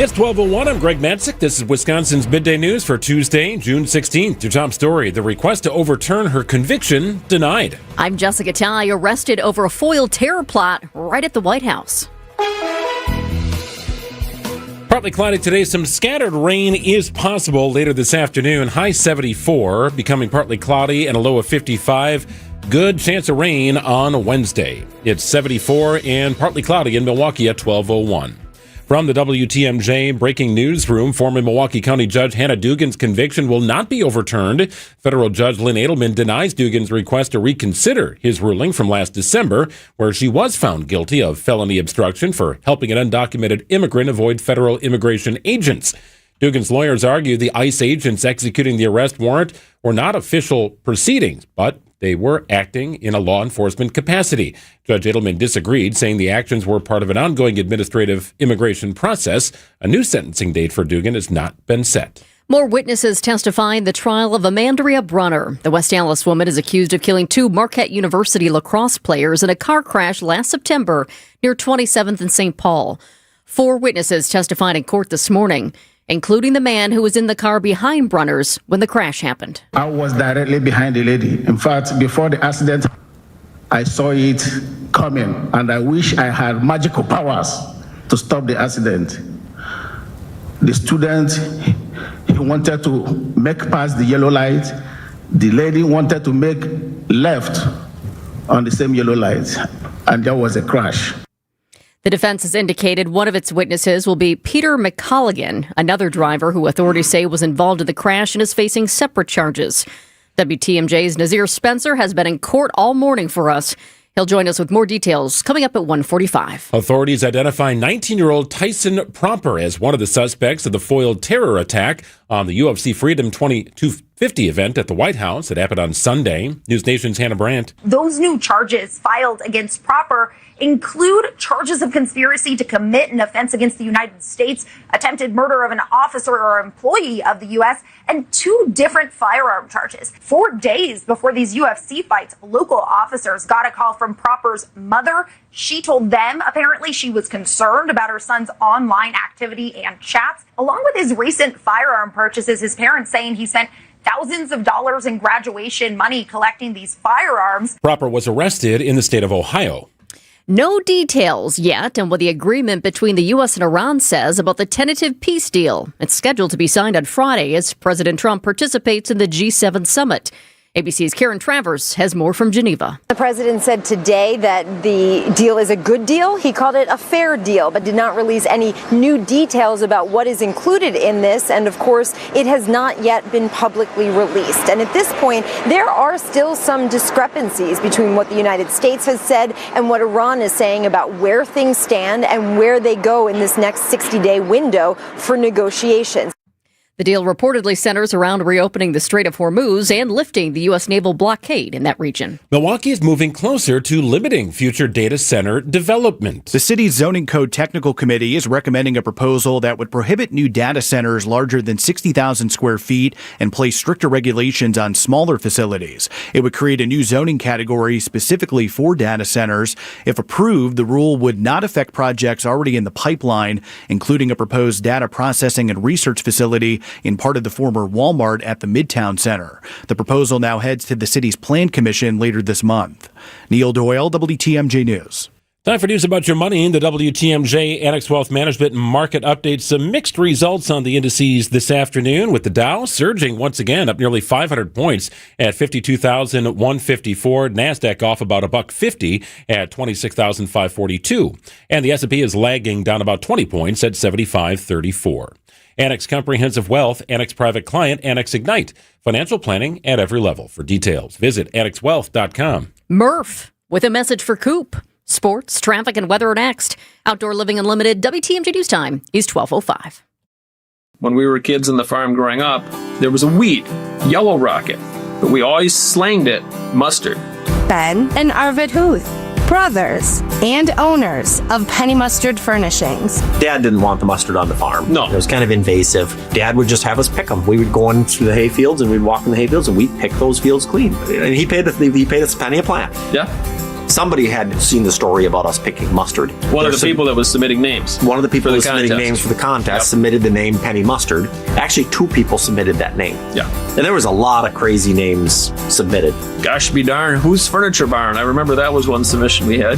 It's 12:01. I'm Greg Matzik. This is Wisconsin's Midday News for Tuesday, June 16th. Your top story, the request to overturn her conviction denied. I'm Jessica Ty, arrested over a foiled terror plot right at the White House. Partly cloudy today. Some scattered rain is possible later this afternoon. High 74, becoming partly cloudy and a low of 55. Good chance of rain on Wednesday. It's 74 and partly cloudy in Milwaukee at 12:01. From the WTMJ breaking newsroom, former Milwaukee County Judge Hannah Dugan's conviction will not be overturned. Federal Judge Lynn Edelman denies Dugan's request to reconsider his ruling from last December, where she was found guilty of felony obstruction for helping an undocumented immigrant avoid federal immigration agents. Dugan's lawyers argue the ICE agents executing the arrest warrant were not official proceedings, but they were acting in a law enforcement capacity. Judge Edelman disagreed, saying the actions were part of an ongoing administrative immigration process. A new sentencing date for Dugan has not been set. More witnesses testify in the trial of Amandria Brunner. The West Allis woman is accused of killing two Marquette University lacrosse players in a car crash last September near 27th and St. Paul. 4 witnesses testified in court this morning, including the man who was in the car behind Brunner's when the crash happened. I was directly behind the lady. In fact, before the accident, I saw it coming, and I wish I had magical powers to stop the accident. The student, he wanted to make past the yellow light. The lady wanted to make left on the same yellow light, and there was a crash. The defense has indicated one of its witnesses will be Peter McColligan, another driver who authorities say was involved in the crash and is facing separate charges. WTMJ's Nazir Spencer has been in court all morning for us. He'll join us with more details coming up at 1:45. Authorities identify 19-year-old Tyson Proper as one of the suspects of the foiled terror attack on the UFC Freedom 250 event at the White House. It happened on Sunday. News Nation's Hannah Brandt. Those new charges filed against Proper include charges of conspiracy to commit an offense against the United States, attempted murder of an officer or employee of the U.S., and 2 different firearm charges. 4 days before these UFC fights, local officers got a call from Proper's mother. She told them apparently she was concerned about her son's online activity and chats. Along with his recent firearm purchases, his parents saying he spent thousands of dollars in graduation money collecting these firearms. Proper was arrested in the state of Ohio. No details yet on what the agreement between the U.S. and Iran says about the tentative peace deal. It's scheduled to be signed on Friday as President Trump participates in the G7 summit. ABC's Karen Travers has more from Geneva. The president said today that the deal is a good deal. He called it a fair deal, but did not release any new details about what is included in this. And of course, it has not yet been publicly released. And at this point, there are still some discrepancies between what the United States has said and what Iran is saying about where things stand and where they go in this next 60-day window for negotiations. The deal reportedly centers around reopening the Strait of Hormuz and lifting the U.S. naval blockade in that region. Milwaukee is moving closer to limiting future data center development. The city's Zoning Code Technical Committee is recommending a proposal that would prohibit new data centers larger than 60,000 square feet and place stricter regulations on smaller facilities. It would create a new zoning category specifically for data centers. If approved, the rule would not affect projects already in the pipeline, including a proposed data processing and research facility in part of the former Walmart at the Midtown Center. The proposal now heads to the city's Plan Commission later this month. Neil Doyle, WTMJ News. Time for news about your money. The WTMJ Annex Wealth Management Market updates some mixed results on the indices this afternoon, with the Dow surging once again up nearly 500 points at 52,154. NASDAQ off about $1.50 at 26,542. And the S&P is lagging down about 20 points at 75.34. Annex Comprehensive Wealth, Annex Private Client, Annex Ignite. Financial planning at every level. For details, visit annexwealth.com. Murph with a message for Coop. Sports, traffic, and weather are next. Outdoor Living Unlimited, WTMJ News Time is 12:05. When we were kids on the farm growing up, there was a weed, yellow rocket, but we always slanged it mustard. Ben and Arvid Huth, brothers and owners of Penny Mustard Furnishings. Dad didn't want the mustard on the farm. No. It was kind of invasive. Dad would just have us pick them. We would go in through the hay fields and we'd walk in the hay fields and we'd pick those fields clean. And he paid us a penny a plant. Yeah. Somebody had seen the story about us picking mustard. One of the people that was submitting names. One of the people that was submitting contest. names for the contest Yep. submitted the name Penny Mustard. Actually, 2 people submitted that name. Yeah. And there was a lot of crazy names submitted. Gosh be darn, who's Furniture Barn? I remember that was one submission we had.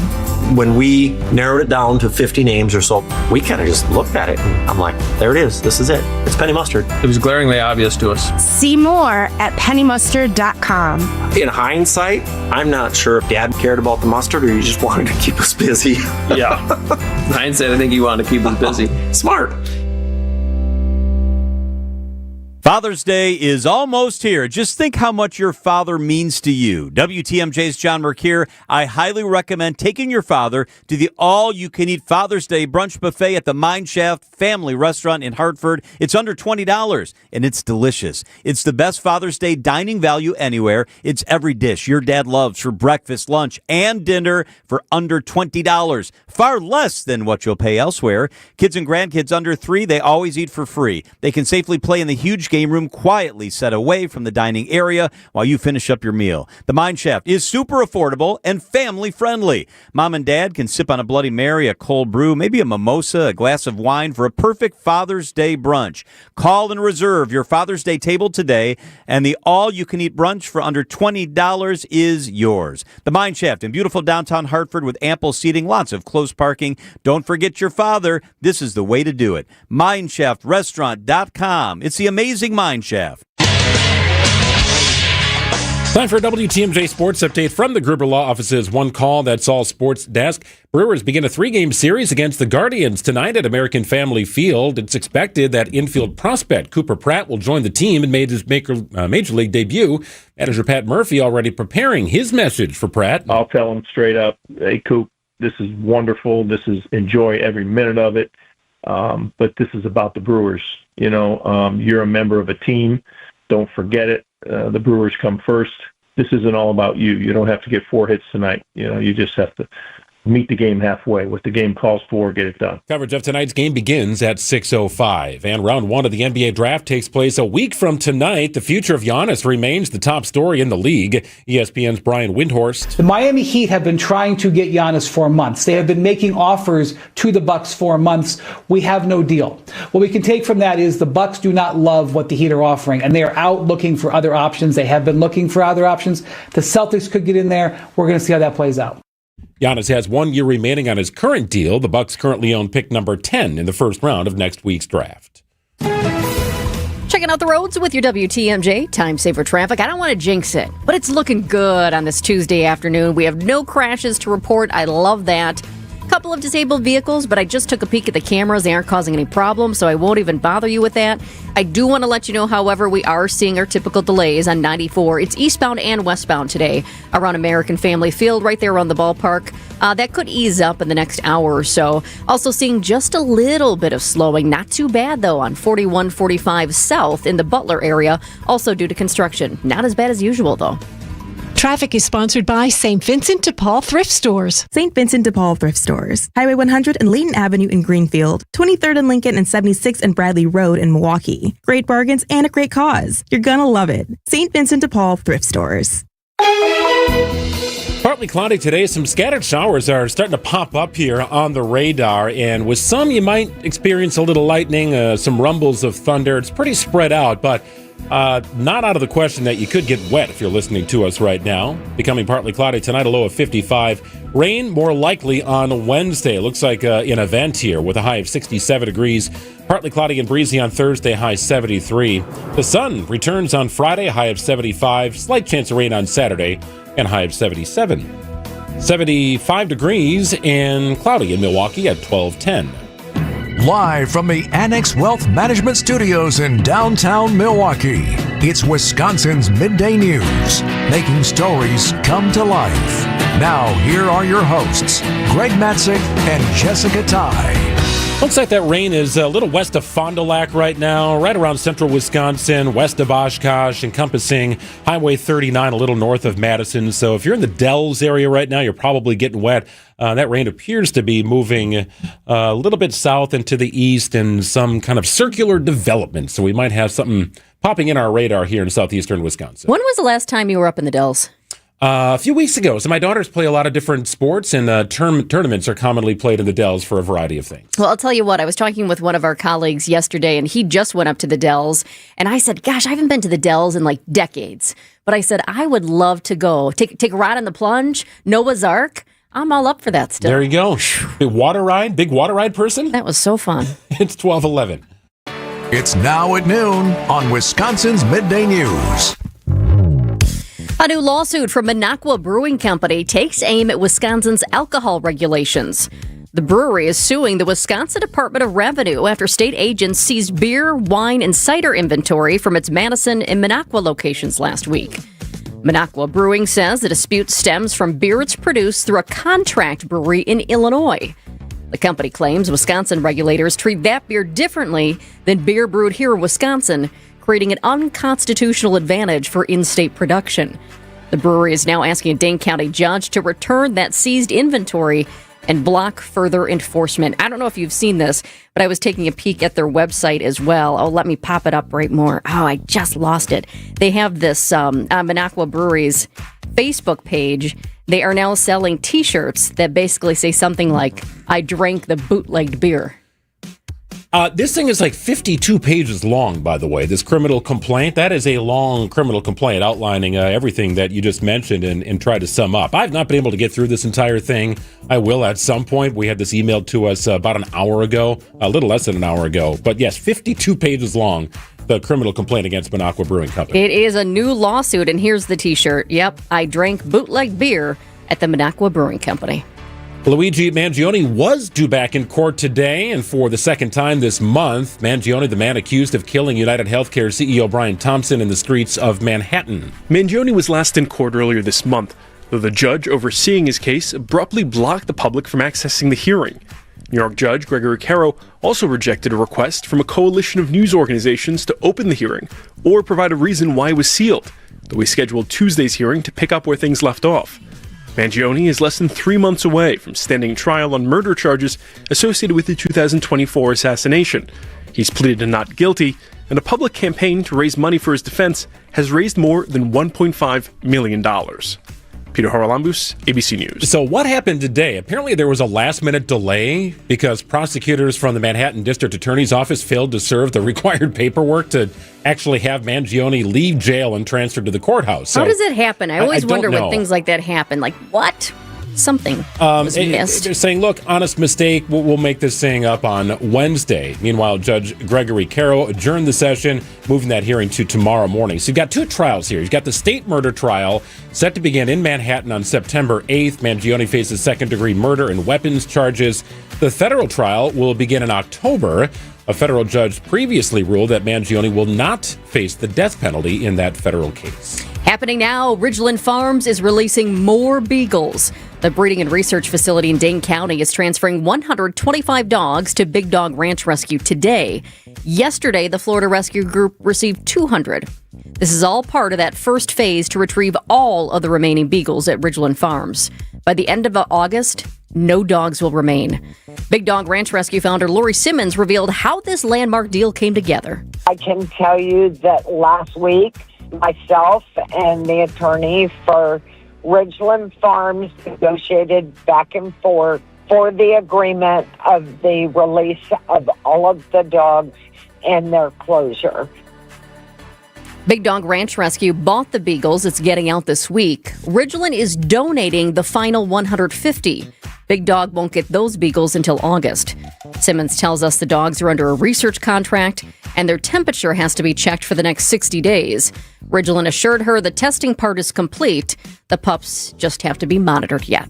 When we narrowed it down to 50 names or so, we kind of just looked at it. And I'm like, there it is. This is it. It's Penny Mustard. It was glaringly obvious to us. See more at pennymustard.com. In hindsight, I'm not sure if Dad cared about the mustard or he just wanted to keep us busy. Yeah. In hindsight, I think he wanted to keep us busy. Smart. Father's Day is almost here. Just think how much your father means to you. WTMJ's John Merck here. I highly recommend taking your father to the all-you-can-eat Father's Day brunch buffet at the Mine Shaft Family Restaurant in Hartford. It's under $20, and it's delicious. It's the best Father's Day dining value anywhere. It's every dish your dad loves for breakfast, lunch, and dinner for under $20. Far less than what you'll pay elsewhere. Kids and grandkids under 3, they always eat for free. They can safely play in the huge game room quietly set away from the dining area while you finish up your meal. The Mine Shaft is super affordable and family friendly. Mom and Dad can sip on a Bloody Mary, a cold brew, maybe a mimosa, a glass of wine for a perfect Father's Day brunch. Call and reserve your Father's Day table today, and the all-you-can-eat brunch for under $20 is yours. The Mine Shaft in beautiful downtown Hartford with ample seating, lots of close parking. Don't forget your father. This is the way to do it. MineShaftRestaurant.com. It's the amazing Mine Shaft. Time for a WTMJ Sports Update from the Gruber Law Office's One Call, That's All Sports Desk. Brewers begin a 3-game series against the Guardians tonight at American Family Field. It's expected that infield prospect Cooper Pratt will join the team and made his Major League debut. Manager Pat Murphy already preparing his message for Pratt. I'll tell him straight up, hey, Coop, this is wonderful. Enjoy every minute of it. But this is about the Brewers. You're a member of a team. Don't forget it. The Brewers come first. This isn't all about you. You don't have to get 4 hits tonight. You just have to meet the game halfway. What the game calls for, get it done. Coverage of tonight's game begins at 6:05. And round 1 of the NBA draft takes place a week from tonight. The future of Giannis remains the top story in the league. ESPN's Brian Windhorst. The Miami Heat have been trying to get Giannis for months. They have been making offers to the Bucks for months. We have no deal. What we can take from that is the Bucks do not love what the Heat are offering, and they are out looking for other options. They have been looking for other options. The Celtics could get in there. We're going to see how that plays out. Giannis has 1 year remaining on his current deal. The Bucks currently own pick number 10 in the first round of next week's draft. Checking out the roads with your WTMJ time saver traffic. I don't want to jinx it, but it's looking good on this Tuesday afternoon. We have no crashes to report. I love that. Couple of disabled vehicles, but I just took a peek at the cameras. They aren't causing any problems, so I won't even bother you with that. I do want to let you know, however, we are seeing our typical delays on 94. It's eastbound and westbound today around American Family Field, right there around the ballpark. That could ease up in the next hour or so. Also seeing just a little bit of slowing. Not too bad, though, on 4145 south in the Butler area, also due to construction. Not as bad as usual, though. Traffic is sponsored by St. Vincent de Paul Thrift Stores. St. Vincent de Paul Thrift Stores. Highway 100 and Layton Avenue in Greenfield. 23rd and Lincoln and 76th and Bradley Road in Milwaukee. Great bargains and a great cause. You're gonna love it. St. Vincent de Paul Thrift Stores. Partly cloudy today. Some scattered showers are starting to pop up here on the radar. And with some, you might experience a little lightning, some rumbles of thunder. It's pretty spread out, but not out of the question that you could get wet if you're listening to us right now. Becoming partly cloudy tonight, a low of 55. Rain more likely on Wednesday. Looks like an event here with a high of 67 degrees. Partly cloudy and breezy on Thursday, high 73. The sun returns on Friday, high of 75. Slight chance of rain on Saturday and high of 77. 75 degrees and cloudy in Milwaukee at 12:10. Live from the Annex Wealth Management Studios in downtown Milwaukee, it's Wisconsin's Midday News, making stories come to life. Now, here are your hosts, Greg Matzik and Jessica Ty. Looks like that rain is a little west of Fond du Lac right now, right around central Wisconsin, west of Oshkosh, encompassing Highway 39, a little north of Madison. So if you're in the Dells area right now, you're probably getting wet. That rain appears to be moving a little bit south and to the east in some kind of circular development. So we might have something popping in our radar here in southeastern Wisconsin. When was the last time you were up in the Dells? A few weeks ago. So my daughters play a lot of different sports, and tournaments are commonly played in the Dells for a variety of things. Well, I'll tell you what, I was talking with one of our colleagues yesterday, and he just went up to the Dells, and I said, gosh, I haven't been to the Dells in like decades. But I said, I would love to go. Take a ride on the plunge, Noah's Ark. I'm all up for that still. There you go. Big water ride person? That was so fun. It's 12:11. It's now at noon on Wisconsin's Midday News. A new lawsuit from Minocqua Brewing Company takes aim at Wisconsin's alcohol regulations. The brewery is suing the Wisconsin Department of Revenue after state agents seized beer, wine, and cider inventory from its Madison and Minocqua locations last week. Minocqua Brewing says the dispute stems from beer it's produced through a contract brewery in Illinois. The company claims Wisconsin regulators treat that beer differently than beer brewed here in Wisconsin, creating an unconstitutional advantage for in-state production. The brewery is now asking a Dane County judge to return that seized inventory and block further enforcement. I don't know if you've seen this, but I was taking a peek at their website as well. Oh, let me pop it up right more. Oh, I just lost it. They have this Minocqua Brewery's Facebook page. They are now selling T-shirts that basically say something like, I drank the bootlegged beer. This thing is like 52 pages long, by the way, this criminal complaint. That is a long criminal complaint outlining everything that you just mentioned and try to sum up. I've not been able to get through this entire thing. I will at some point. We had this emailed to us about an hour ago, a little less than an hour ago. But yes, 52 pages long, the criminal complaint against Minocqua Brewing Company. It is a new lawsuit, and here's the T-shirt. Yep, I drank bootleg beer at the Minocqua Brewing Company. Luigi Mangione was due back in court today, and for the second time this month. Mangione, the man accused of killing United Healthcare CEO Brian Thompson in the streets of Manhattan. Mangione was last in court earlier this month, though the judge overseeing his case abruptly blocked the public from accessing the hearing. New York Judge Gregory Caro also rejected a request from a coalition of news organizations to open the hearing or provide a reason why it was sealed, though he scheduled Tuesday's hearing to pick up where things left off. Mangione is less than 3 months away from standing trial on murder charges associated with the 2024 assassination. He's pleaded to not guilty, and a public campaign to raise money for his defense has raised more than $1.5 million. Peter Haralambous, ABC News. So what happened today? Apparently there was a last-minute delay because prosecutors from the Manhattan District Attorney's Office failed to serve the required paperwork to actually have Mangione leave jail and transferred to the courthouse. How does it happen? I always wonder know. when things like that happen. Like, what? Something was missed. They're saying, look, honest mistake, we'll make this thing up on Wednesday. Meanwhile, Judge Gregory Caro adjourned the session, moving that hearing to tomorrow morning. So you've got two trials here. You've got the state murder trial set to begin in Manhattan on September 8th. Mangione faces second-degree murder and weapons charges. The federal trial will begin in October. A federal judge previously ruled that Mangione will not face the death penalty in that federal case. Happening now, Ridgeland Farms is releasing more beagles. The breeding and research facility in Dane County is transferring 125 dogs to Big Dog Ranch Rescue today. Yesterday, the Florida Rescue Group received 200. This is all part of that first phase to retrieve all of the remaining beagles at Ridgeland Farms. By the end of August, no dogs will remain. Big Dog Ranch Rescue founder Lori Simmons revealed how this landmark deal came together. I can tell you that last week, myself and the attorney for Ridgeland Farms negotiated back and forth for the agreement of the release of all of the dogs and their closure. Big Dog Ranch Rescue bought the beagles. It's getting out this week. Ridgeland is donating the final 150. Big Dog won't get those beagles until August. Simmons tells us the dogs are under a research contract and their temperature has to be checked for the next 60 days. Ridgeland assured her the testing part is complete. The pups just have to be monitored yet.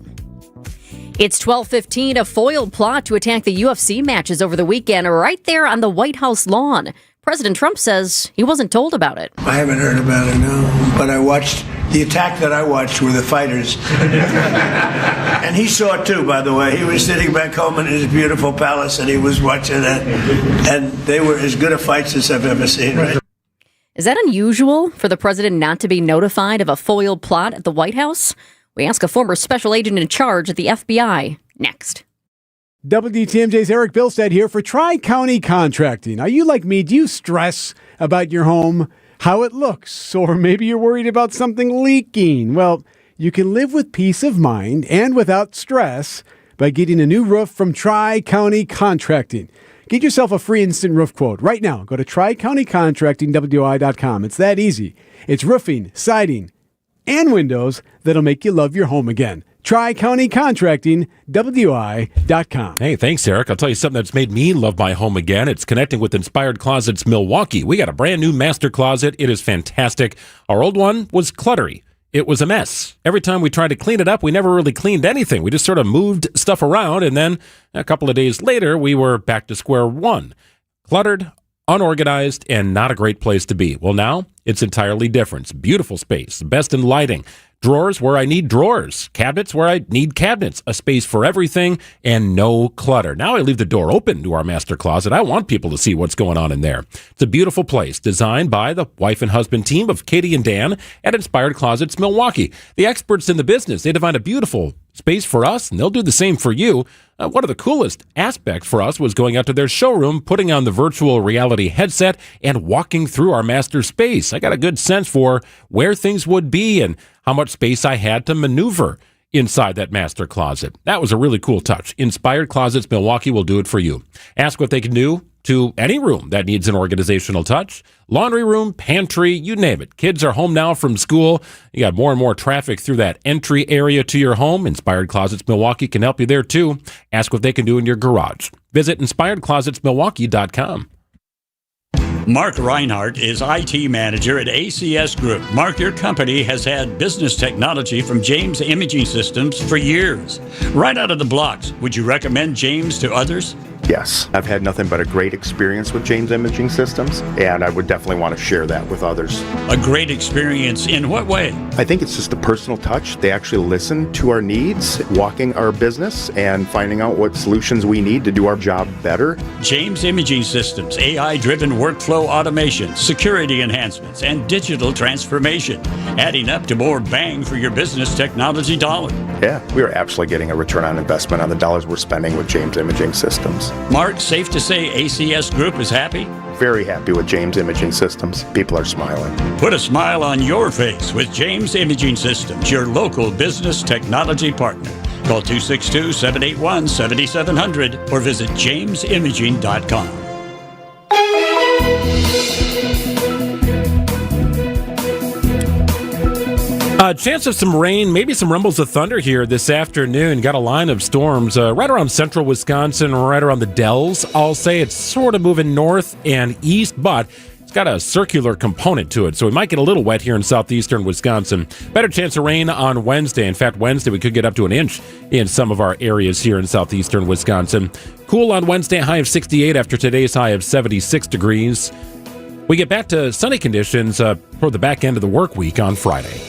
It's 12:15. A foiled plot to attack the UFC matches over the weekend right there on the White House lawn. President Trump says he wasn't told about it. I haven't heard about it, no. But I watched, the attack that I watched were the fighters. And he saw it too, by the way. He was sitting back home in his beautiful palace and he was watching it. And they were as good a fights as I've ever seen. Right? Is that unusual for the president not to be notified of a foiled plot at the White House? We ask a former special agent in charge at the FBI next. WTMJ's Eric Bilstead here for Tri-County Contracting. Are you like me? Do you stress about your home, how it looks, or maybe you're worried about something leaking? Well, you can live with peace of mind and without stress by getting a new roof from Tri-County Contracting. Get yourself a free instant roof quote right now. Go to TriCountyContractingWI.com. It's that easy. It's roofing, siding, and windows that'll make you love your home again. TriCountyContractingWI.com. Hey, thanks, Eric. I'll tell you something that's made me love my home again. It's connecting with Inspired Closets Milwaukee. We got a brand new master closet. It is fantastic. Our old one was cluttery. It was a mess. Every time we tried to clean it up, we never really cleaned anything. We just sort of moved stuff around, and then a couple of days later, we were back to square one. Cluttered, unorganized, and not a great place to be. Well, now it's entirely different. It's beautiful space, best in lighting. Drawers where I need drawers, cabinets where I need cabinets, a space for everything, and no clutter. Now I leave the door open to our master closet. I want people to see what's going on in there. It's a beautiful place designed by the wife and husband team of Katie and Dan at Inspired Closets Milwaukee. The experts in the business, they define a beautiful space for us, and they'll do the same for you. One of the coolest aspects for us was going out to their showroom, putting on the virtual reality headset, and walking through our master space. I got a good sense for where things would be and how much space I had to maneuver inside that master closet. That was a really cool touch. Inspired Closets Milwaukee will do it for you. Ask what they can do to any room that needs an organizational touch. Laundry room, pantry, you name it. Kids are home now from school. You got more and more traffic through that entry area to your home. Inspired Closets Milwaukee can help you there too. Ask what they can do in your garage. Visit inspiredclosetsmilwaukee.com. Mark Reinhardt is IT manager at ACS Group. Mark, your company has had business technology from James Imaging Systems for years. Right out of the blocks, would you recommend James to others? Yes, I've had nothing but a great experience with James Imaging Systems, and I would definitely want to share that with others. A great experience in what way? I think it's just a personal touch. They actually listen to our needs, walking our business, and finding out what solutions we need to do our job better. James Imaging Systems, AI-driven workflow automation, security enhancements, and digital transformation, adding up to more bang for your business technology dollar. Yeah, we are absolutely getting a return on investment on the dollars we're spending with James Imaging Systems. Mark, safe to say ACS Group is happy? Very happy with James Imaging Systems. People are smiling. Put a smile on your face with James Imaging Systems, your local business technology partner. Call 262-781-7700 or visit jamesimaging.com. Chance of some rain, maybe some rumbles of thunder here this afternoon. Got a line of storms right around central Wisconsin, right around the Dells. I'll say it's sort of moving north and east, but it's got a circular component to it, so we might get a little wet here in southeastern Wisconsin. Better chance of rain on Wednesday. In fact, Wednesday we could get up to an inch in some of our areas here in southeastern Wisconsin. Cool on Wednesday, high of 68 after today's high of 76 degrees. We get back to sunny conditions for the back end of the work week on Friday.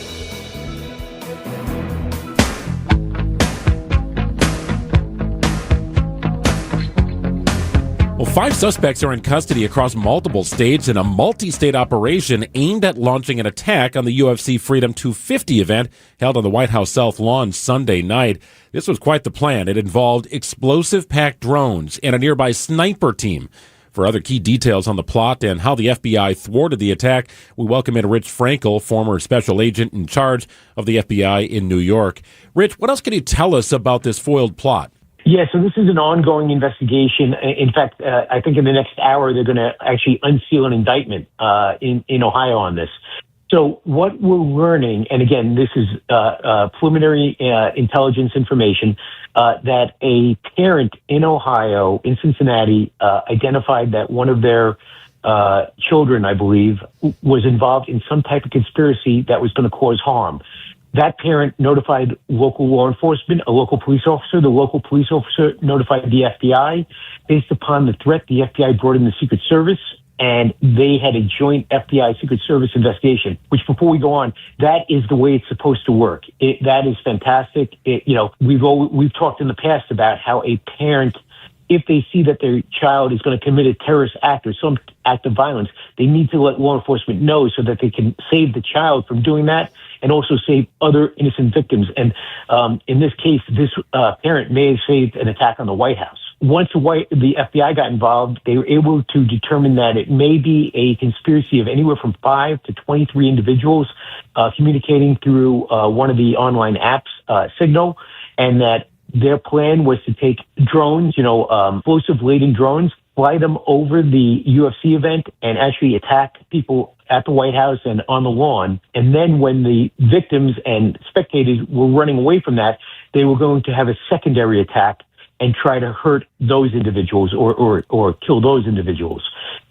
Well, 5 suspects are in custody across multiple states in a multi-state operation aimed at launching an attack on the UFC Freedom 250 event held on the White House South Lawn Sunday night. This was quite the plan. It involved explosive-packed drones and a nearby sniper team. For other key details on the plot and how the FBI thwarted the attack, we welcome in Rich Frankel, former special agent in charge of the FBI in New York. Rich, what else can you tell us about this foiled plot? Yeah, so this is an ongoing investigation. In fact, I think in the next hour, they're going to actually unseal an indictment in Ohio on this. So what we're learning, and again, this is preliminary intelligence information, that a parent in Ohio, in Cincinnati, identified that one of their children, I believe, was involved in some type of conspiracy that was going to cause harm. That parent notified local law enforcement, a local police officer. The local police officer notified the FBI. Based upon the threat, the FBI brought in the Secret Service, and they had a joint FBI Secret Service investigation, which before we go on, that is the way it's supposed to work. That is fantastic. We've talked in the past about how a parent, if they see that their child is going to commit a terrorist act or some act of violence, they need to let law enforcement know so that they can save the child from doing that and also save other innocent victims. And in this case, this parent may have saved an attack on the White House. once the FBI got involved, they were able to determine that it may be a conspiracy of anywhere from 5 to 23 individuals communicating through one of the online apps, Signal, and that their plan was to take drones, explosive-laden drones, fly them over the UFC event and actually attack people at the White House and on the lawn. And then when the victims and spectators were running away from that, they were going to have a secondary attack and try to hurt those individuals or kill those individuals.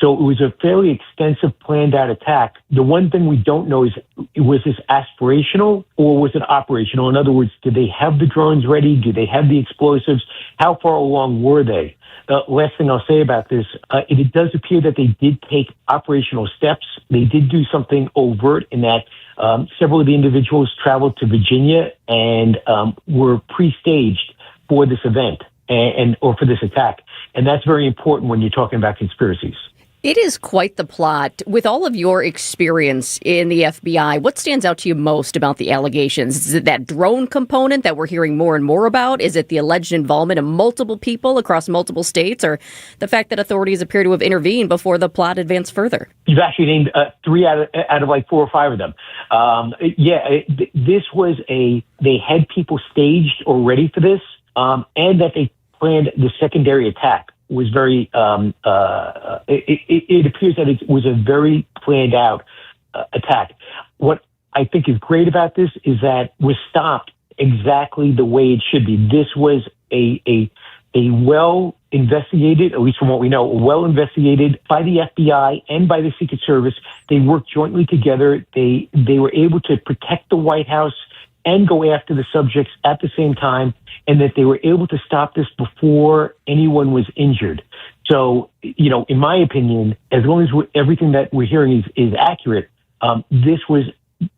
So it was a fairly extensive planned out attack. The one thing we don't know is, was this aspirational or was it operational? In other words, did they have the drones ready? Did they have the explosives? How far along were they? The last thing I'll say about this, it does appear that they did take operational steps. They did do something overt in that several of the individuals traveled to Virginia and were pre-staged for this event or for this attack. And that's very important when you're talking about conspiracies. It is quite the plot. With all of your experience in the FBI, what stands out to you most about the allegations? Is it that drone component that we're hearing more and more about? Is it the alleged involvement of multiple people across multiple states, or the fact that authorities appear to have intervened before the plot advanced further? You've actually named 3 out of like 4 or 5 of them. This was they had people staged or ready for this, and that they planned the secondary attack. Was very, it appears that it was a very planned out attack. What I think is great about this is that it was stopped exactly the way it should be. This was a well investigated, at least from what we know, well investigated by the FBI and by the Secret Service. They worked jointly together. They were able to protect the White House and go after the subjects at the same time, and that they were able to stop this before anyone was injured. So, in my opinion, as long as everything that we're hearing is accurate, this was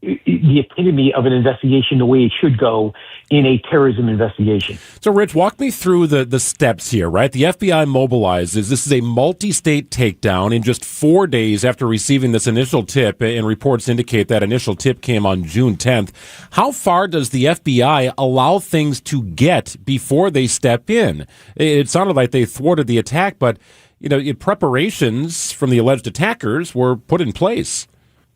the epitome of an investigation the way it should go in a terrorism investigation. So, Rich, walk me through the steps here, right? The FBI mobilizes. This is a multi-state takedown in just 4 days after receiving this initial tip, and reports indicate that initial tip came on June 10th. How far does the FBI allow things to get before they step in? It sounded like they thwarted the attack, but preparations from the alleged attackers were put in place.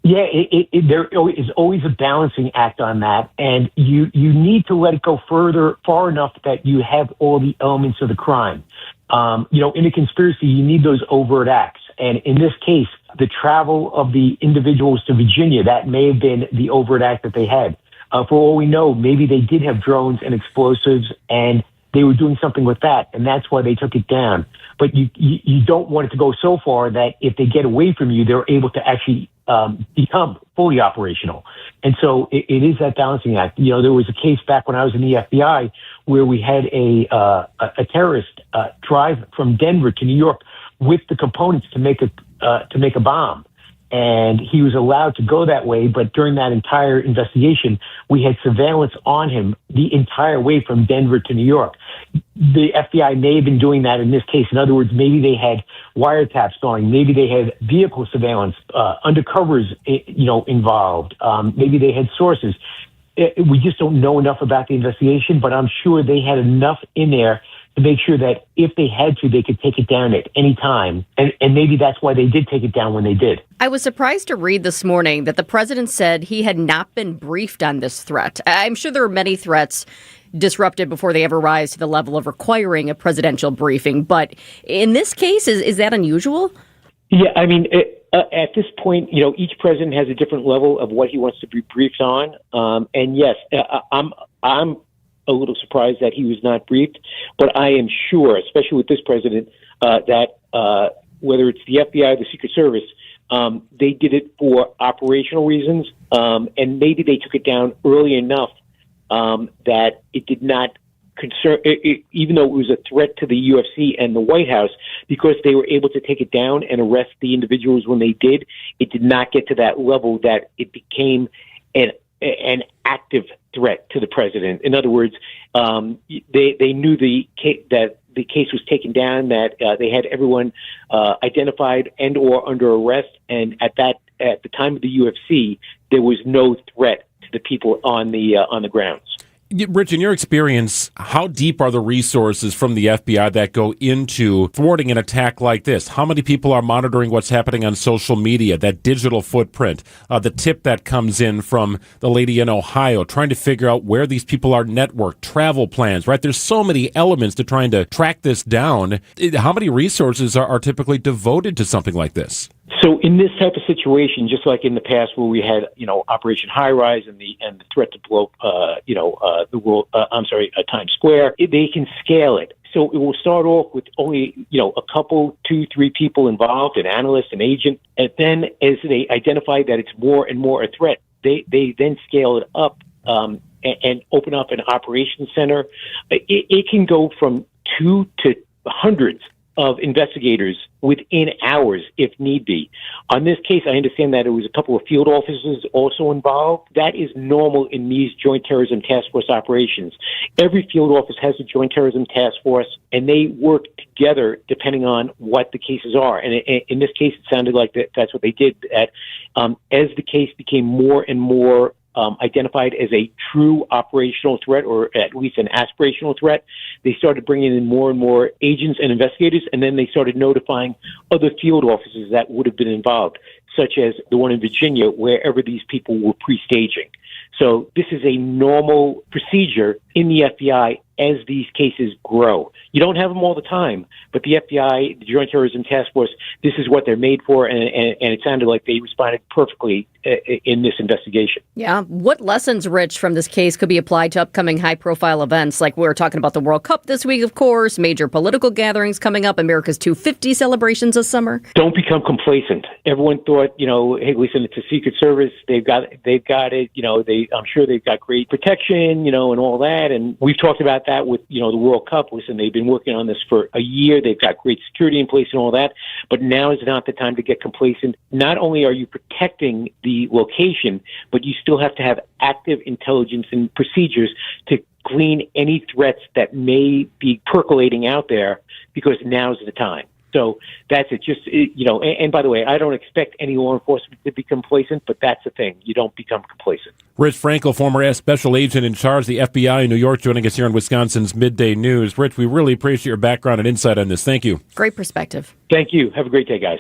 Yeah, there is always a balancing act on that, and you need to let it go far enough that you have all the elements of the crime. In a conspiracy, you need those overt acts, and in this case, the travel of the individuals to Virginia, that may have been the overt act that they had. For all we know, maybe they did have drones and explosives, and they were doing something with that, and that's why they took it down. But you don't want it to go so far that if they get away from you, they're able to actually become fully operational. And so it is that balancing act. There was a case back when I was in the FBI where we had a terrorist drive from Denver to New York with the components to make a bomb. And he was allowed to go that way, but during that entire investigation, we had surveillance on him the entire way from Denver to New York. The FBI may have been doing that in this case. In other words, maybe they had wiretaps going, maybe they had vehicle surveillance, undercovers, involved. Maybe they had sources. We just don't know enough about the investigation, but I'm sure they had enough in there to make sure that if they had to, they could take it down at any time. And maybe that's why they did take it down when they did. I was surprised to read this morning that the president said he had not been briefed on this threat. I'm sure there are many threats disrupted before they ever rise to the level of requiring a presidential briefing. But in this case, is that unusual? Yeah, I mean, at this point, each president has a different level of what he wants to be briefed on. And yes, I'm a little surprised that he was not briefed, but I am sure, especially with this president, that whether it's the FBI or the Secret Service, they did it for operational reasons, and maybe they took it down early enough that it did not concern, even though it was a threat to the UFC and the White House, because they were able to take it down and arrest the individuals when they did, it did not get to that level that it became an active threat to the president. In other words, they knew that the case was taken down, that they had everyone identified and or under arrest, and at the time of the UFC, there was no threat to the people on the grounds. Rich, in your experience, how deep are the resources from the FBI that go into thwarting an attack like this? How many people are monitoring what's happening on social media, that digital footprint, the tip that comes in from the lady in Ohio, trying to figure out where these people are networked, travel plans, right? There's so many elements to trying to track this down. How many resources are typically devoted to something like this? So in this type of situation, just like in the past where we had, Operation High Rise and the threat to blow, Times Square, they can scale it. So it will start off with only, a couple, 2-3 people involved, an analyst, an agent, and then as they identify that it's more and more a threat, they then scale it up and open up an operations center. It can go from 2 to hundreds of investigators within hours, if need be. On this case, I understand that it was a couple of field officers also involved. That is normal in these Joint Terrorism Task Force operations. Every field office has a Joint Terrorism Task Force, and they work together depending on what the cases are. And in this case, it sounded like that's what they did. As the case became more and more identified as a true operational threat, or at least an aspirational threat, they started bringing in more and more agents and investigators, and then they started notifying other field officers that would have been involved, such as the one in Virginia, wherever these people were pre-staging. So this is a normal procedure in the FBI as these cases grow. You don't have them all the time, but the FBI, the Joint Terrorism Task Force, this is what they're made for, and it sounded like they responded perfectly in this investigation. Yeah. What lessons, Rich, from this case could be applied to upcoming high-profile events? Like we were talking about the World Cup this week, of course, major political gatherings coming up, America's 250 celebrations this summer. Don't become complacent. Everyone thought, hey, listen, it's a Secret Service. They've got it. I'm sure they've got great protection, and all that. And we've talked about that with, the World Cup. Listen, they've been working on this for a year. They've got great security in place and all that. But now is not the time to get complacent. Not only are you protecting the location, but you still have to have active intelligence and procedures to glean any threats that may be percolating out there, because now's the time. So that's it. Just, and by the way, I don't expect any law enforcement to be complacent, but that's the thing. You don't become complacent. Rich Frankel, former special agent in charge of the FBI in New York, joining us here on Wisconsin's Midday News. Rich, we really appreciate your background and insight on this. Thank you. Great perspective. Thank you. Have a great day, guys.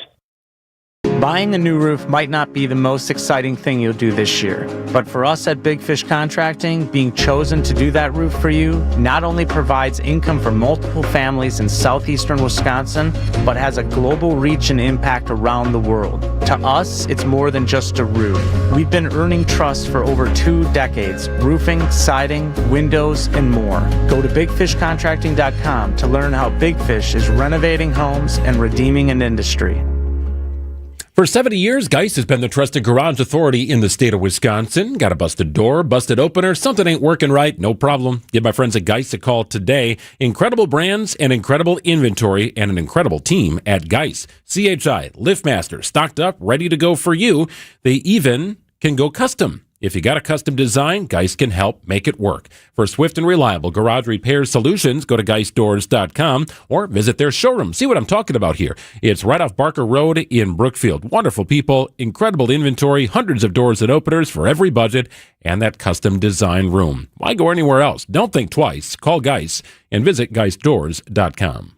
Buying a new roof might not be the most exciting thing you'll do this year, but for us at Big Fish Contracting, being chosen to do that roof for you not only provides income for multiple families in southeastern Wisconsin, but has a global reach and impact around the world. To us, it's more than just a roof. We've been earning trust for over 2 decades, roofing, siding, windows, and more. Go to bigfishcontracting.com to learn how Big Fish is renovating homes and redeeming an industry. For 70 years, Geist has been the trusted garage authority in the state of Wisconsin. Got a busted door, busted opener, something ain't working right? No problem. Give my friends at Geist a call today. Incredible brands and incredible inventory and an incredible team at Geist. CHI, LiftMaster, stocked up, ready to go for you. They even can go custom. If you got a custom design, Geist can help make it work. For swift and reliable garage repair solutions, go to geistdoors.com or visit their showroom. See what I'm talking about here. It's right off Barker Road in Brookfield. Wonderful people, incredible inventory, hundreds of doors and openers for every budget, and that custom design room. Why go anywhere else? Don't think twice. Call Geist and visit geistdoors.com.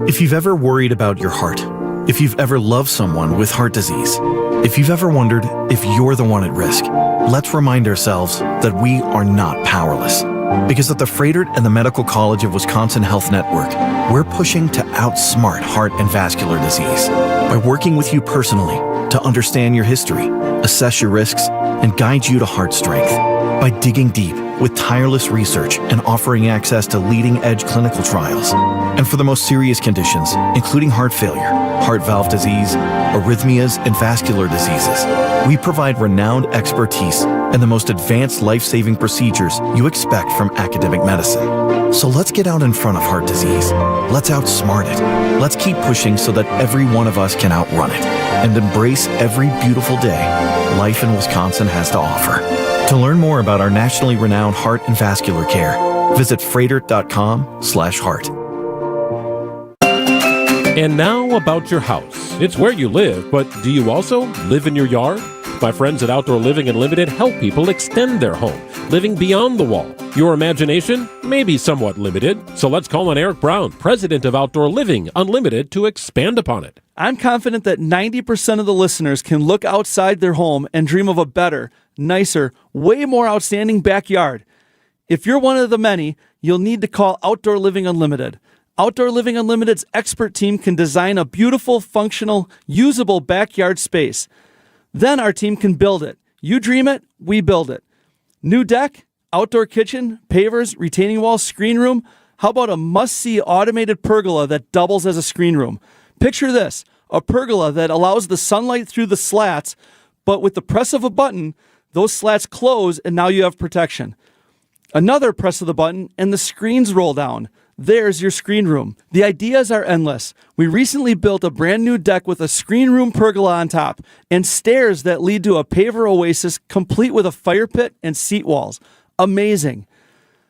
If you've ever worried about your heart, if you've ever loved someone with heart disease, if you've ever wondered if you're the one at risk, let's remind ourselves that we are not powerless. Because at the Froedtert and the Medical College of Wisconsin Health Network, we're pushing to outsmart heart and vascular disease by working with you personally to understand your history, assess your risks, and guide you to heart strength. By digging deep with tireless research and offering access to leading-edge clinical trials. And for the most serious conditions, including heart failure, heart valve disease, arrhythmias, and vascular diseases, we provide renowned expertise and the most advanced life-saving procedures you expect from academic medicine. So let's get out in front of heart disease. Let's outsmart it. Let's keep pushing so that every one of us can outrun it and embrace every beautiful day life in Wisconsin has to offer. To learn more about our nationally renowned heart and vascular care, visit froedtert.com/heart. And now about your house. It's where you live, but do you also live in your yard? My friends at Outdoor Living Unlimited help people extend their home. living beyond the wall. Your imagination may be somewhat limited, so let's call on Eric Brown, president of Outdoor Living Unlimited, to expand upon it. I'm confident that 90% of the listeners can look outside their home and dream of a better, nicer, way more outstanding backyard. If you're one of the many, you'll need to call Outdoor Living Unlimited. Outdoor Living Unlimited's expert team can design a beautiful, functional, usable backyard space. Then our team can build it. You dream it, we build it. New deck, outdoor kitchen, pavers, retaining walls, screen room. How about a must-see automated pergola that doubles as a screen room? Picture this, a pergola that allows the sunlight through the slats, but with the press of a button, those slats close and now you have protection. Another press of the button and the screens roll down. There's your screen room. The ideas are endless. We recently built a brand new deck with a screen room pergola on top and stairs that lead to a paver oasis complete with a fire pit and seat walls. Amazing.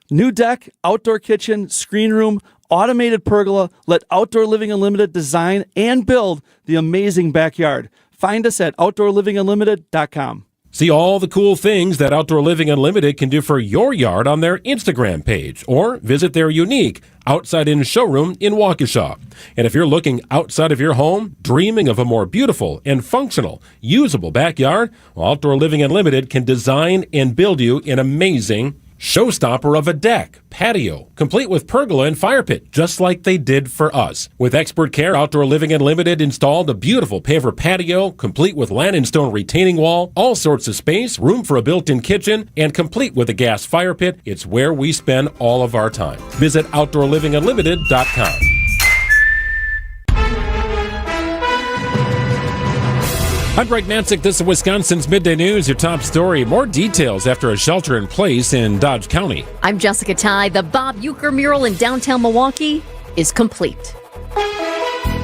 New deck, outdoor kitchen, screen room, automated pergola. Let Outdoor Living Unlimited design and build the amazing backyard. Find us at OutdoorLivingUnlimited.com. See all the cool things that Outdoor Living Unlimited can do for your yard on their Instagram page, or visit their unique outside-in showroom in Waukesha. And if you're looking outside of your home, dreaming of a more beautiful and functional, usable backyard, well, Outdoor Living Unlimited can design and build you an amazing showstopper of a deck, patio, complete with pergola and fire pit, just like they did for us. With expert care, Outdoor Living Unlimited installed a beautiful paver patio, complete with land and stone retaining wall, all sorts of space, room for a built-in kitchen, and complete with a gas fire pit. It's where we spend all of our time. Visit OutdoorLivingUnlimited.com. I'm Greg Nansick. This is Wisconsin's Midday News, your top story. More details after a shelter in place in Dodge County. I'm Jessica Ty. The Bob Uecker mural in downtown Milwaukee is complete.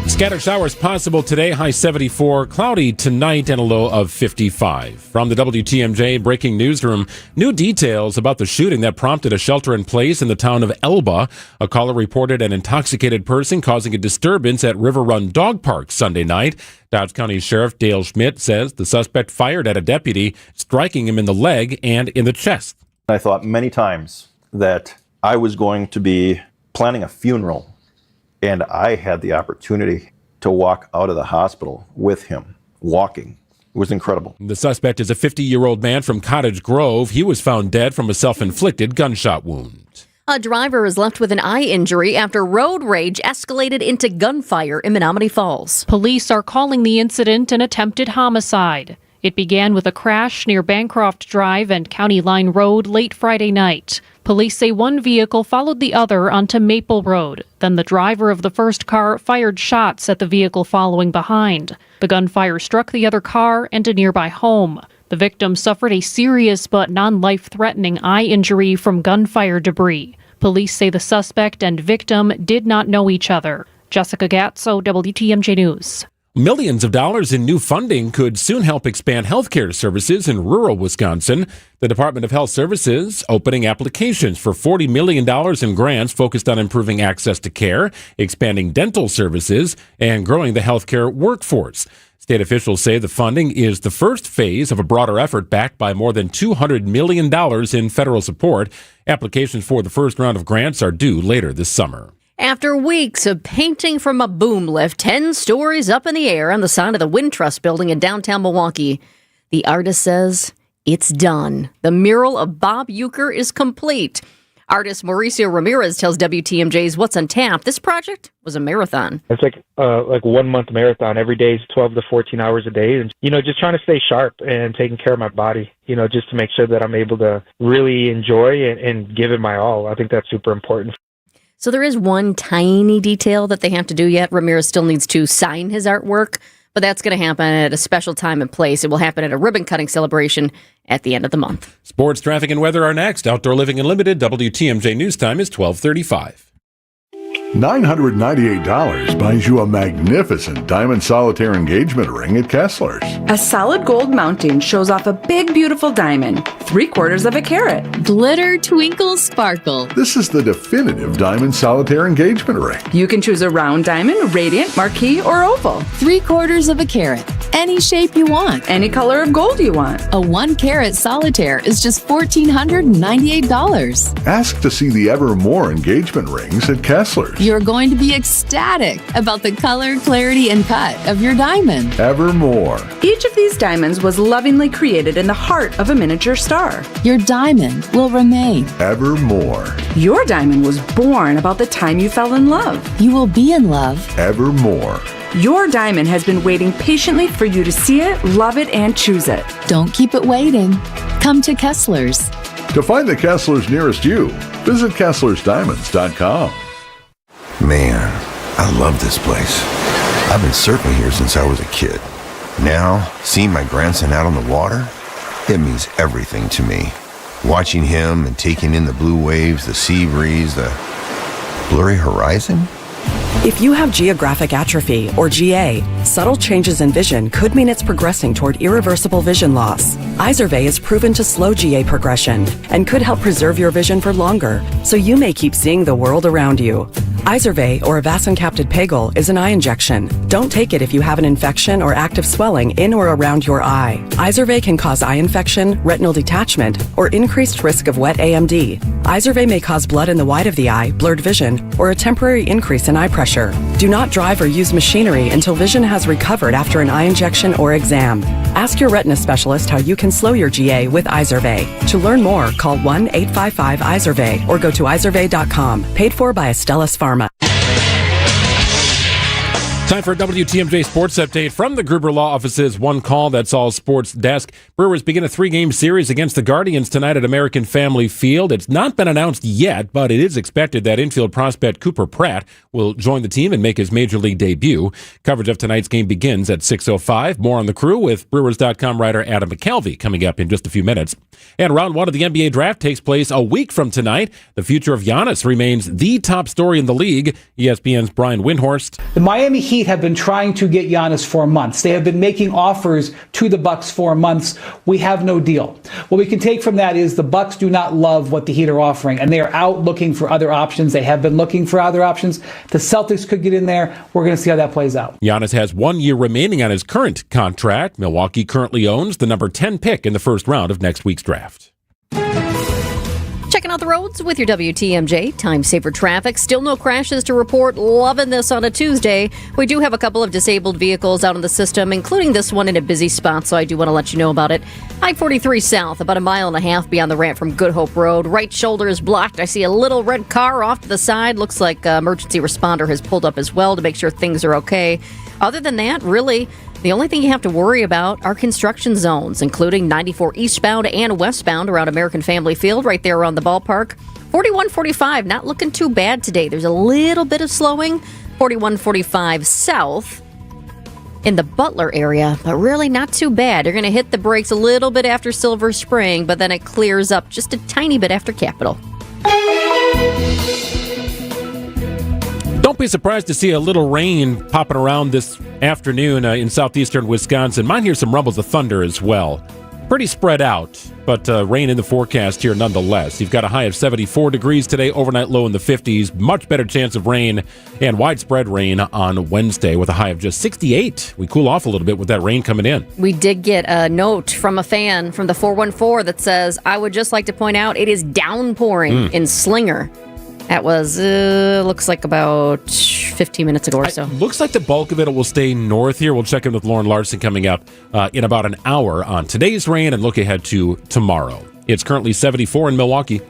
Scattered showers possible today, high 74, cloudy tonight and a low of 55. From the WTMJ Breaking Newsroom, new details about the shooting that prompted a shelter in place in the town of Elba. A caller reported an intoxicated person causing a disturbance at River Run Dog Park Sunday night. Dodge County Sheriff Dale Schmidt says the suspect fired at a deputy, striking him in the leg and in the chest. I thought many times that I was going to be planning a funeral, and I had the opportunity to walk out of the hospital with him, walking. It was incredible. The suspect is a 50-year-old man from Cottage Grove. He was found dead from a self-inflicted gunshot wound. A driver is left with an eye injury after road rage escalated into gunfire in Menominee Falls. Police are calling the incident an attempted homicide. It began with a crash near Bancroft Drive and County Line Road late Friday night. Police say one vehicle followed the other onto Maple Road. Then the driver of the first car fired shots at the vehicle following behind. The gunfire struck the other car and a nearby home. The victim suffered a serious but non-life-threatening eye injury from gunfire debris. Police say the suspect and victim did not know each other. Jessica Gatso, WTMJ News. Millions of dollars in new funding could soon help expand healthcare services in rural Wisconsin. The Department of Health Services opening applications for $40 million in grants focused on improving access to care, expanding dental services, and growing the healthcare workforce. State officials say the funding is the first phase of a broader effort backed by more than $200 million in federal support. Applications for the first round of grants are due later this summer. After weeks of painting from a boom lift 10 stories up in the air on the side of the Wintrust building in downtown Milwaukee, the artist says it's done. The mural of Bob Uecker is complete. Artist Mauricio Ramirez tells WTMJ's What's on Tap this project was a marathon. It's like 1 month marathon. Every day is 12 to 14 hours a day. And, just trying to stay sharp and taking care of my body, just to make sure that I'm able to really enjoy and give it my all. I think that's super important. So there is one tiny detail that they have to do yet. Ramirez still needs to sign his artwork, but that's going to happen at a special time and place. It will happen at a ribbon-cutting celebration at the end of the month. Sports, traffic, and weather are next. Outdoor Living Unlimited, WTMJ News Time is 12:35. $998 buys you a magnificent diamond solitaire engagement ring at Kessler's. A solid gold mounting shows off a big, beautiful diamond, 3/4 of a carat. Glitter, twinkle, sparkle. This is the definitive diamond solitaire engagement ring. You can choose a round diamond, radiant, marquise, or oval. 3/4 of a carat. Any shape you want. Any color of gold you want. A 1-carat solitaire is just $1,498. Ask to see the Evermore engagement rings at Kessler's. You're going to be ecstatic about the color, clarity, and cut of your diamond. Evermore. Each of these diamonds was lovingly created in the heart of a miniature star. Your diamond will remain. Evermore. Your diamond was born about the time you fell in love. You will be in love. Evermore. Your diamond has been waiting patiently for you to see it, love it, and choose it. Don't keep it waiting. Come to Kessler's. To find the Kessler's nearest you, visit KesslersDiamonds.com. Man, I love this place. I've been surfing here since I was a kid. Now, seeing my grandson out on the water, it means everything to me. Watching him and taking in the blue waves, the sea breeze, the blurry horizon. If you have geographic atrophy, or GA, subtle changes in vision could mean it's progressing toward irreversible vision loss. Izervay is proven to slow GA progression and could help preserve your vision for longer, so you may keep seeing the world around you. Izervay, or avacincaptad pegol, is an eye injection. Don't take it if you have an infection or active swelling in or around your eye. Izervay can cause eye infection, retinal detachment, or increased risk of wet AMD. Izervay may cause blood in the white of the eye, blurred vision, or a temporary increase in eye pressure. Do not drive or use machinery until vision has recovered after an eye injection or exam. Ask your retina specialist how you can slow your GA with Izervay. To learn more, call 1-855-IZERVAY or go to izervay.com. Paid for by Astellas Pharma. Time for a WTMJ Sports Update from the Gruber Law Office's One Call, That's All Sports desk. Brewers begin a 3-game series against the Guardians tonight at American Family Field. It's not been announced yet, but it is expected that infield prospect Cooper Pratt will join the team and make his Major League debut. Coverage of tonight's game begins at 6:05. More on the crew with Brewers.com writer Adam McCalvey coming up in just a few minutes. And round 1 of the NBA draft takes place a week from tonight. The future of Giannis remains the top story in the league. ESPN's Brian Windhorst. The Miami Heat have been trying to get Giannis for months. They have been making offers to the Bucks for months. We have no deal. What we can take from that is the Bucks do not love what the Heat are offering, and they are out looking for other options. They have been looking for other options. The Celtics could get in there. We're going to see how that plays out. Giannis has 1 year remaining on his current contract. Milwaukee currently owns the number 10 pick in the first round of next week's draft. Checking out the roads with your WTMJ time saver traffic. Still no crashes to report. Loving this on a Tuesday. We do have a couple of disabled vehicles out on the system, including this one in a busy spot, so I do want to let you know about it. I-43 south, about 1.5 miles beyond the ramp from Good Hope Road. Right shoulder is blocked. I see a little red car off to the side. Looks like an emergency responder has pulled up as well to make sure things are okay. Other than that, really, the only thing you have to worry about are construction zones, including 94 eastbound and westbound around American Family Field, right there around the ballpark. 4145, not looking too bad today. There's a little bit of slowing. 4145 south in the Butler area, but really not too bad. You're going to hit the brakes a little bit after Silver Spring, but then it clears up just a tiny bit after Capitol. Don't be surprised to see a little rain popping around this afternoon in southeastern Wisconsin. Might hear some rumbles of thunder as well. Pretty spread out, but rain in the forecast here nonetheless. You've got a high of 74 degrees today, overnight low in the 50s. Much better chance of rain and widespread rain on Wednesday with a high of just 68. We cool off a little bit with that rain coming in. We did get a note from a fan from the 414 that says, I would just like to point out it is downpouring in Slinger. That was, looks like about 15 minutes ago or so. Looks like the bulk of it will stay north here. We'll check in with Lauren Larson coming up in about an hour on today's rain and look ahead to tomorrow. It's currently 74 in Milwaukee.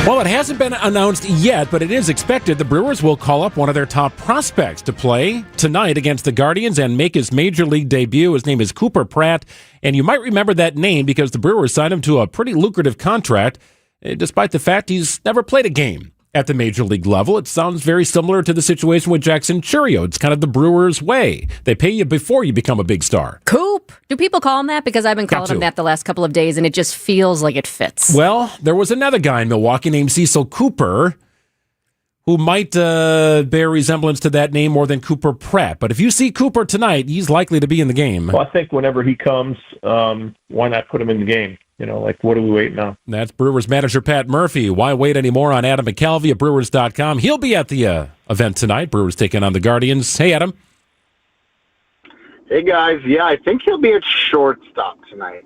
Well, it hasn't been announced yet, but it is expected the Brewers will call up one of their top prospects to play tonight against the Guardians and make his Major League debut. His name is Cooper Pratt, and you might remember that name because the Brewers signed him to a pretty lucrative contract, despite the fact he's never played a game at the Major League level. It sounds very similar to the situation with Jackson Chourio. It's kind of the Brewers' way. They pay you before you become a big star. Coop. Do people call him that? Because I've been calling him that the last couple of days, and it just feels like it fits. Well, there was another guy in Milwaukee named Cecil Cooper who might bear resemblance to that name more than Cooper Pratt. But if you see Cooper tonight, he's likely to be in the game. Well, I think whenever he comes, why not put him in the game? What are we waiting on? That's Brewers manager Pat Murphy. Why wait anymore on Adam McCalvy at Brewers.com? He'll be at the event tonight. Brewers taking on the Guardians. Hey, Adam. Hey, guys. Yeah, I think he'll be at shortstop tonight.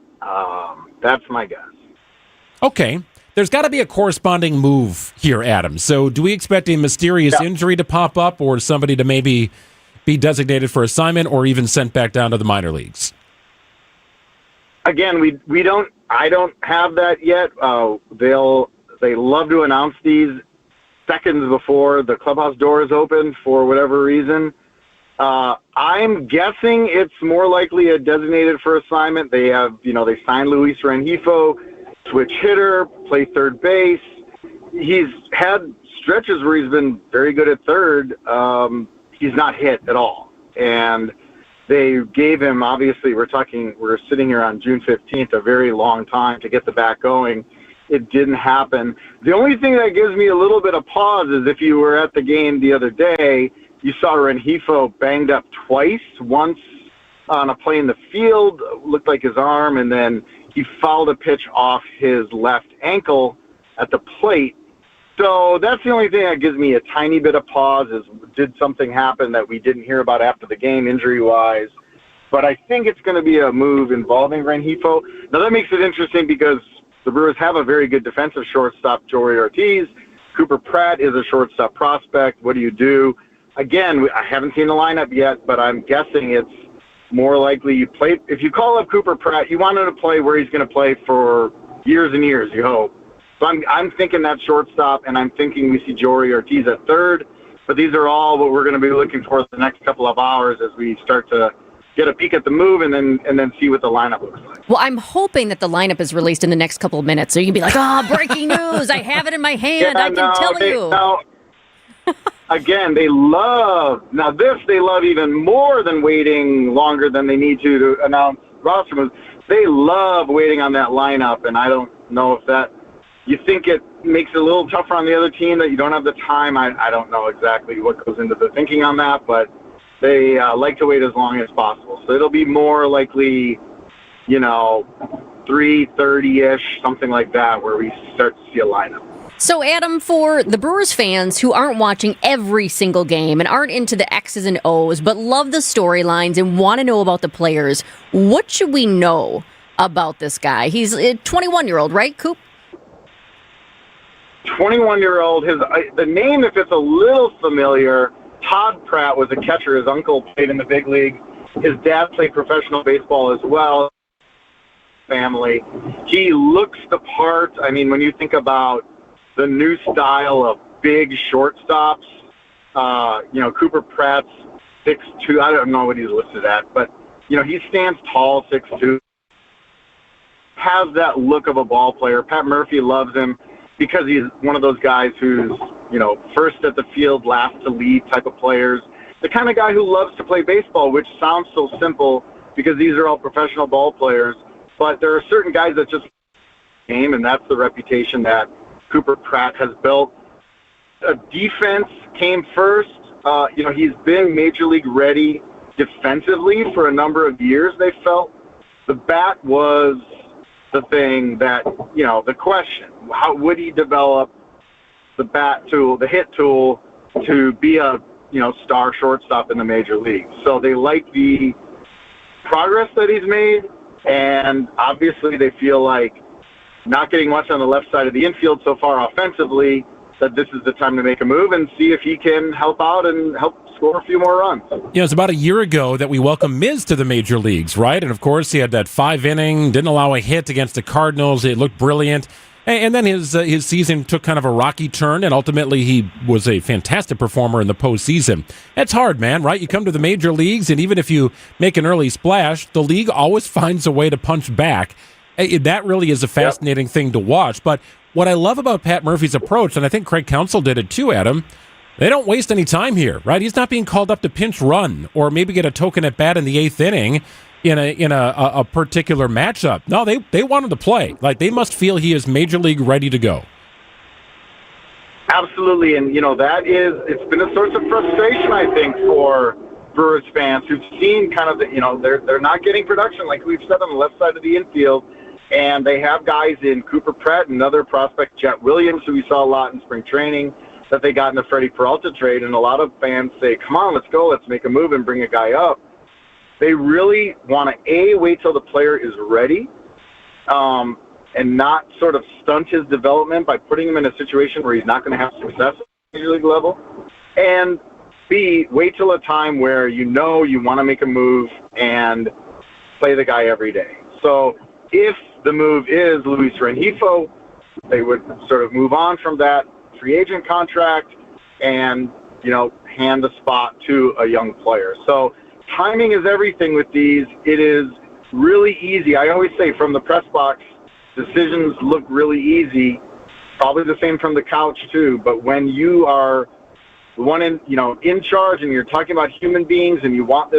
That's my guess. Okay. There's got to be a corresponding move here, Adam. So do we expect a mysterious injury to pop up or somebody to maybe be designated for assignment or even sent back down to the minor leagues? Again, I don't have that yet. They love to announce these seconds before the clubhouse door is open for whatever reason. I'm guessing it's more likely a designated for assignment. They have, they signed Luis Rengifo, switch hitter, play third base. He's had stretches where he's been very good at third. He's not hit at all. And they gave him, obviously, we're sitting here on June 15th, a very long time to get the bat going. It didn't happen. The only thing that gives me a little bit of pause is if you were at the game the other day, you saw Rengifo banged up twice, once on a play in the field, looked like his arm, and then he fouled a pitch off his left ankle at the plate. So that's the only thing that gives me a tiny bit of pause is did something happen that we didn't hear about after the game injury-wise. But I think it's going to be a move involving Rengifo. Now that makes it interesting because the Brewers have a very good defensive shortstop, Jory Ortiz. Cooper Pratt is a shortstop prospect. What do you do? Again, I haven't seen the lineup yet, but I'm guessing it's more likely you play. If you call up Cooper Pratt, you want him to play where he's going to play for years and years, you hope. So I'm thinking that shortstop, and I'm thinking we see Jory Ortiz at third. But these are all what we're going to be looking for the next couple of hours as we start to get a peek at the move and then see what the lineup looks like. Well, I'm hoping that the lineup is released in the next couple of minutes, so you can be like, breaking news, I have it in my hand, I can tell you. No. Again, they love even more than waiting longer than they need to announce roster moves. They love waiting on that lineup, and I don't know if that, you think it makes it a little tougher on the other team that you don't have the time. I don't know exactly what goes into the thinking on that, but they like to wait as long as possible. So it'll be more likely, 3:30-ish, something like that, where we start to see a lineup. So, Adam, for the Brewers fans who aren't watching every single game and aren't into the X's and O's, but love the storylines and want to know about the players, what should we know about this guy? He's a 21-year-old, right, Coop? 21-year-old. The name, if it's a little familiar, Todd Pratt was a catcher. His uncle played in the big league. His dad played professional baseball as well. Family. He looks the part. I mean, when you think about the new style of big shortstops, Cooper Pratt's 6'2". I don't know what he's listed at, but, he stands tall, 6'2". Has that look of a ball player. Pat Murphy loves him because he's one of those guys who's, first at the field, last to lead type of players. The kind of guy who loves to play baseball, which sounds so simple because these are all professional ball players. But there are certain guys that just game, and that's the reputation that Cooper Pratt has built. Defense came first. He's been major league ready defensively for a number of years, they felt. The bat was the thing that, the question. How would he develop the bat tool, the hit tool, to be a, star shortstop in the major league? So they like the progress that he's made, and obviously they feel like not getting much on the left side of the infield so far offensively, that this is the time to make a move and see if he can help out and help score a few more runs. It's about a year ago that we welcomed Miz to the major leagues, right? And, of course, he had that 5-inning, didn't allow a hit against the Cardinals. It looked brilliant. And then his season took kind of a rocky turn, and ultimately he was a fantastic performer in the postseason. That's hard, man, right? You come to the major leagues, and even if you make an early splash, the league always finds a way to punch back. That really is a fascinating thing to watch. But what I love about Pat Murphy's approach, and I think Craig Counsell did it too, Adam, they don't waste any time here, right? He's not being called up to pinch run or maybe get a token at bat in the 8th inning in a particular matchup. No, they want him to play. Like, they must feel he is major league ready to go. Absolutely, and it's been a source of frustration, I think, for Brewers fans who've seen kind of they're not getting production like we've said on the left side of the infield, and they have guys in Cooper Pratt, another prospect, Jet Williams, who we saw a lot in spring training, that they got in the Freddie Peralta trade, and a lot of fans say, come on, let's go, let's make a move and bring a guy up. They really want to, wait till the player is ready, and not sort of stunt his development by putting him in a situation where he's not going to have success at the major league level, and B, wait till a time where you want to make a move and play the guy every day. So if the move is Luis Rengifo, they would sort of move on from that free agent contract and, hand the spot to a young player. So timing is everything with these. It is really easy. I always say from the press box, decisions look really easy, probably the same from the couch too, but when you are the one in charge and you're talking about human beings and you want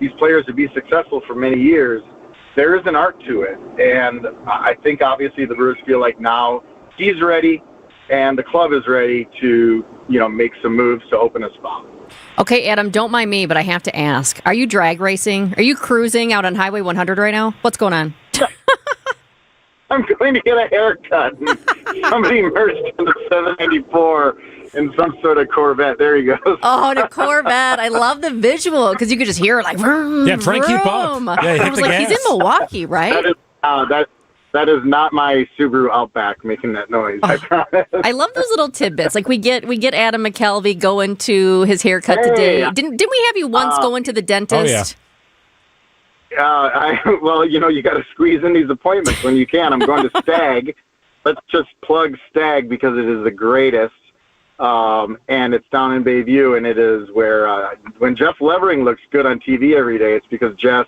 these players to be successful for many years, there is an art to it. And I think obviously the Brewers feel like now he's ready and the club is ready to, make some moves to open a spot. Okay, Adam, don't mind me, but I have to ask. Are you drag racing? Are you cruising out on Highway 100 right now? What's going on? I'm going to get a haircut. Somebody merged into 794 in some sort of Corvette. There he goes. Oh, the Corvette. I love the visual because you could just hear it like, vroom, yeah, Frank, keep up. Yeah, I was like, he's in Milwaukee, right? That is not my Subaru Outback making that noise, I promise. I love those little tidbits. Like we get Adam McKelvey going to his haircut today. Didn't we have you once going to the dentist? Oh, yeah. You got to squeeze in these appointments when you can. I'm going to Stag. Let's just plug Stag because it is the greatest. And it's down in Bayview, and it is where when Jeff Levering looks good on TV every day, it's because Jess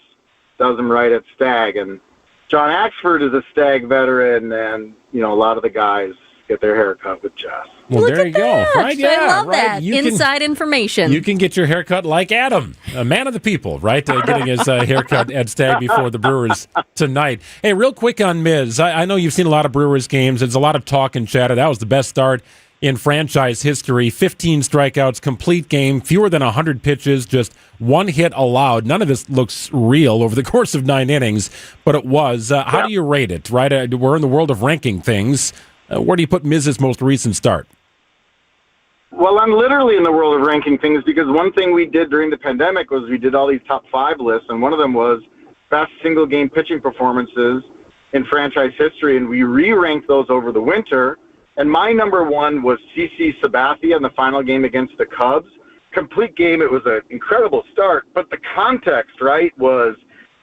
does him right at Stag. And John Axford is a Stag veteran, and, a lot of the guys get their hair cut with Jess. Well, there you go. Right? Yeah, I love right. that. Inside information. You can get your haircut like Adam, a man of the people, right? Getting his haircut at Stag before the Brewers tonight. Hey, real quick on Miz. I know you've seen a lot of Brewers games. There's a lot of talk and chatter. That was the best start in franchise history. 15 strikeouts, complete game, fewer than 100 pitches, just one hit allowed. None of this looks real over the course of 9 innings, but it was. How do you rate it, right? We're in the world of ranking things. Where do you put Miz's most recent start? Well, I'm literally in the world of ranking things because one thing we did during the pandemic was we did all these top 5 lists, and one of them was best single-game pitching performances in franchise history, and we re-ranked those over the winter. And my number 1 was CC Sabathia in the final game against the Cubs. Complete game. It was an incredible start, but the context, right, was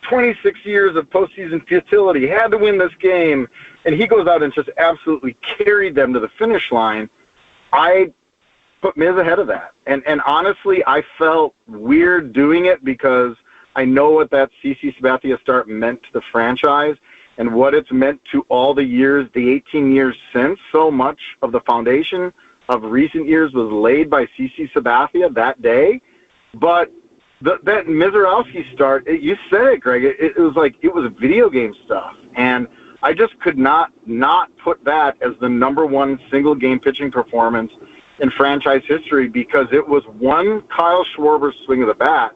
26 years of postseason futility. Had to win this game, and he goes out and just absolutely carried them to the finish line. I put Miz ahead of that. And honestly, I felt weird doing it because I know what that CC Sabathia start meant to the franchise and what it's meant to all the years, the 18 years since. So much of the foundation of recent years was laid by CC Sabathia that day. But that Mizorowski start, you said it, Greg, it was like it was video game stuff. And I just could not put that as the number 1 single-game pitching performance in franchise history because it was one Kyle Schwarber swing of the bat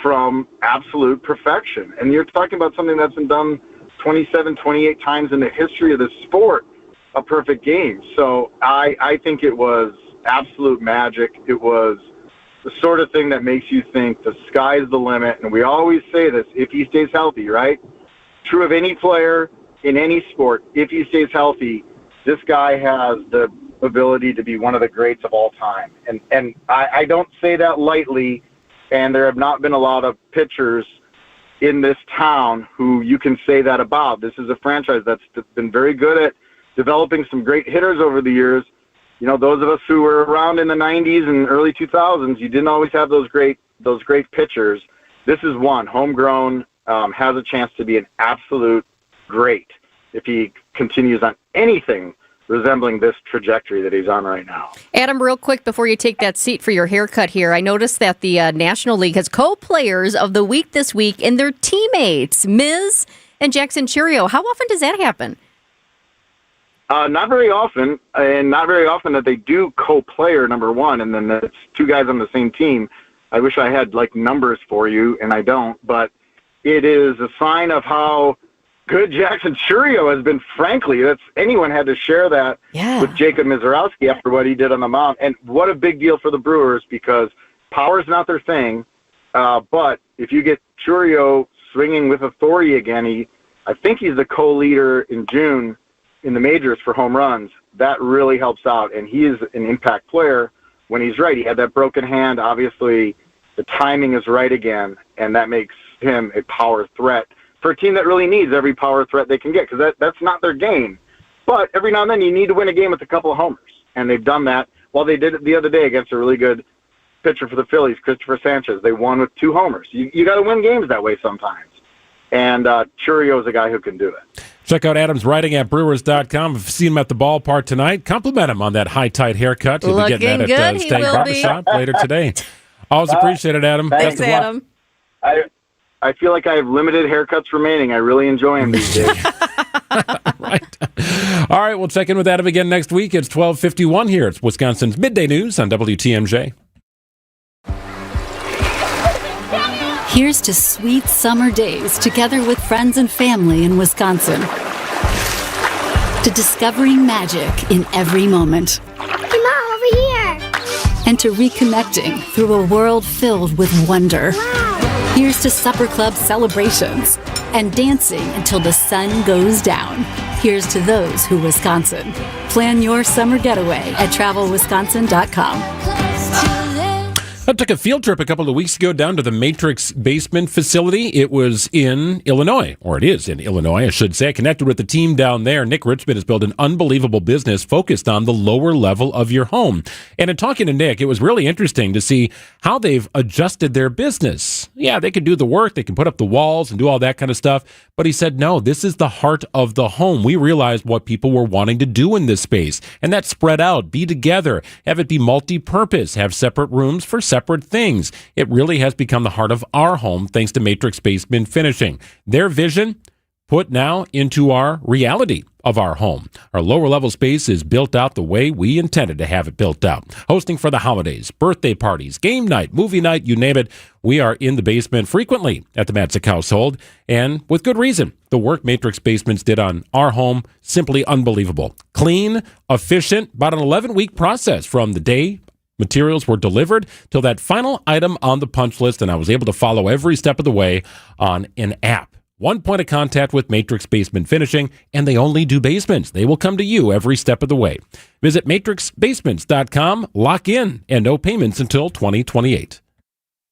from absolute perfection. And you're talking about something that's been done 27, 28 times in the history of the sport, a perfect game. So I think it was absolute magic. It was the sort of thing that makes you think the sky's the limit. And we always say this, if he stays healthy, right? True of any player in any sport, if he stays healthy, this guy has the ability to be one of the greats of all time. And I don't say that lightly, and there have not been a lot of pitchers in this town who you can say that about. This is a franchise that's been very good at developing some great hitters over the years. Those of us who were around in the 90s and early 2000s, you didn't always have those great pitchers. This is one, homegrown, has a chance to be an absolute great if he continues on anything resembling this trajectory that he's on right now. Adam, real quick before you take that seat for your haircut here, I noticed that the National League has co-players of the week this week and their teammates, Miz and Jackson Churio. How often does that happen? Not very often, and not very often that they do co-player number one, and then it's two guys on the same team. I wish I had like numbers for you, and I don't, but it is a sign of how good Jackson Churio has been. Frankly, anyone had to share that with Jacob Mizorowski after what he did on the mound, and what a big deal for the Brewers, because power's not their thing, but if you get Churio swinging with authority again, I think he's the co-leader in June in the majors for home runs. That really helps out, and he is an impact player when he's right. He had that broken hand. Obviously, the timing is right again, and that makes him a power threat for a team that really needs every power threat they can get, because that's not their game. But every now and then you need to win a game with a couple of homers, and they've done that. Well, they did it the other day against a really good pitcher for the Phillies, Christopher Sanchez. They won with 2 homers. You got to win games that way sometimes. And Churio is a guy who can do it. Check out Adam's writing at Brewers.com. If you've seen him at the ballpark tonight, compliment him on that high tight haircut. He'll be getting that at State Barbershop later today. Always appreciate it, Adam. Thanks, Adam. I feel like I have limited haircuts remaining. I really enjoy them these days. All right, we'll check in with Adam again next week. It's 12:51 here. It's Wisconsin's Midday News on WTMJ. Here's to sweet summer days together with friends and family in Wisconsin. To discovering magic in every moment. Hey, Mom, over here. And to reconnecting through a world filled with wonder. Wow. Here's to supper club celebrations and dancing until the sun goes down. Here's to those who Wisconsin. Plan your summer getaway at travelwisconsin.com. I took a field trip a couple of weeks ago down to the Matrix basement facility. It was in Illinois, or it is in Illinois, I should say. I connected with the team down there. Nick Richmond has built an unbelievable business focused on the lower level of your home. And in talking to Nick, it was really interesting to see how they've adjusted their business. Yeah, they can do the work, they can put up the walls and do all that kind of stuff. But he said, no, this is the heart of the home. We realized what people were wanting to do in this space. And that's spread out, be together, have it be multi-purpose, have separate rooms for separate things. It really has become the heart of our home thanks to Matrix Basement Finishing. Their vision put now into our reality of our home. Our lower level space is built out the way we intended to have it built out. Hosting for the holidays, birthday parties, game night, movie night, you name it. We are in the basement frequently at the Matzik household, and with good reason. The work Matrix Basements did on our home, simply unbelievable. Clean, efficient, about an 11-week process from the day materials were delivered till that final item on the punch list, and I was able to follow every step of the way on an app. One point of contact with Matrix Basement Finishing, and they only do basements. They will come to you every step of the way. Visit matrixbasements.com, lock in, and no payments until 2028.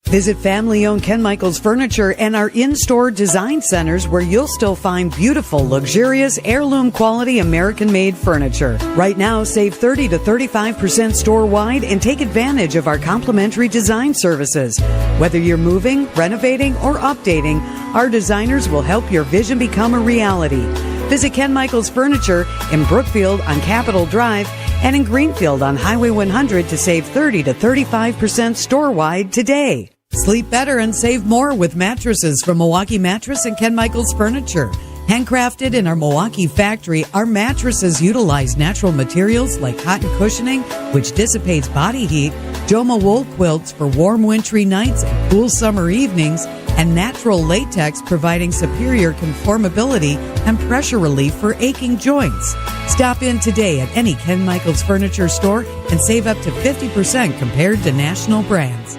Visit family-owned Ken Michaels Furniture and our in-store design centers where you'll still find beautiful, luxurious, heirloom-quality American-made furniture. Right now, save 30 to 35% store-wide and take advantage of our complimentary design services. Whether you're moving, renovating, or updating, our designers will help your vision become a reality. Visit Ken Michaels Furniture in Brookfield on Capitol Drive and in Greenfield on Highway 100 to save 30 to 35% store-wide today. Sleep better and save more with mattresses from Milwaukee Mattress and Ken Michaels Furniture. Handcrafted in our Milwaukee factory, our mattresses utilize natural materials like cotton cushioning, which dissipates body heat, Joma wool quilts for warm wintry nights and cool summer evenings, and natural latex providing superior conformability and pressure relief for aching joints. Stop in today at any Ken Michaels Furniture store and save up to 50% compared to national brands.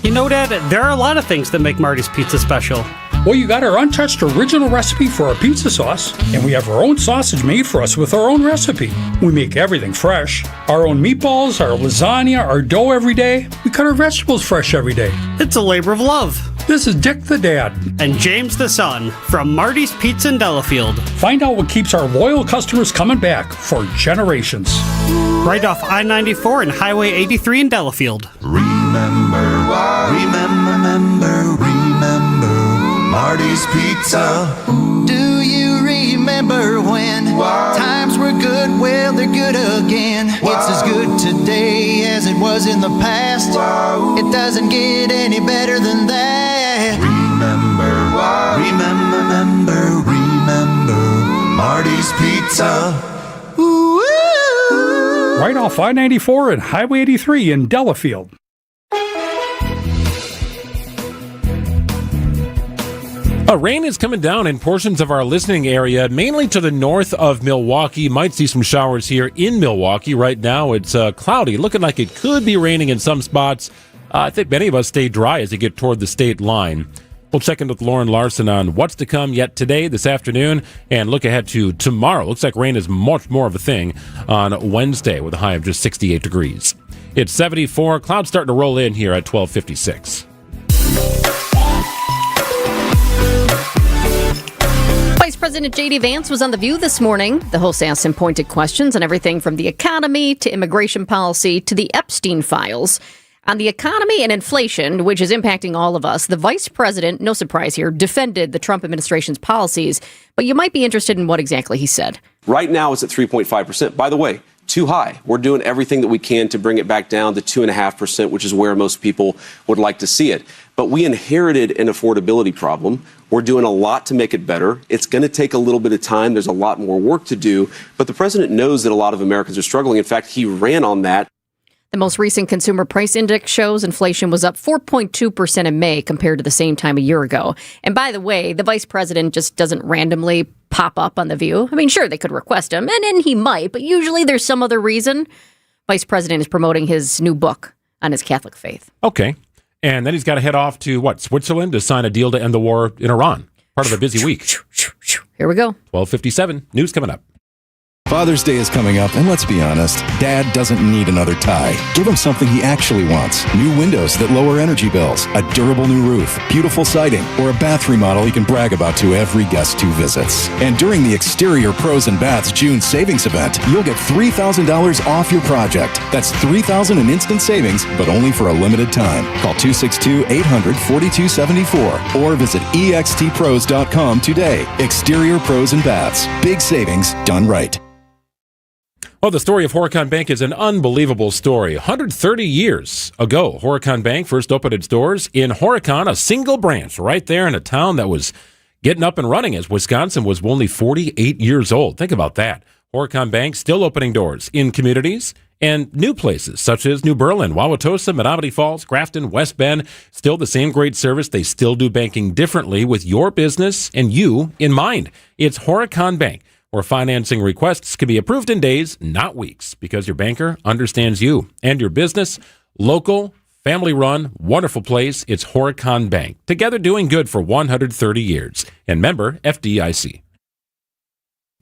You know, Dad, there are a lot of things that make Marty's Pizza special. Well, you got our untouched original recipe for our pizza sauce, and we have our own sausage made for us with our own recipe. We make everything fresh. Our own meatballs, our lasagna, our dough every day. We cut our vegetables fresh every day. It's a labor of love. This is Dick the Dad. And James the Son from Marty's Pizza in Delafield. Find out what keeps our loyal customers coming back for generations. Right off I-94 and Highway 83 in Delafield. Remember Marty's Pizza. Do you remember when times were good? Well, they're good again. It's as good today as it was in the past. It doesn't get any better than that. Remember Marty's Pizza. Ooh. Right off I-94 and Highway 83 in Delafield. Rain is coming down in portions of our listening area, mainly to the north of Milwaukee. Might see some showers here in Milwaukee. Right now it's cloudy, looking like it could be raining in some spots. I think many of us stay dry as they get toward the state line. We'll check in with Lauren Larson on what's to come yet today, this afternoon, and look ahead to tomorrow. Looks like rain is much more of a thing on Wednesday with a high of just 68 degrees. It's 74. Clouds starting to roll in here at 12:56. Vice President J.D. Vance was on The View this morning. The host asked him pointed questions on everything from the economy to immigration policy to the Epstein files. On the economy and inflation, which is impacting all of us, the vice president, no surprise here, defended the Trump administration's policies. But you might be interested in what exactly he said. Right now it's at 3.5%. By the way, too high. We're doing everything that we can to bring it back down to 2.5%, which is where most people would like to see it. But we inherited an affordability problem. We're doing a lot to make it better. It's going to take a little bit of time. There's a lot more work to do. But the president knows that a lot of Americans are struggling. In fact, he ran on that. The most recent consumer price index shows inflation was up 4.2% in May compared to the same time a year ago. And by the way, the vice president just doesn't randomly pop up on The View. I mean, sure, they could request him, and he might, but usually there's some other reason. Vice president is promoting his new book on his Catholic faith. Okay. And then he's got to head off to, Switzerland to sign a deal to end the war in Iran. Part of a busy week. Here we go. 12:57. News coming up. Father's Day is coming up, and let's be honest, Dad doesn't need another tie. Give him something he actually wants. New windows that lower energy bills, a durable new roof, beautiful siding, or a bath remodel he can brag about to every guest who visits. And during the Exterior Pros and Baths June savings event, you'll get $3,000 off your project. That's $3,000 in instant savings, but only for a limited time. Call 262-800-4274 or visit extpros.com today. Exterior Pros and Baths. Big savings done right. Well, the story of Horicon Bank is an unbelievable story. 130 years ago, Horicon Bank first opened its doors in Horicon, a single branch right there in a town that was getting up and running as Wisconsin was only 48 years old. Think about that. Horicon Bank still opening doors in communities and new places such as New Berlin, Wauwatosa, Menominee Falls, Grafton, West Bend. Still the same great service. They still do banking differently with your business and you in mind. It's Horicon Bank, where financing requests can be approved in days, not weeks, because your banker understands you and your business. Local, family-run, wonderful place. It's Horicon Bank. Together doing good for 130 years. And member FDIC.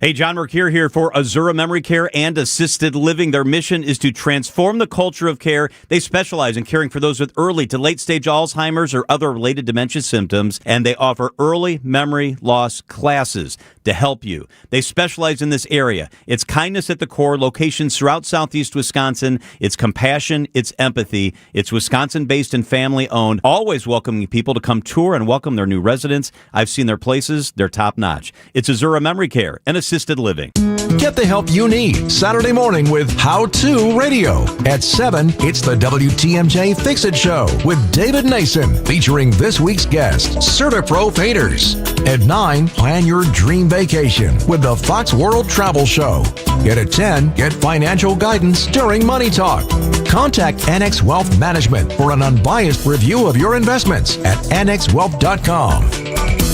Hey, John Mercure here for Azura Memory Care and Assisted Living. Their mission is to transform the culture of care. They specialize in caring for those with early to late-stage Alzheimer's or other related dementia symptoms, and they offer early memory loss classes to help you. They specialize in this area. It's kindness at the core, locations throughout southeast Wisconsin. It's compassion, it's empathy. It's Wisconsin-based and family-owned, always welcoming people to come tour and welcome their new residents. I've seen their places. They're top-notch. It's Azura Memory Care and Assisted Living. Get the help you need Saturday morning with How To Radio. At 7, it's the WTMJ Fix It Show with David Nason, featuring this week's guest, CertaPro Painters. At 9, plan your dream vacation with the Fox World Travel Show. Yet at 10, get financial guidance during Money Talk. Contact Annex Wealth Management for an unbiased review of your investments at annexwealth.com.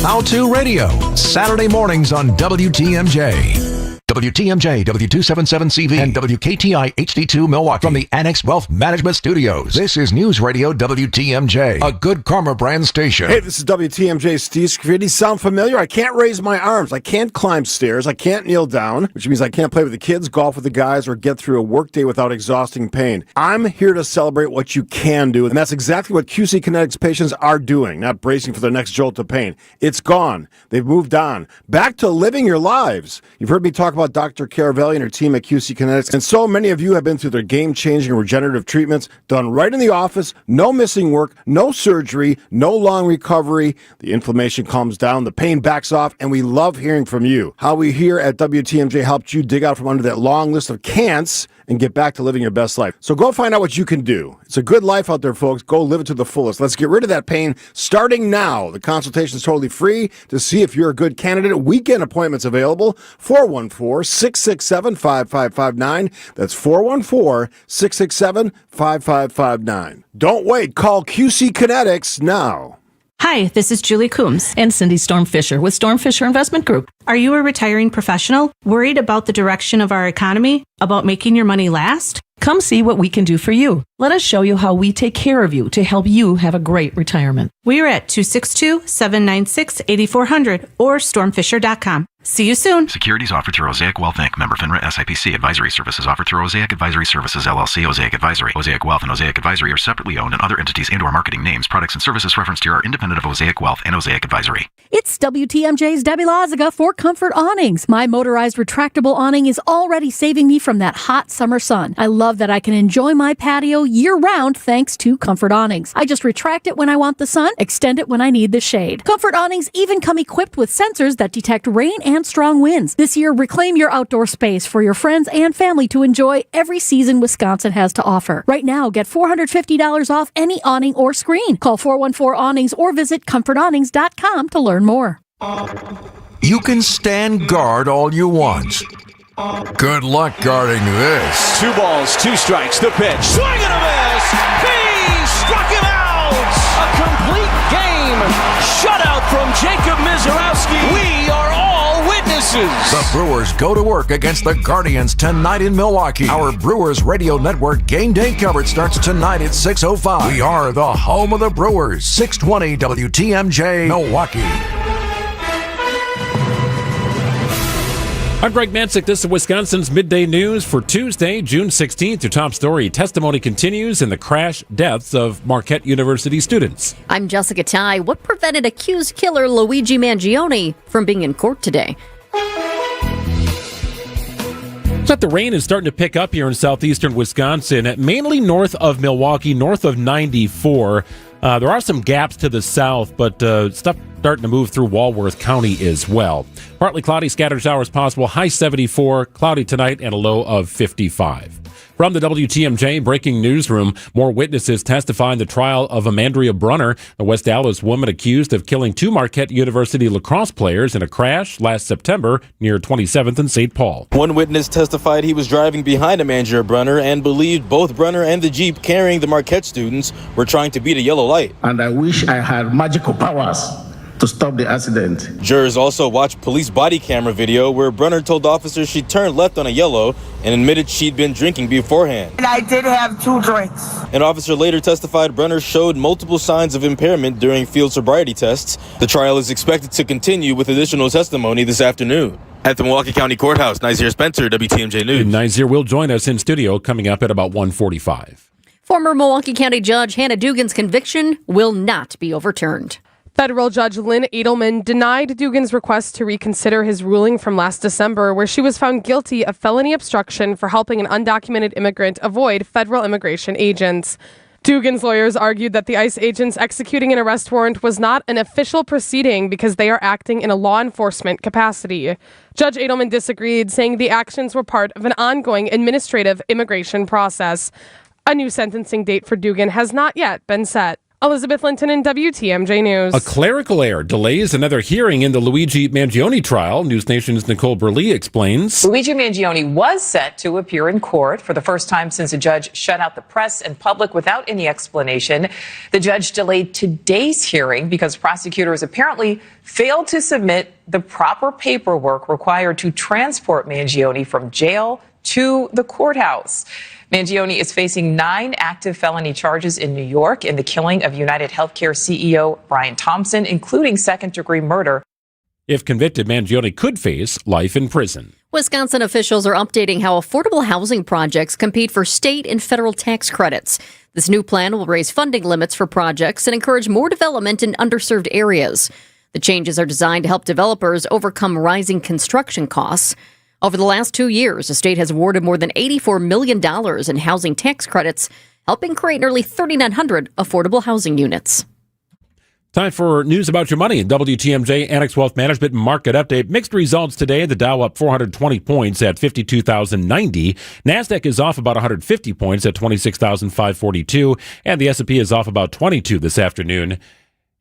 How To Radio, Saturday mornings on WTMJ. WTMJ, W277CV, and WKTI HD2 Milwaukee from the Annex Wealth Management Studios. This is News Radio WTMJ, a Good Karma brand station. Hey, this is WTMJ Steve Scrivity. Sound familiar? I can't raise my arms. I can't climb stairs. I can't kneel down, which means I can't play with the kids, golf with the guys, or get through a workday without exhausting pain. I'm here to celebrate what you can do, and that's exactly what QC Kinetics patients are doing, not bracing for their next jolt of pain. It's gone. They've moved on. Back to living your lives. You've heard me talk about Dr. Caravelli and her team at QC Kinetics, and so many of you have been through their game-changing regenerative treatments done right in the office, no missing work, no surgery, no long recovery. The inflammation calms down, the pain backs off, and we love hearing from you. How we here at WTMJ helped you dig out from under that long list of can'ts and get back to living your best life. So go find out what you can do. It's a good life out there, folks. Go live it to the fullest. Let's get rid of that pain starting now. The consultation is totally free. To see if you're a good candidate, weekend appointments available, 414 414-667-5559. That's 414-667-5559. Don't wait. Call QC Kinetics now. Hi, this is Julie Coombs and Cindy Storm Fisher with Storm Fisher Investment Group. Are you a retiring professional worried about the direction of our economy, about making your money last? Come see what we can do for you. Let us show you how we take care of you to help you have a great retirement. We are at 262-796-8400 or stormfisher.com. See you soon. Securities offered through Osaic Wealth Inc. Member FINRA SIPC. Advisory services offered through Osaic Advisory Services LLC. Osaic Advisory. Osaic Wealth and Osaic Advisory are separately owned, and other entities and/or marketing names, products, and services referenced here are independent of Osaic Wealth and Osaic Advisory. It's WTMJ's Debbie Loziga for Comfort Awnings. My motorized retractable awning is already saving me from that hot summer sun. I love that I can enjoy my patio year-round thanks to Comfort Awnings. I just retract it when I want the sun, extend it when I need the shade. Comfort Awnings even come equipped with sensors that detect rain and strong winds. This year, reclaim your outdoor space for your friends and family to enjoy every season Wisconsin has to offer. Right now, get $450 off any awning or screen. Call 414-AWNINGS or visit comfortawnings.com to learn more. You can stand guard all you want. Good luck guarding this. 2 balls, 2 strikes, the pitch. Swing and a miss! He struck him out! A complete game shutout from Jacob Mizorowski. We are all witnesses. The Brewers go to work against the Guardians tonight in Milwaukee. Our Brewers Radio Network game day coverage starts tonight at 6:05. We are the home of the Brewers. 620 WTMJ Milwaukee. I'm Greg Mansick. This is Wisconsin's Midday News for Tuesday, June 16th. Your top story, testimony continues in the crash deaths of Marquette University students. I'm Jessica Ty. What prevented accused killer Luigi Mangione from being in court today? But the rain is starting to pick up here in southeastern Wisconsin, mainly north of Milwaukee, north of 94. There are some gaps to the south, but stuff starting to move through Walworth County as well. Partly cloudy, scattered showers possible, high 74, cloudy tonight, and a low of 55. From the WTMJ Breaking Newsroom, more witnesses testify in the trial of Amandrea Brunner, a West Dallas woman accused of killing 2 Marquette University lacrosse players in a crash last September near 27th and St. Paul. One witness testified he was driving behind Amandrea Brunner and believed both Brunner and the Jeep carrying the Marquette students were trying to beat a yellow light. And I wish I had magical powers to stop the accident. Jurors also watched police body camera video where Brunner told officers she turned left on a yellow and admitted she'd been drinking beforehand. And I did have 2 drinks. An officer later testified Brunner showed multiple signs of impairment during field sobriety tests. The trial is expected to continue with additional testimony this afternoon. At the Milwaukee County Courthouse, Nizier Spencer, WTMJ News. And Nizier will join us in studio coming up at about 1:45. Former Milwaukee County Judge Hannah Dugan's conviction will not be overturned. Federal Judge Lynn Edelman denied Dugan's request to reconsider his ruling from last December, where she was found guilty of felony obstruction for helping an undocumented immigrant avoid federal immigration agents. Dugan's lawyers argued that the ICE agents executing an arrest warrant was not an official proceeding because they are acting in a law enforcement capacity. Judge Edelman disagreed, saying the actions were part of an ongoing administrative immigration process. A new sentencing date for Dugan has not yet been set. Elizabeth Linton in WTMJ News. A clerical error delays another hearing in the Luigi Mangione trial. News Nation's Nicole Burley explains. Luigi Mangione was set to appear in court for the first time since a judge shut out the press and public without any explanation. The judge delayed today's hearing because prosecutors apparently failed to submit the proper paperwork required to transport Mangione from jail to the courthouse. Mangione is facing 9 active felony charges in New York in the killing of United Healthcare CEO Brian Thompson, including second-degree murder. If convicted, Mangione could face life in prison. Wisconsin officials are updating how affordable housing projects compete for state and federal tax credits. This new plan will raise funding limits for projects and encourage more development in underserved areas. The changes are designed to help developers overcome rising construction costs. Over the last 2 years, the state has awarded more than $84 million in housing tax credits, helping create nearly 3,900 affordable housing units. Time for news about your money. WTMJ Annex Wealth Management Market Update. Mixed results today. The Dow up 420 points at 52,090. NASDAQ is off about 150 points at 26,542. And the S&P is off about 22 this afternoon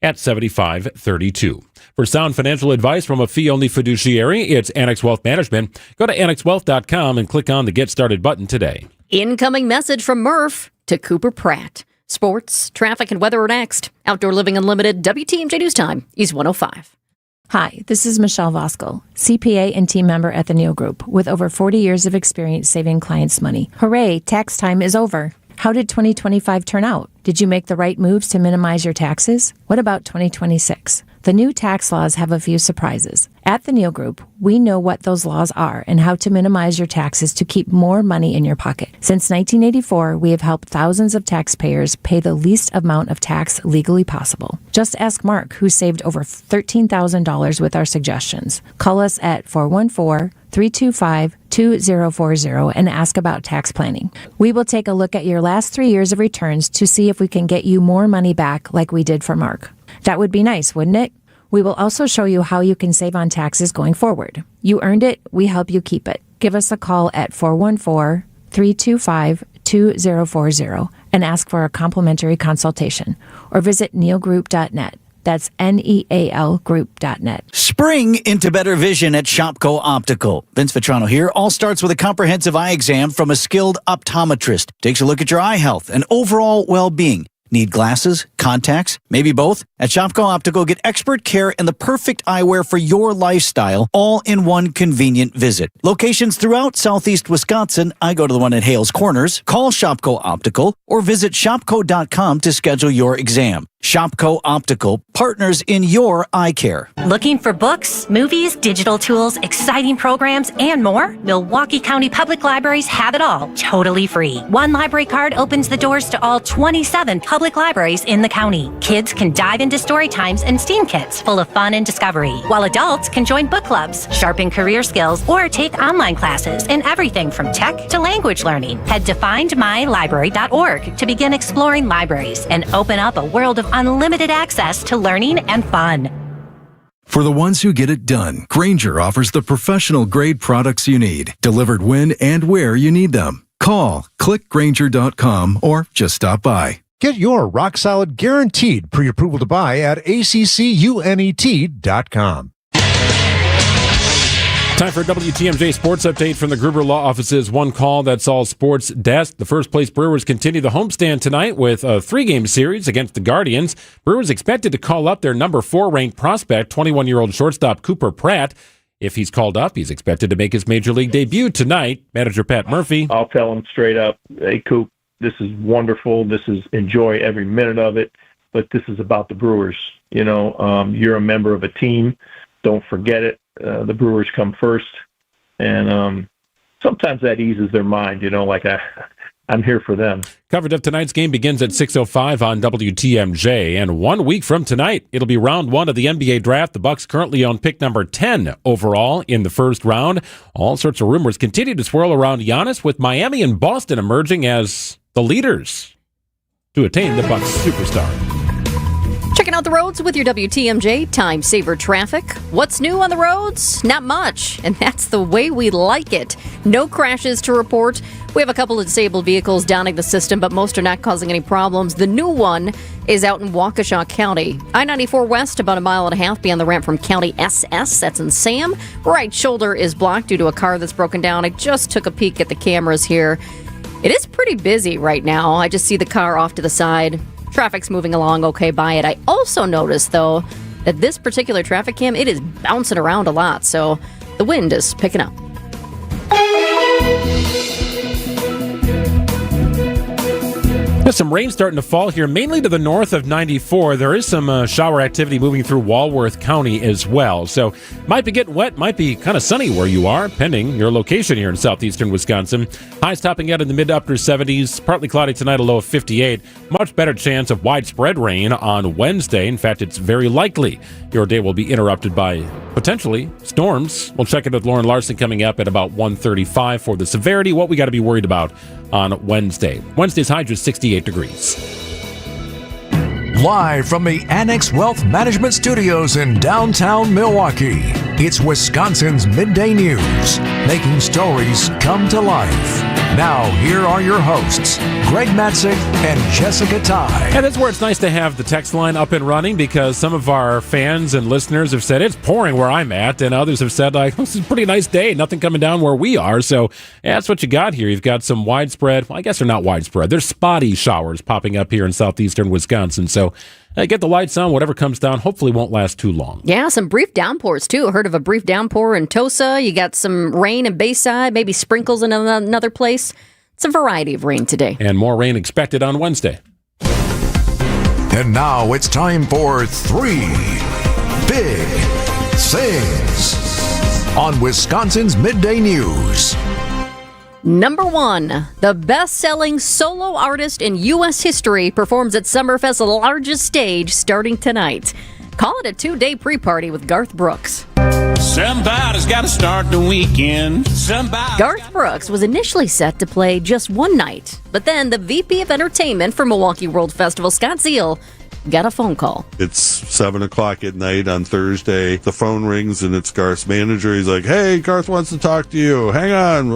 at 75.32. For sound financial advice from a fee-only fiduciary, it's Annex Wealth Management. Go to annexwealth.com and click on the Get Started button today. Incoming message from Murph to Cooper Pratt. Sports, traffic, and weather are next. Outdoor Living Unlimited, WTMJ News Time, East 105. Hi, this is Michelle Voskel, CPA and team member at the Neal Group, with over 40 years of experience saving clients money. Hooray, tax time is over. How did 2025 turn out? Did you make the right moves to minimize your taxes? What about 2026? The new tax laws have a few surprises. At the Neal Group, we know what those laws are and how to minimize your taxes to keep more money in your pocket. Since 1984, we have helped thousands of taxpayers pay the least amount of tax legally possible. Just ask Mark, who saved over $13,000 with our suggestions. Call us at 414-325-2040 and ask about tax planning. We will take a look at your last 3 years of returns to see if we can get you more money back like we did for Mark. That would be nice, wouldn't it? We will also show you how you can save on taxes going forward. You earned it, we help you keep it. Give us a call at 414-325-2040 and ask for a complimentary consultation, or visit nealgroup.net. That's NEAL Group.net. Spring into better vision at Shopko Optical. Vince Vitrano here. All starts with a comprehensive eye exam from a skilled optometrist. Takes a look at your eye health and overall well-being. Need glasses, contacts, maybe both? At Shopko Optical, get expert care and the perfect eyewear for your lifestyle, all in one convenient visit. Locations throughout southeast Wisconsin. I go to the one at Hales Corners. Call Shopko Optical or visit shopko.com to schedule your exam. Shopko Optical, partners in your eye care. Looking for books, movies, digital tools, exciting programs, and more? Milwaukee County Public Libraries have it all, totally free. One library card opens the doors to all 27 public libraries in the county. Kids can dive into story times and STEAM kits full of fun and discovery, while adults can join book clubs, sharpen career skills, or take online classes in everything from tech to language learning. Head to findmylibrary.org to begin exploring libraries and open up a world of unlimited access to learning and fun. For the ones who get it done, Grainger offers the professional-grade products you need, delivered when and where you need them. Call, click Grainger.com, or just stop by. Get your rock-solid guaranteed pre-approval to buy at ACCUNET.com. Time for a WTMJ Sports Update from the Gruber Law Office's One Call That's All Sports desk. The first place Brewers continue the homestand tonight with a 3-game series against the Guardians. Brewers expected to call up their number 4 ranked prospect, 21-year-old shortstop Cooper Pratt. If he's called up, he's expected to make his major league debut tonight. Manager Pat Murphy. I'll tell him straight up, hey, Coop, this is wonderful. Enjoy every minute of it, but this is about the Brewers. You know, you're a member of a team. Don't forget it. The Brewers come first, and sometimes that eases their mind, you know, like I'm here for them. Coverage of tonight's game begins at 6:05 on WTMJ, and 1 week from tonight, it'll be round 1 of the NBA draft. The Bucks currently on pick number 10 overall in the first round. All sorts of rumors continue to swirl around Giannis, with Miami and Boston emerging as the leaders to attain the Bucks superstar. Checking out the roads with your WTMJ Time Saver Traffic. What's new on the roads? Not much, and that's the way we like it. No crashes to report. We have a couple of disabled vehicles downing the system, but most are not causing any problems. The new one is out in Waukesha County. I-94 West, about 1.5 miles beyond the ramp from County SS. That's in Sam. Right shoulder is blocked due to a car that's broken down. I just took a peek at the cameras here. It is pretty busy right now. I just see the car off to the side. Traffic's moving along okay by it. I also noticed, though, that this particular traffic cam, it is bouncing around a lot, so the wind is picking up. There's some rain starting to fall here, mainly to the north of 94. There is some shower activity moving through Walworth County as well. So might be getting wet, might be kind of sunny where you are, pending your location here in southeastern Wisconsin. Highs topping out in the mid to upper 70s. Partly cloudy tonight, a low of 58. Much better chance of widespread rain on Wednesday. In fact, it's very likely your day will be interrupted by potentially storms. We'll check it with Lauren Larson coming up at about 1:35 for the severity, what we got to be worried about on Wednesday. Wednesday's high just 68 degrees. Live from the Annex Wealth Management Studios in downtown Milwaukee, it's Wisconsin's Midday News, making stories come to life. Now, here are your hosts, Greg Matzik and Jessica Ty. And that's where it's nice to have the text line up and running, because some of our fans and listeners have said it's pouring where I'm at, and others have said, like, this is a pretty nice day, nothing coming down where we are. So that's what you got here. You've got some widespread, well, I guess they're not widespread, there's spotty showers popping up here in southeastern Wisconsin. So get the lights on. Whatever comes down hopefully won't last too long. Yeah, some brief downpours, too. I heard of a brief downpour in Tosa. You got some rain in Bayside, maybe sprinkles in another place. It's a variety of rain today. And more rain expected on Wednesday. And now it's time for 3 Big Things on Wisconsin's Midday News. Number 1, the best-selling solo artist in U.S. history performs at Summerfest's largest stage starting tonight. Call it a 2-day pre-party with Garth Brooks. Somebody's got to start the weekend. Garth Brooks was initially set to play just one night, but then the VP of Entertainment for Milwaukee World Festival, Scott Zeal, got a phone call. It's 7 o'clock at night on Thursday. The phone rings and it's Garth's manager. He's like, hey, Garth wants to talk to you. Hang on.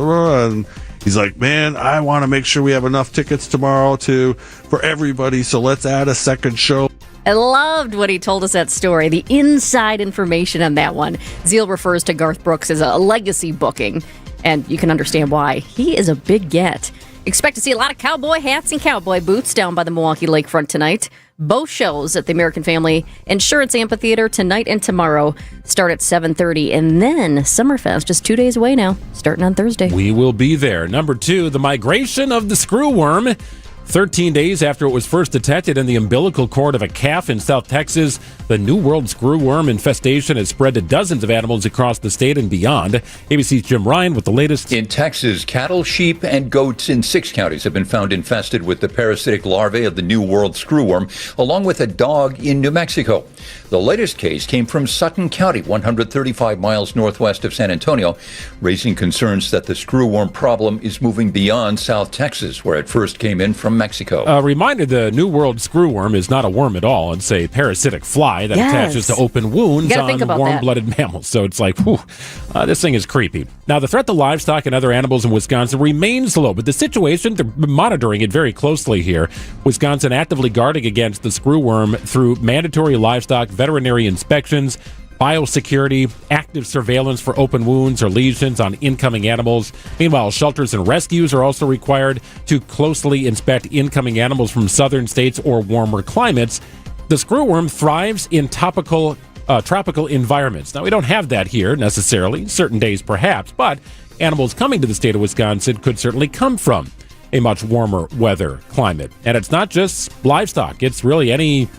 And he's like, man, I want to make sure we have enough tickets tomorrow for everybody. So let's add a second show. I loved what he told us that story, the inside information on that one. Zeal refers to Garth Brooks as a legacy booking, and you can understand why. He is a big get. Expect to see a lot of cowboy hats and cowboy boots down by the Milwaukee Lakefront tonight. Both shows at the American Family Insurance Amphitheater tonight and tomorrow start at 7:30. And then Summerfest, just 2 days away now, starting on Thursday. We will be there. Number 2, the migration of the screwworm. 13 days after it was first detected in the umbilical cord of a calf in South Texas, the New World screwworm infestation has spread to dozens of animals across the state and beyond. ABC's Jim Ryan with the latest. In Texas, cattle, sheep, and goats in 6 counties have been found infested with the parasitic larvae of the New World screwworm, along with a dog in New Mexico. The latest case came from Sutton County, 135 miles northwest of San Antonio, raising concerns that the screwworm problem is moving beyond South Texas, where it first came in from Mexico. A reminder, the New World screwworm is not a worm at all. It's a parasitic fly that attaches to open wounds on warm-blooded mammals. So it's like, whew, this thing is creepy. Now, the threat to livestock and other animals in Wisconsin remains low, but the situation, they're monitoring it very closely here. Wisconsin actively guarding against the screwworm through mandatory livestock veterinary inspections, biosecurity, active surveillance for open wounds or lesions on incoming animals. Meanwhile, shelters and rescues are also required to closely inspect incoming animals from southern states or warmer climates. The screwworm thrives in tropical environments. Now, we don't have that here necessarily, certain days perhaps, but animals coming to the state of Wisconsin could certainly come from a much warmer weather climate. And it's not just livestock, it's really any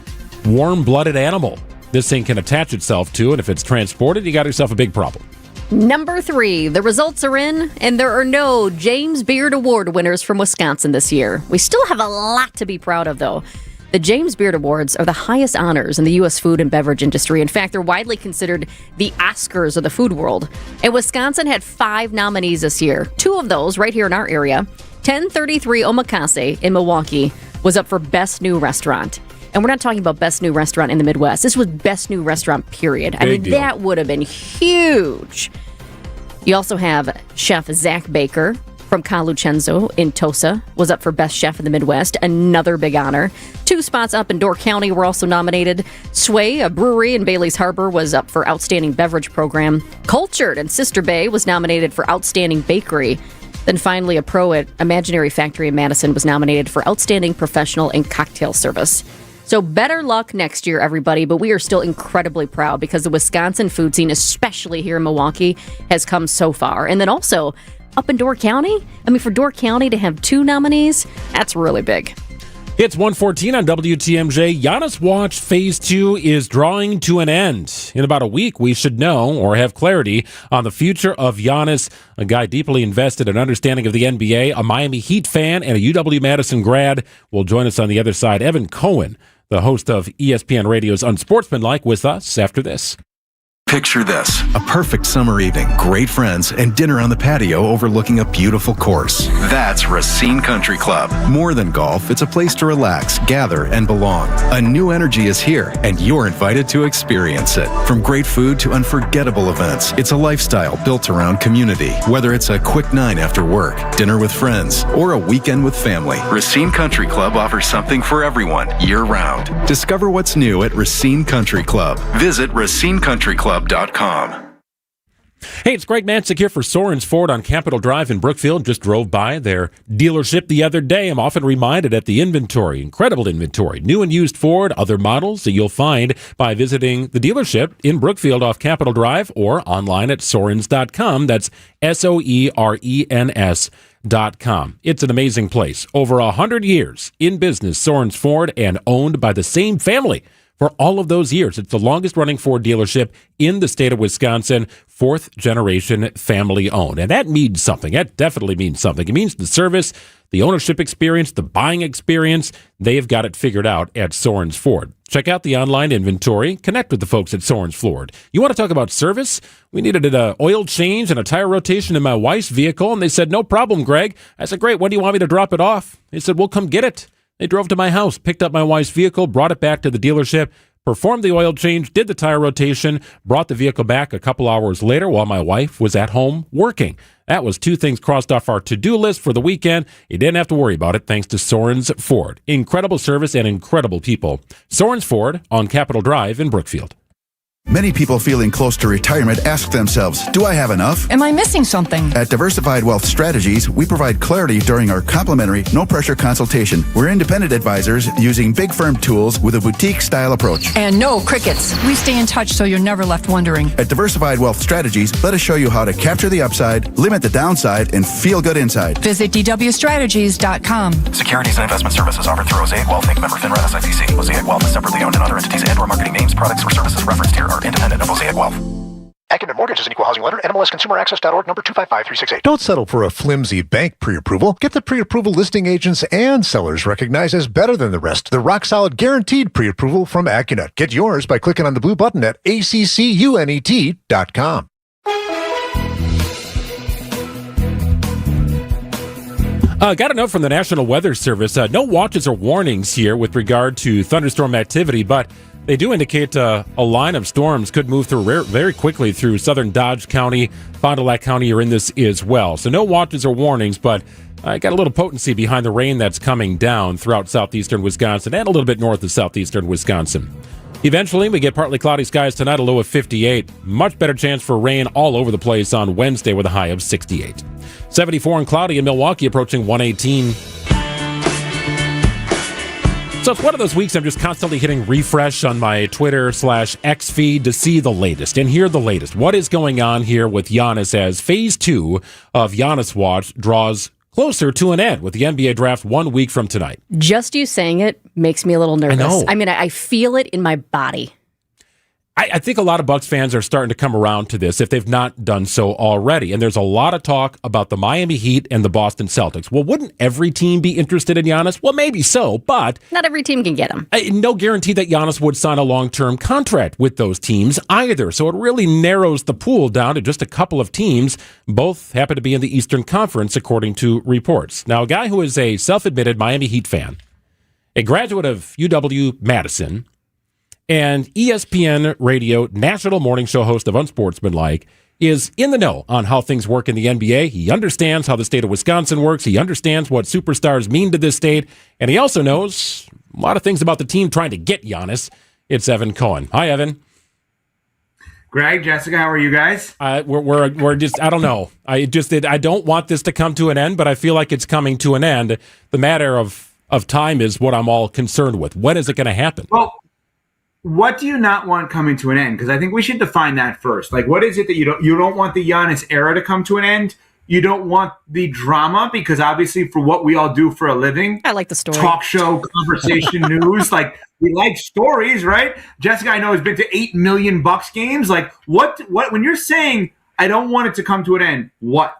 warm-blooded animal this thing can attach itself to, and if it's transported, you got yourself a big problem. Number 3, the results are in, and there are no James Beard Award winners from Wisconsin this year. We still have a lot to be proud of, though. The James Beard Awards are the highest honors in the U.S. food and beverage industry. In fact, they're widely considered the Oscars of the food world. And Wisconsin had 5 nominees this year. 2 of those right here in our area. 1033 Omakase in Milwaukee was up for Best New Restaurant. And we're not talking about Best New Restaurant in the Midwest. This was Best New Restaurant, period. I mean, that would have been huge. You also have Chef Zach Baker from Ca Lucenzo in Tosa was up for Best Chef in the Midwest. Another big honor. 2 spots up in Door County were also nominated. Sway, a brewery in Bailey's Harbor, was up for Outstanding Beverage Program. Cultured in Sister Bay was nominated for Outstanding Bakery. Then finally, a pro at Imaginary Factory in Madison was nominated for Outstanding Professional and Cocktail Service. So better luck next year, everybody, but we are still incredibly proud because the Wisconsin food scene, especially here in Milwaukee, has come so far. And then also, up in Door County, for Door County to have 2 nominees, that's really big. It's 1:14 on WTMJ. Giannis Watch Phase 2 is drawing to an end. In about a week, we should know or have clarity on the future of Giannis, a guy deeply invested in understanding of the NBA, a Miami Heat fan, and a UW-Madison grad. Will join us on the other side. Evan Cohen, the host of ESPN Radio's Unsportsmanlike, with us after this. Picture this: a perfect summer evening, great friends, and dinner on the patio overlooking a beautiful course. That's Racine Country Club. More than golf, it's a place to relax, gather, and belong. A new energy is here, and you're invited to experience it. From great food to unforgettable events, it's a lifestyle built around community. Whether it's a quick 9 after work, dinner with friends, or a weekend with family, Racine Country Club offers something for everyone year-round. Discover what's new at Racine Country Club. Visit racinecountryclub.com. Hey, it's Greg Mansick here for Sorens Ford on Capitol Drive in Brookfield. Just drove by their dealership the other day. I'm often reminded at the inventory, incredible inventory, new and used Ford, other models that you'll find by visiting the dealership in Brookfield off Capitol Drive or online at Sorens.com. That's SOERENS.com. It's an amazing place. Over 100 years in business, Sorens Ford, and owned by the same family for all of those years. It's the longest running Ford dealership in the state of Wisconsin, 4th generation family owned. And that means something. That definitely means something. It means the service, the ownership experience, the buying experience. They've got it figured out at Sorens Ford. Check out the online inventory. Connect with the folks at Sorens Ford. You want to talk about service? We needed an oil change and a tire rotation in my wife's vehicle, and they said, no problem, Greg. I said, great. When do you want me to drop it off? They said, we'll come get it. They drove to my house, picked up my wife's vehicle, brought it back to the dealership, performed the oil change, did the tire rotation, brought the vehicle back a couple hours later while my wife was at home working. That was 2 things crossed off our to-do list for the weekend. You didn't have to worry about it thanks to Sorens Ford. Incredible service and incredible people. Sorens Ford on Capitol Drive in Brookfield. Many people feeling close to retirement ask themselves, do I have enough? Am I missing something? At Diversified Wealth Strategies, we provide clarity during our complimentary, no-pressure consultation. We're independent advisors using big firm tools with a boutique-style approach. And no crickets. We stay in touch so you're never left wondering. At Diversified Wealth Strategies, let us show you how to capture the upside, limit the downside, and feel good inside. Visit dwstrategies.com. Securities and investment services offered through Mosaic Wealth Inc. Member FINRA SIPC. Mosaic Wealth is separately owned, and other entities and/or marketing names, products, or services referenced here are independent of Mosaic Wealth. Acumen Mortgage is an equal housing lender. NMLSConsumerAccess.org, number 255368. Don't settle for a flimsy bank pre-approval. Get the pre-approval listing agents and sellers recognized as better than the rest. The rock-solid guaranteed pre-approval from Accunet. Get yours by clicking on the blue button at accunet.com. Got a note from the National Weather Service. No watches or warnings here with regard to thunderstorm activity, but they do indicate a line of storms could move through very quickly through southern Dodge County. Fond du Lac County are in this as well. So no watches or warnings, but I got a little potency behind the rain that's coming down throughout southeastern Wisconsin and a little bit north of southeastern Wisconsin. Eventually, we get partly cloudy skies tonight, a low of 58. Much better chance for rain all over the place on Wednesday with a high of 68. 74 and cloudy in Milwaukee, approaching 118. So it's one of those weeks I'm just constantly hitting refresh on my Twitter/X feed to see the latest and hear the latest. What is going on here with Giannis as Phase 2 of Giannis Watch draws closer to an end with the NBA draft 1 week from tonight. Just you saying it makes me a little nervous. I know. I mean, I feel it in my body. I think a lot of Bucks fans are starting to come around to this if they've not done so already. And there's a lot of talk about the Miami Heat and the Boston Celtics. Well, wouldn't every team be interested in Giannis? Well, maybe so, but not every team can get him. No guarantee that Giannis would sign a long-term contract with those teams either. So it really narrows the pool down to just a couple of teams. Both happen to be in the Eastern Conference, according to reports. Now, a guy who is a self-admitted Miami Heat fan, a graduate of UW-Madison, and ESPN radio national morning show host of Unsportsmanlike, is in the know on how things work in the NBA. He understands how the state of Wisconsin works. He understands what superstars mean to this state. And he also knows a lot of things about the team trying to get Giannis. It's Evan Cohen. Hi, Evan. Greg, Jessica, how are you guys? We're just, I don't know. I don't want this to come to an end, but I feel like it's coming to an end. The matter of time is what I'm all concerned with. When is it going to happen? Well, what do you not want coming to an end? Because I think we should define that first. Like, what is it that you don't want the Giannis era to come to an end? You don't want the drama, because obviously for what we all do for a living, I like the story. Talk show, conversation, news, like we like stories, right? Jessica, I know, has been to 8 million Bucks games. Like what when you're saying I don't want it to come to an end, what?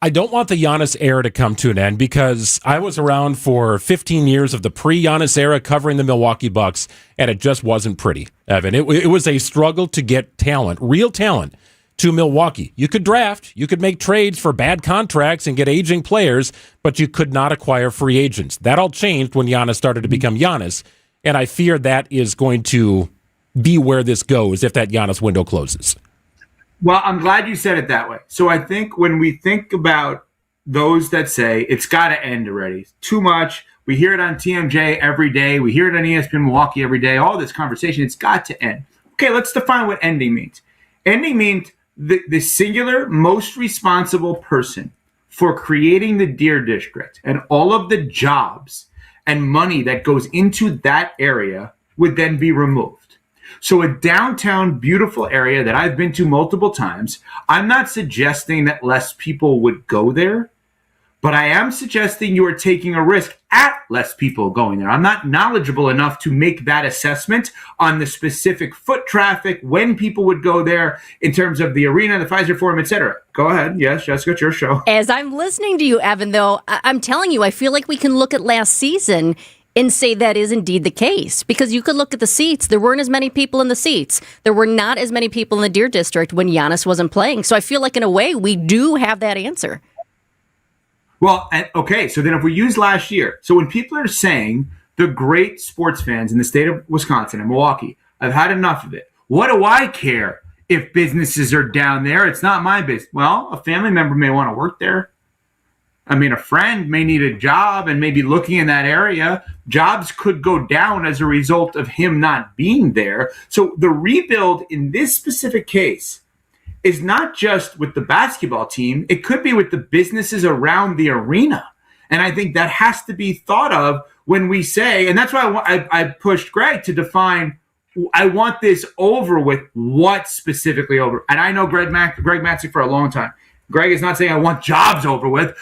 I don't want the Giannis era to come to an end because I was around for 15 years of the pre-Giannis era covering the Milwaukee Bucks, and it just wasn't pretty, Evan. It was a struggle to get talent, real talent, to Milwaukee. You could draft, you could make trades for bad contracts and get aging players, but you could not acquire free agents. That all changed when Giannis started to become Giannis, and I fear that is going to be where this goes if that Giannis window closes. Well, I'm glad you said it that way. So I think when we think about those that say it's got to end already, too much, we hear it on TMJ every day, we hear it on ESPN Milwaukee every day, all this conversation, it's got to end. Okay, let's define what ending means. Ending means the singular most responsible person for creating the Deer District and all of the jobs and money that goes into that area would then be removed. So a downtown beautiful area that I've been to multiple times, I'm not suggesting that less people would go there, but I am suggesting you are taking a risk at less people going there. I'm not knowledgeable enough to make that assessment on the specific foot traffic, when people would go there in terms of the arena, the Pfizer Forum, etc. Go ahead. Yes, Jessica, it's your show. As I'm listening to you, Evan, though, I'm telling you, I feel like we can look at last season and say that is indeed the case. Because you could look at the seats. There weren't as many people in the seats. There were not as many people in the Deer District when Giannis wasn't playing. So I feel like in a way we do have that answer. Well, okay, so then if we use last year, so when people are saying the great sports fans in the state of Wisconsin and Milwaukee, I've had enough of it. What do I care if businesses are down there? It's not my business. Well, a family member may want to work there. I mean, a friend may need a job and may be looking in that area. Jobs could go down as a result of him not being there. So the rebuild in this specific case is not just with the basketball team. It could be with the businesses around the arena. And I think that has to be thought of when we say, and that's why I pushed Greg to define, I want this over with what specifically over. And I know Greg Matzik for a long time. Greg is not saying I want jobs over with.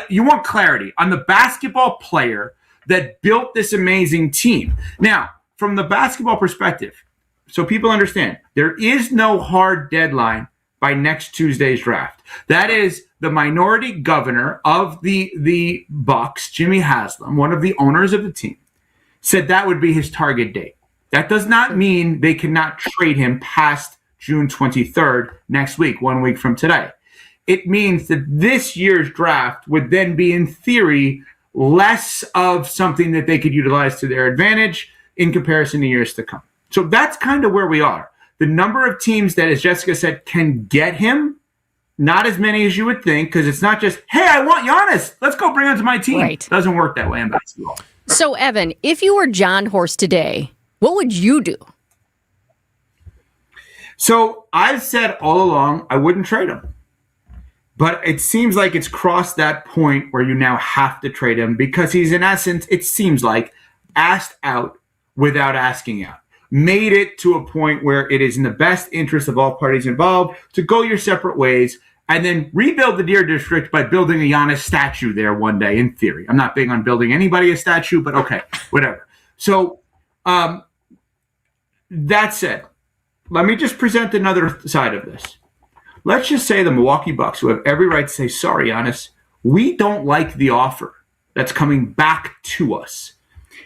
You want clarity on the basketball player that built this amazing team. Now, from the basketball perspective, so people understand, there is no hard deadline by next Tuesday's draft. That is the minority governor of the Bucks, Jimmy Haslam, one of the owners of the team, said that would be his target date. That does not mean they cannot trade him past June 23rd next week, 1 week from today. It means that this year's draft would then be, in theory, less of something that they could utilize to their advantage in comparison to years to come. So that's kind of where we are. The number of teams that, as Jessica said, can get him, not as many as you would think, because it's not just, hey, I want Giannis. Let's go bring him to my team. Right. It doesn't work that way in basketball. So, Evan, if you were John Horst today, what would you do? So I've said all along I wouldn't trade him. But it seems like it's crossed that point where you now have to trade him because he's, in essence, it seems like, asked out without asking out. Made it to a point where it is in the best interest of all parties involved to go your separate ways and then rebuild the Deer District by building a Giannis statue there one day, in theory. I'm not big on building anybody a statue, but okay, whatever. So that said, let me just present another side of this. Let's just say the Milwaukee Bucks, who have every right to say, sorry, Giannis, we don't like the offer that's coming back to us.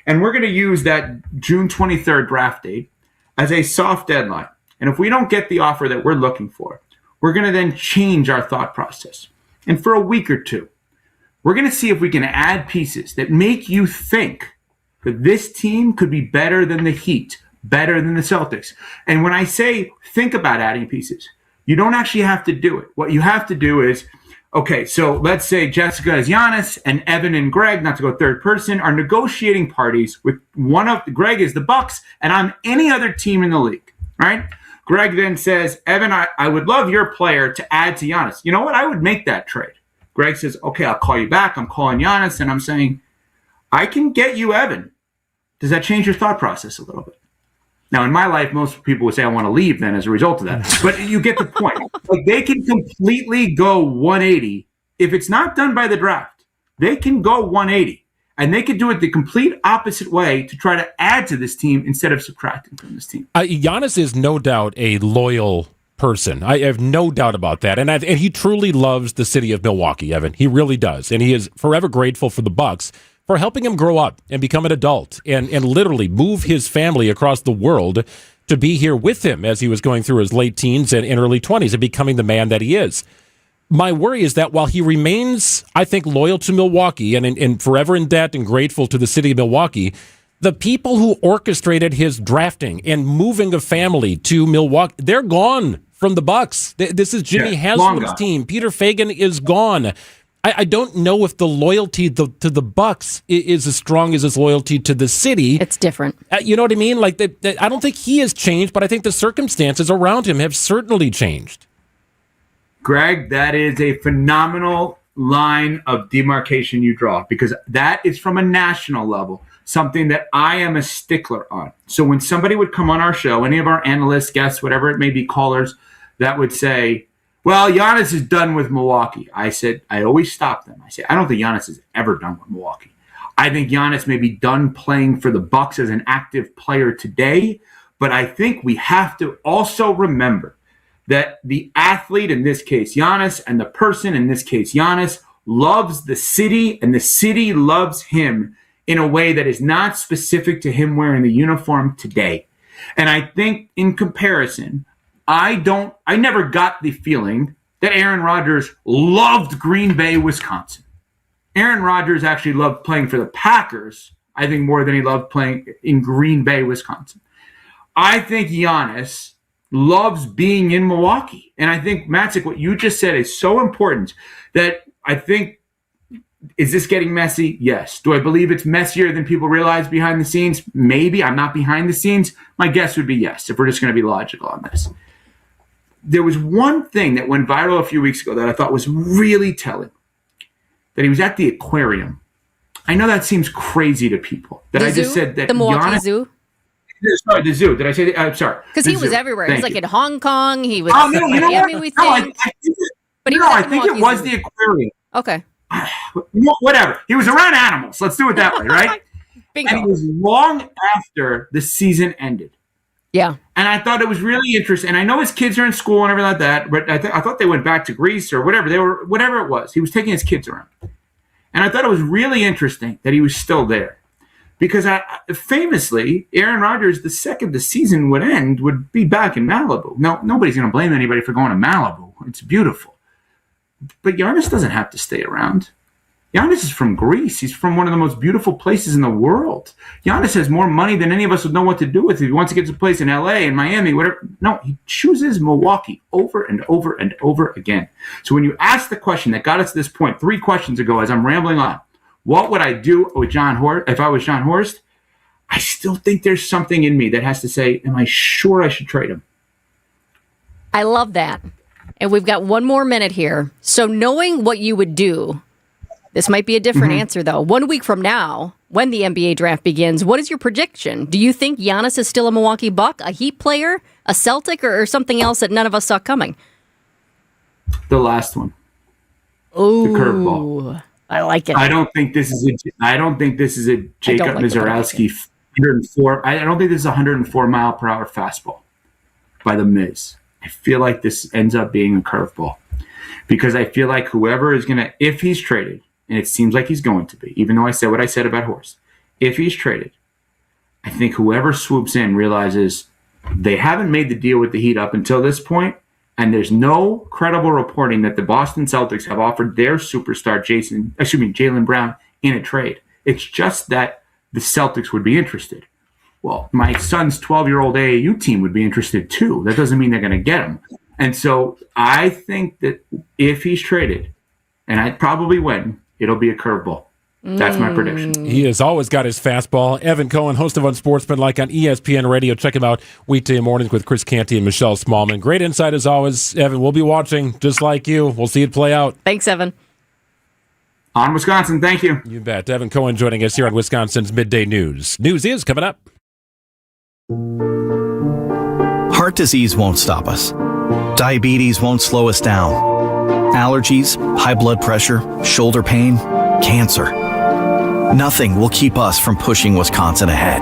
And we're going to use that June 23rd draft date as a soft deadline. And if we don't get the offer that we're looking for, we're going to then change our thought process. And for a week or two, we're going to see if we can add pieces that make you think that this team could be better than the Heat, better than the Celtics. And when I say think about adding pieces, you don't actually have to do it. What you have to do is, okay, so let's say Jessica is Giannis and Evan and Greg, not to go third person, are negotiating parties with Greg is the Bucks and I'm any other team in the league, right? Greg then says, Evan, I would love your player to add to Giannis. You know what? I would make that trade. Greg says, okay, I'll call you back. I'm calling Giannis and I'm saying, I can get you Evan. Does that change your thought process a little bit? Now, in my life, most people would say I want to leave then as a result of that. But you get the point. Like, they can completely go 180. If it's not done by the draft, they can go 180. And they could do it the complete opposite way to try to add to this team instead of subtracting from this team. Giannis is no doubt a loyal person. I have no doubt about that. And he truly loves the city of Milwaukee, Evan. He really does. And he is forever grateful for the Bucks for helping him grow up and become an adult and literally move his family across the world to be here with him as he was going through his late teens and early 20s and becoming the man that he is. My worry is that while he remains, I think, loyal to Milwaukee and forever in debt and grateful to the city of Milwaukee, the people who orchestrated his drafting and moving a family to Milwaukee, they're gone from the Bucks. This is Jimmy Haslam's team. Peter Fagan is gone. I don't know if the loyalty to the Bucks is as strong as his loyalty to the city. It's different. You know what I mean? Like, I don't think he has changed, but I think the circumstances around him have certainly changed. Greg, that is a phenomenal line of demarcation you draw, because that is from a national level, something that I am a stickler on. So when somebody would come on our show, any of our analysts, guests, whatever it may be, callers, that would say, well, Giannis is done with Milwaukee. I always stop them. I say, I don't think Giannis is ever done with Milwaukee. I think Giannis may be done playing for the Bucks as an active player today, but I think we have to also remember that the athlete, in this case Giannis, and the person, in this case Giannis, loves the city, and the city loves him in a way that is not specific to him wearing the uniform today. And I think in comparison, I never got the feeling that Aaron Rodgers loved Green Bay, Wisconsin. Aaron Rodgers actually loved playing for the Packers, I think, more than he loved playing in Green Bay, Wisconsin. I think Giannis loves being in Milwaukee. And I think, Matzik, what you just said is so important that I think, is this getting messy? Yes. Do I believe it's messier than people realize behind the scenes? Maybe. I'm not behind the scenes. My guess would be yes, if we're just going to be logical on this. There was one thing that went viral a few weeks ago that I thought was really telling, that he was at the aquarium. I know that seems crazy to people. That I just said that the Milwaukee Zoo? Sorry, the zoo. Did I say that? I'm sorry. Because he was everywhere. He was like in Hong Kong. He was no, you know Miami, we think. I think it was the aquarium. Okay. Whatever. He was around animals. Let's do it that way, right? Bingo. And it was long after the season ended. Yeah. And I thought it was really interesting. And I know his kids are in school and everything like that, but I thought they went back to Greece or whatever. Whatever it was. He was taking his kids around. And I thought it was really interesting that he was still there. Because famously, Aaron Rodgers, the second the season would end, would be back in Malibu. Now, nobody's going to blame anybody for going to Malibu. It's beautiful. But Giannis doesn't have to stay around. Giannis is from Greece. He's from one of the most beautiful places in the world. Giannis has more money than any of us would know what to do with. If he wants to get to a place in LA and Miami, whatever. No, he chooses Milwaukee over and over and over again. So when you ask the question that got us to this point 3 questions ago, as I'm rambling on, what would I do with John Horst if I was John Horst? I still think there's something in me that has to say, am I sure I should trade him? I love that. And we've got one more minute here. So knowing what you would do, this might be a different answer, though. 1 week from now, when the NBA draft begins, what is your prediction? Do you think Giannis is still a Milwaukee Buck, a Heat player, a Celtic, or something else that none of us saw coming? The last one. Ooh. The curveball. I like it. I don't think this is a Jacob Mizorowski 104. I don't think this is a 104 mile per hour fastball by the Miz. I feel like this ends up being a curveball because I feel like whoever is going to, if he's traded, and it seems like he's going to be, even though I said what I said about Horst, if he's traded, I think whoever swoops in realizes they haven't made the deal with the Heat up until this point. And there's no credible reporting that the Boston Celtics have offered their superstar Jaylen Brown in a trade. It's just that the Celtics would be interested. Well, my son's 12-year-old AAU team would be interested too. That doesn't mean they're going to get him. And so I think that if he's traded, and I probably win, it'll be a curveball. That's my prediction. He has always got his fastball. Evan Cohen, host of Unsportsmanlike on ESPN Radio. Check him out weekday mornings with Chris Canty and Michelle Smallman. Great insight as always. Evan, we'll be watching just like you. We'll see it play out. Thanks, Evan. On Wisconsin. Thank you. You bet. Evan Cohen joining us here on Wisconsin's Midday News. News is coming up. Heart disease won't stop us. Diabetes won't slow us down. Allergies, high blood pressure, shoulder pain, cancer. Nothing will keep us from pushing Wisconsin ahead.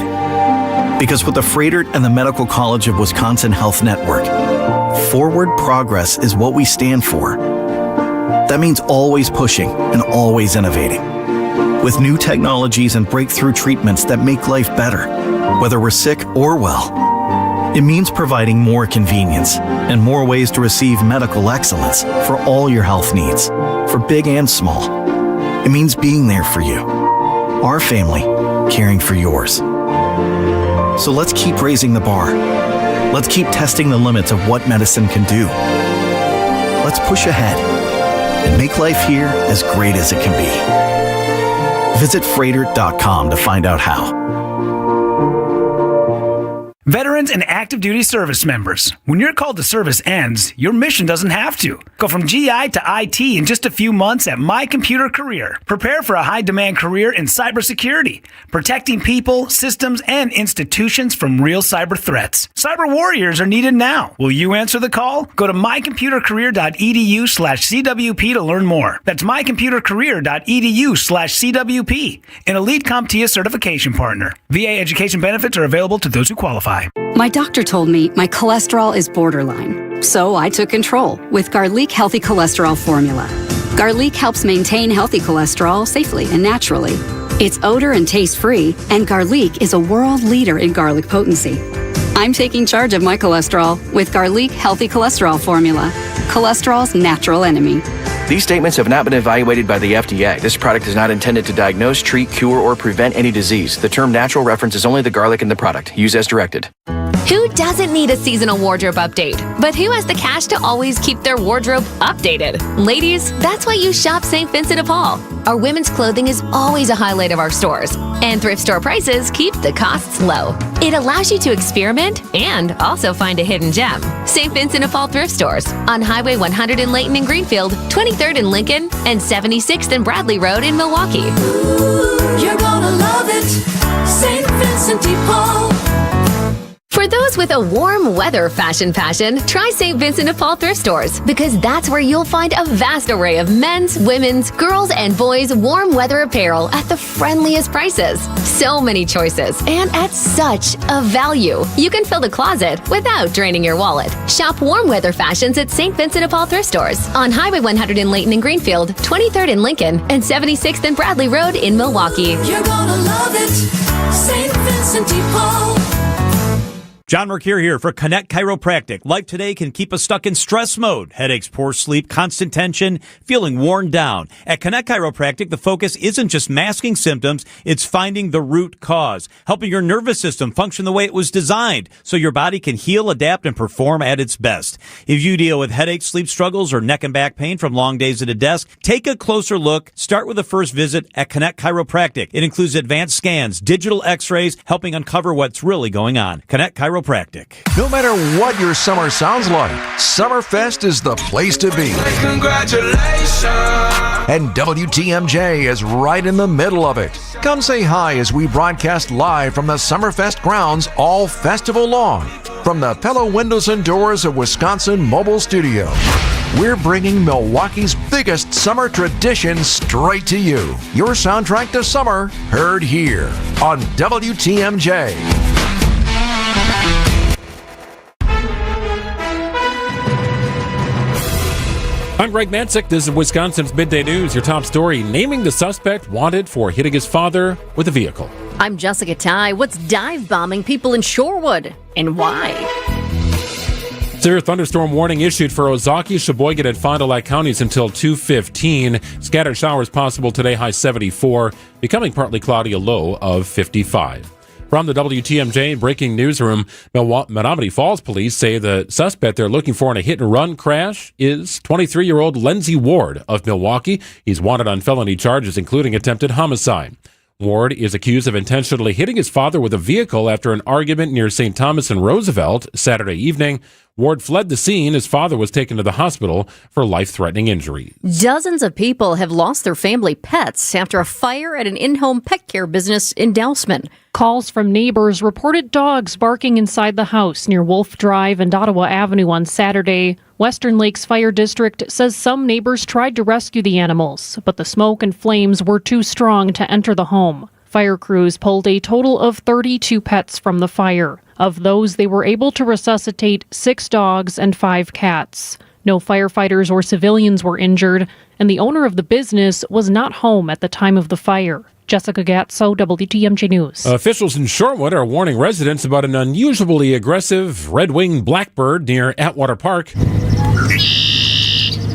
Because with the Freighter and the Medical College of Wisconsin Health Network, Forward progress is what we stand for. That means always pushing and always innovating. With new technologies and breakthrough treatments that make life better, whether we're sick or well. It means providing more convenience and more ways to receive medical excellence for all your health needs, for big and small. It means being there for you, our family, caring for yours. So let's keep raising the bar. Let's keep testing the limits of what medicine can do. Let's push ahead and make life here as great as it can be. Visit Freighter.com to find out how. Veterans and active duty service members, when your call to service ends, your mission doesn't have to. Go from GI to IT in just a few months at My Computer Career. Prepare for a high-demand career in cybersecurity, protecting people, systems, and institutions from real cyber threats. Cyber warriors are needed now. Will you answer the call? Go to mycomputercareer.edu/CWP to learn more. That's mycomputercareer.edu/CWP, an elite CompTIA certification partner. VA education benefits are available to those who qualify. My doctor told me my cholesterol is borderline, so I took control with Garlic Healthy Cholesterol Formula. Garlic helps maintain healthy cholesterol safely and naturally. It's odor and taste-free, and Garlic is a world leader in garlic potency. I'm taking charge of my cholesterol with Garlic Healthy Cholesterol Formula, cholesterol's natural enemy. These statements have not been evaluated by the FDA. This product is not intended to diagnose, treat, cure, or prevent any disease. The term natural references only the garlic in the product. Use as directed. Who doesn't need a seasonal wardrobe update? But who has the cash to always keep their wardrobe updated? Ladies, that's why you shop St. Vincent de Paul. Our women's clothing is always a highlight of our stores, and thrift store prices keep the costs low. It allows you to experiment and also find a hidden gem. St. Vincent de Paul thrift stores on Highway 100 in Layton and Greenfield, 23rd in Lincoln, and 76th and Bradley Road in Milwaukee. Ooh, you're gonna love it, St. Vincent de Paul. For those with a warm weather fashion passion, try St. Vincent de Paul thrift stores, because that's where you'll find a vast array of men's, women's, girls, and boys' warm weather apparel at the friendliest prices. So many choices, and at such a value. You can fill the closet without draining your wallet. Shop warm weather fashions at St. Vincent de Paul thrift stores on Highway 100 in Layton and Greenfield, 23rd in Lincoln, and 76th and Bradley Road in Milwaukee. You're gonna love it, St. Vincent de Paul. John Mercure here for Connect Chiropractic. Life today can keep us stuck in stress mode. Headaches, poor sleep, constant tension, feeling worn down. At Connect Chiropractic, the focus isn't just masking symptoms, it's finding the root cause, helping your nervous system function the way it was designed so your body can heal, adapt, and perform at its best. If you deal with headaches, sleep struggles, or neck and back pain from long days at a desk, take a closer look. Start with a first visit at Connect Chiropractic. It includes advanced scans, digital x-rays, helping uncover what's really going on. Connect Chiropractic. No matter what your summer sounds like, Summerfest is the place to be. Congratulations! And WTMJ is right in the middle of it. Come say hi as we broadcast live from the Summerfest grounds all festival long. From the Pella Windows and Doors of Wisconsin Mobile Studio, we're bringing Milwaukee's biggest summer tradition straight to you. Your soundtrack to summer, heard here on WTMJ. I'm Greg Matzik. This is Wisconsin's Midday News. Your top story, naming the suspect wanted for hitting his father with a vehicle. I'm Jessica Ty. What's dive bombing people in Shorewood and why? Severe thunderstorm warning issued for Ozaukee, Sheboygan, and Fond du Lac counties until 2:15. Scattered showers possible today, high 74. Becoming partly cloudy, a low of 55. From the WTMJ breaking newsroom, Menominee Falls police say the suspect they're looking for in a hit-and-run crash is 23-year-old Lindsey Ward of Milwaukee. He's wanted on felony charges, including attempted homicide. Ward is accused of intentionally hitting his father with a vehicle after an argument near St. Thomas and Roosevelt Saturday evening. Ward fled the scene. His father was taken to the hospital for life-threatening injuries. Dozens of people have lost their family pets after a fire at an in-home pet care business in Dousman. Calls from neighbors reported dogs barking inside the house near Wolf Drive and Ottawa Avenue on Saturday. Western Lakes Fire District says some neighbors tried to rescue the animals, but the smoke and flames were too strong to enter the home. fire crews pulled a total of 32 pets from the fire. Of those, they were able to resuscitate 6 dogs and 5 cats. No firefighters or civilians were injured, and the owner of the business was not home at the time of the fire. Jessica Gatso, WTMJ News. Officials in Shorewood are warning residents about an unusually aggressive red-winged blackbird near Atwater Park.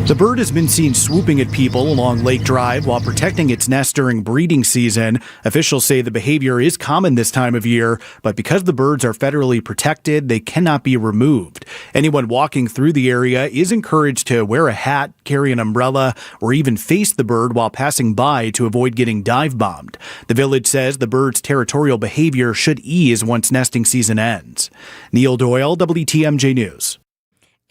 The bird has been seen swooping at people along Lake Drive while protecting its nest during breeding season. Officials say the behavior is common this time of year, but because the birds are federally protected, they cannot be removed. Anyone walking through the area is encouraged to wear a hat, carry an umbrella, or even face the bird while passing by to avoid getting dive bombed. The village says the bird's territorial behavior should ease once nesting season ends. Neil Doyle, WTMJ News.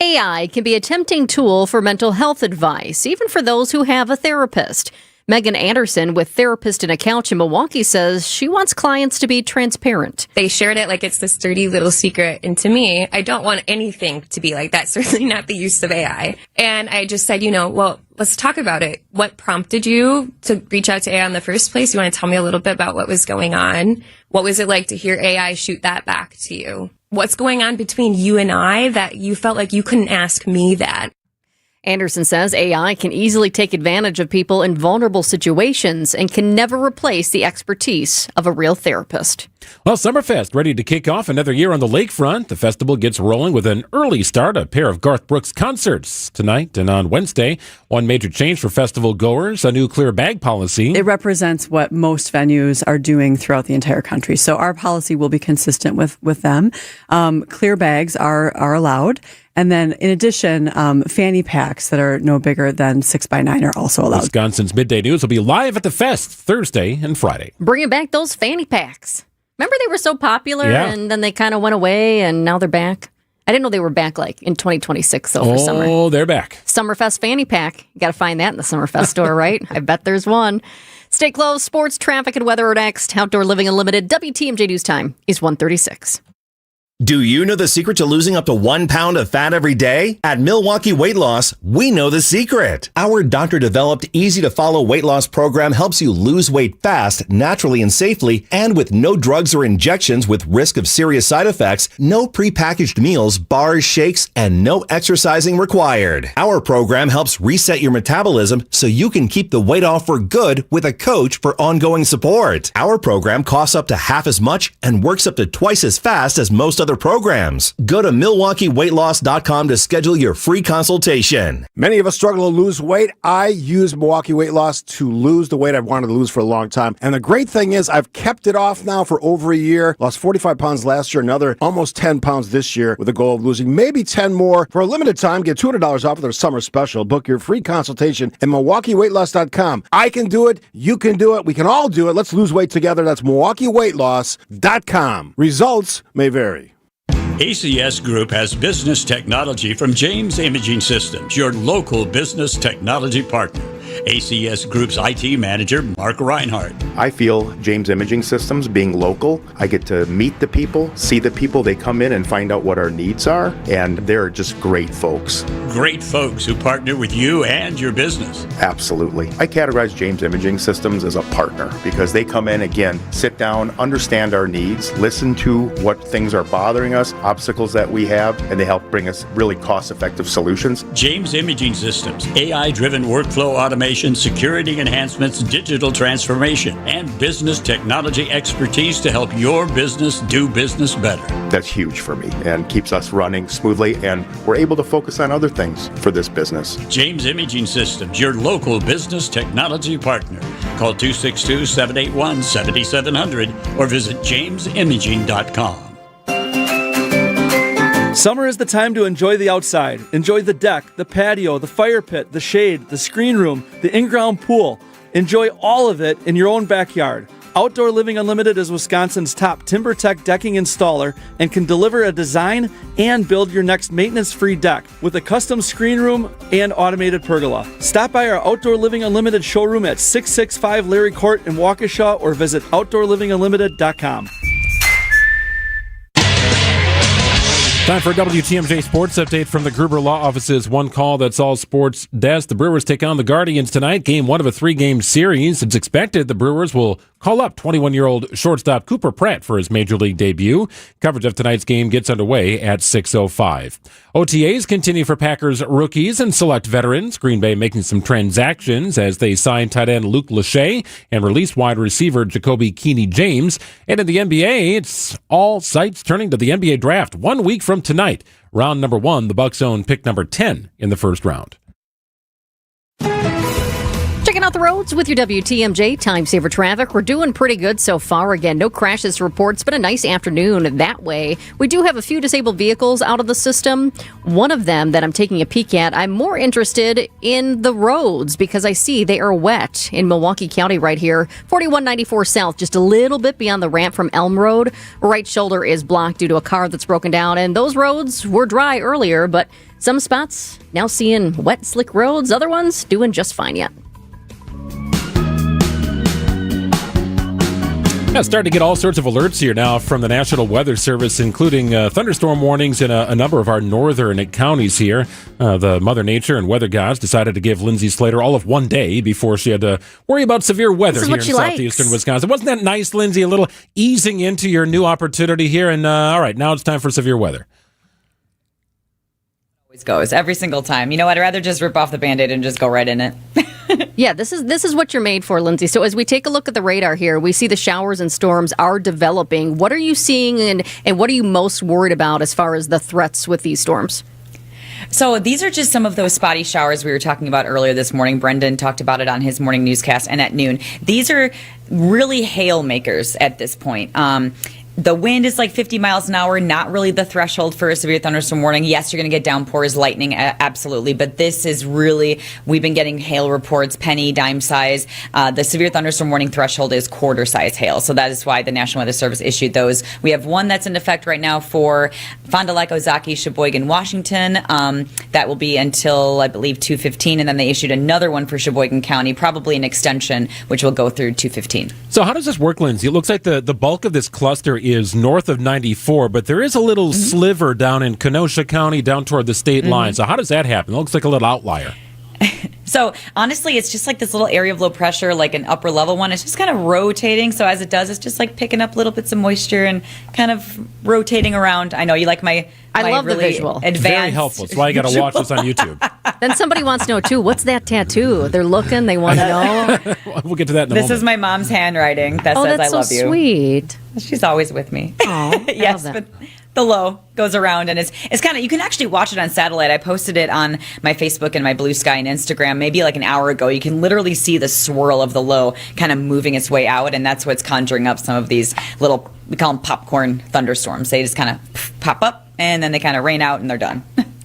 AI can be a tempting tool for mental health advice, even for those who have a therapist. Megan Anderson with Therapist in a Couch in Milwaukee says she wants clients to be transparent. They shared it like it's this dirty little secret. And to me, I don't want anything to be like that. Certainly not the use of AI. And I just said, well, let's talk about it. What prompted you to reach out to AI in the first place? You want to tell me a little bit about what was going on? What was it like to hear AI shoot that back to you? What's going on between you and I that you felt like you couldn't ask me that? Anderson says AI can easily take advantage of people in vulnerable situations and can never replace the expertise of a real therapist. Well, Summerfest ready to kick off another year on the lakefront. The festival gets rolling with an early start, a pair of Garth Brooks concerts tonight and on Wednesday. One major change for festival goers, a new clear bag policy. It represents what most venues are doing throughout the entire country. So our policy will be consistent with them. Clear bags are allowed. And then, in addition, fanny packs that are no bigger than 6x9 are also allowed. Wisconsin's Midday News will be live at the Fest Thursday and Friday. Bringing back those fanny packs. Remember they were so popular and then they kind of went away and now they're back? I didn't know they were back like in 2026 though for summer. Oh, they're back. Summerfest fanny pack. You got to find that in the Summerfest store, right? I bet there's one. Stay close. Sports, traffic, and weather are next. Outdoor Living Unlimited. WTMJ News Time is 1:36. Do you know the secret to losing up to 1 pound of fat every day? At Milwaukee Weight Loss, we know the secret. Our doctor-developed, easy-to-follow weight loss program helps you lose weight fast, naturally and safely, and with no drugs or injections with risk of serious side effects, no prepackaged meals, bars, shakes, and no exercising required. Our program helps reset your metabolism so you can keep the weight off for good with a coach for ongoing support. Our program costs up to half as much and works up to twice as fast as most other programs. Go to MilwaukeeWeightLoss.com to schedule your free consultation. Many of us struggle to lose weight. I use Milwaukee Weight Loss to lose the weight I've wanted to lose for a long time. And the great thing is I've kept it off now for over a year. Lost 45 pounds last year, another almost 10 pounds this year with a goal of losing maybe 10 more. For a limited time, get $200 off of their summer special. Book your free consultation at MilwaukeeWeightLoss.com. I can do it. You can do it. We can all do it. Let's lose weight together. That's MilwaukeeWeightLoss.com. Results may vary. ACS Group has business technology from James Imaging Systems, your local business technology partner. ACS Group's IT manager, Mark Reinhardt. I feel James Imaging Systems, being local, I get to meet the people, see the people. They come in and find out what our needs are, and they're just great folks. Great folks who partner with you and your business. Absolutely. I categorize James Imaging Systems as a partner because they come in, again, sit down, understand our needs, listen to what things are bothering us, obstacles that we have, and they help bring us really cost-effective solutions. James Imaging Systems, AI-driven workflow automation, security enhancements, digital transformation, and business technology expertise to help your business do business better. That's huge for me and keeps us running smoothly, and we're able to focus on other things for this business. James Imaging Systems, your local business technology partner. Call 262-781-7700 or visit jamesimaging.com. Summer is the time to enjoy the outside. Enjoy the deck, the patio, the fire pit, the shade, the screen room, the in-ground pool. Enjoy all of it in your own backyard. Outdoor Living Unlimited is Wisconsin's top TimberTech decking installer and can deliver a design and build your next maintenance-free deck with a custom screen room and automated pergola. Stop by our Outdoor Living Unlimited showroom at 665 Larry Court in Waukesha or visit OutdoorLivingUnlimited.com. Time for a WTMJ Sports Update from the Gruber Law Office's One Call That's All Sports desk. The Brewers take on the Guardians tonight, game one of a 3-game series. It's expected the Brewers will call up 21-year-old shortstop Cooper Pratt for his Major League debut. Coverage of tonight's game gets underway at 6:05. OTAs continue for Packers rookies and select veterans. Green Bay making some transactions as they sign tight end Luke Lachey and release wide receiver Jacoby Keeney-James. And in the NBA, it's all sights turning to the NBA draft 1 week from tonight. Round number 1, the Bucks own pick number 10 in the first round. Checking out the roads with your WTMJ Time Saver Traffic. We're doing pretty good so far. Again, no crashes reports, but a nice afternoon that way. We do have a few disabled vehicles out of the system. One of them that I'm taking a peek at, I'm more interested in the roads because I see they are wet in Milwaukee County right here. 4194 South, just a little bit beyond the ramp from Elm Road. Right shoulder is blocked due to a car that's broken down, and those roads were dry earlier, but some spots now seeing wet, slick roads. Other ones doing just fine yet. Yeah, starting to get all sorts of alerts here now from the National Weather Service, including thunderstorm warnings in a number of our northern counties here. The Mother Nature and weather gods decided to give Lindsay Slater all of one day before she had to worry about severe weather here in southeastern Wisconsin. Wasn't that nice, Lindsay? A little easing into your new opportunity here. And all right, now it's time for severe weather. Always goes every single time. You know what? I'd rather just rip off the Band-Aid and just go right in it. Yeah, this is what you're made for, Lindsay. So as we take a look at the radar here, we see the showers and storms are developing. What are you seeing and what are you most worried about as far as the threats with these storms? So these are just some of those spotty showers we were talking about earlier this morning. Brendan talked about it on his morning newscast and at noon. These are really hail makers at this point. The wind is like 50 miles an hour, not really the threshold for a severe thunderstorm warning. Yes, you're going to get downpours, lightning, absolutely. But this is really, we've been getting hail reports, penny, dime size. The severe thunderstorm warning threshold is quarter size hail. So that is why the National Weather Service issued those. We have one that's in effect right now for Fond du Lac, Ozaki, Sheboygan, Washington. That will be until, I believe, 2:15. And then they issued another one for Sheboygan County, probably an extension, which will go through 2:15. So how does this work, Lindsay? It looks like the bulk of this cluster is north of 94, but there is a little sliver down in Kenosha County, down toward the state line. So how does that happen? It looks like a little outlier. So honestly, it's just like this little area of low pressure, like an upper level one. It's just kind of rotating. So as it does, it's just like picking up little bits of moisture and kind of rotating around. I know you like my I love really the visual. Advanced very helpful. That's why you got to watch this on YouTube. Then somebody wants to know, too, what's that tattoo? They're looking. They want to know. We'll get to that in a moment. This is my mom's handwriting that says that's I love so you. Sweet. She's always with me. Oh, yes, but the low goes around, and it's kind of, you can actually watch it on satellite. I posted it on my Facebook and my Blue Sky and Instagram maybe like an hour ago. You can literally see the swirl of the low kind of moving its way out, and that's what's conjuring up some of these little, we call them popcorn thunderstorms. They just kind of pop up, and then they kind of rain out, and they're done.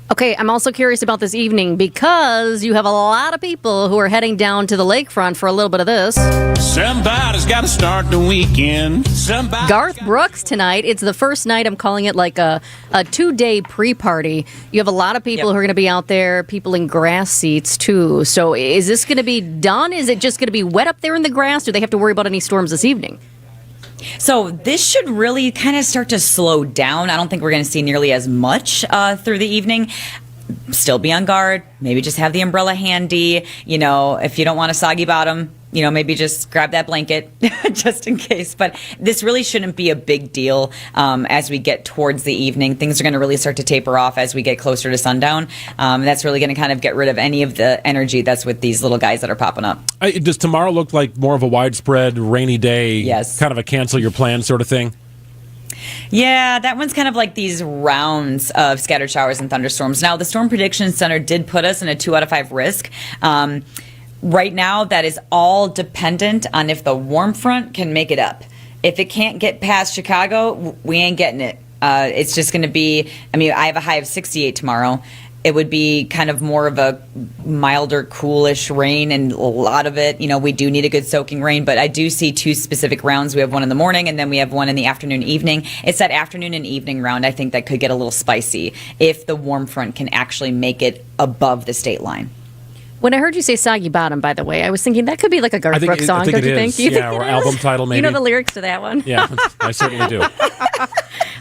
Okay, I'm also curious about this evening because you have a lot of people who are heading down to the lakefront for a little bit of this. Somebody's got to start the weekend. Garth Brooks tonight. It's the first night. I'm calling it like a 2-day pre-party. You have a lot of people who are going to be out there, people in grass seats too. So is this going to be done? Is it just going to be wet up there in the grass? Do they have to worry about any storms this evening? So this should really kind of start to slow down. I don't think we're going to see nearly as much through the evening. Still be on guard. Maybe just have the umbrella handy. You know, if you don't want a soggy bottom, you know, maybe just grab that blanket just in case. But this really shouldn't be a big deal as we get towards the evening. Things are going to really start to taper off as we get closer to sundown. That's really going to kind of get rid of any of the energy that's with these little guys that are popping up. Does tomorrow look like more of a widespread rainy day? Yes. Kind of a cancel your plans sort of thing? Yeah, that one's kind of like these rounds of scattered showers and thunderstorms. Now, the Storm Prediction Center did put us in a 2 out of 5 risk. Right now, that is all dependent on if the warm front can make it up. If it can't get past Chicago, we ain't getting it. It's just going to be, I mean, I have a high of 68 tomorrow. It would be kind of more of a milder, coolish rain, and a lot of it, you know, we do need a good soaking rain, but I do see 2 specific rounds. We have one in the morning, and then we have one in the afternoon, evening. It's that afternoon and evening round, I think, that could get a little spicy if the warm front can actually make it above the state line. When I heard you say soggy bottom, by the way, I was thinking that could be like a Garth Brooks song, don't you think? Yeah, or album title maybe. You know the lyrics to that one? Yeah, I certainly do.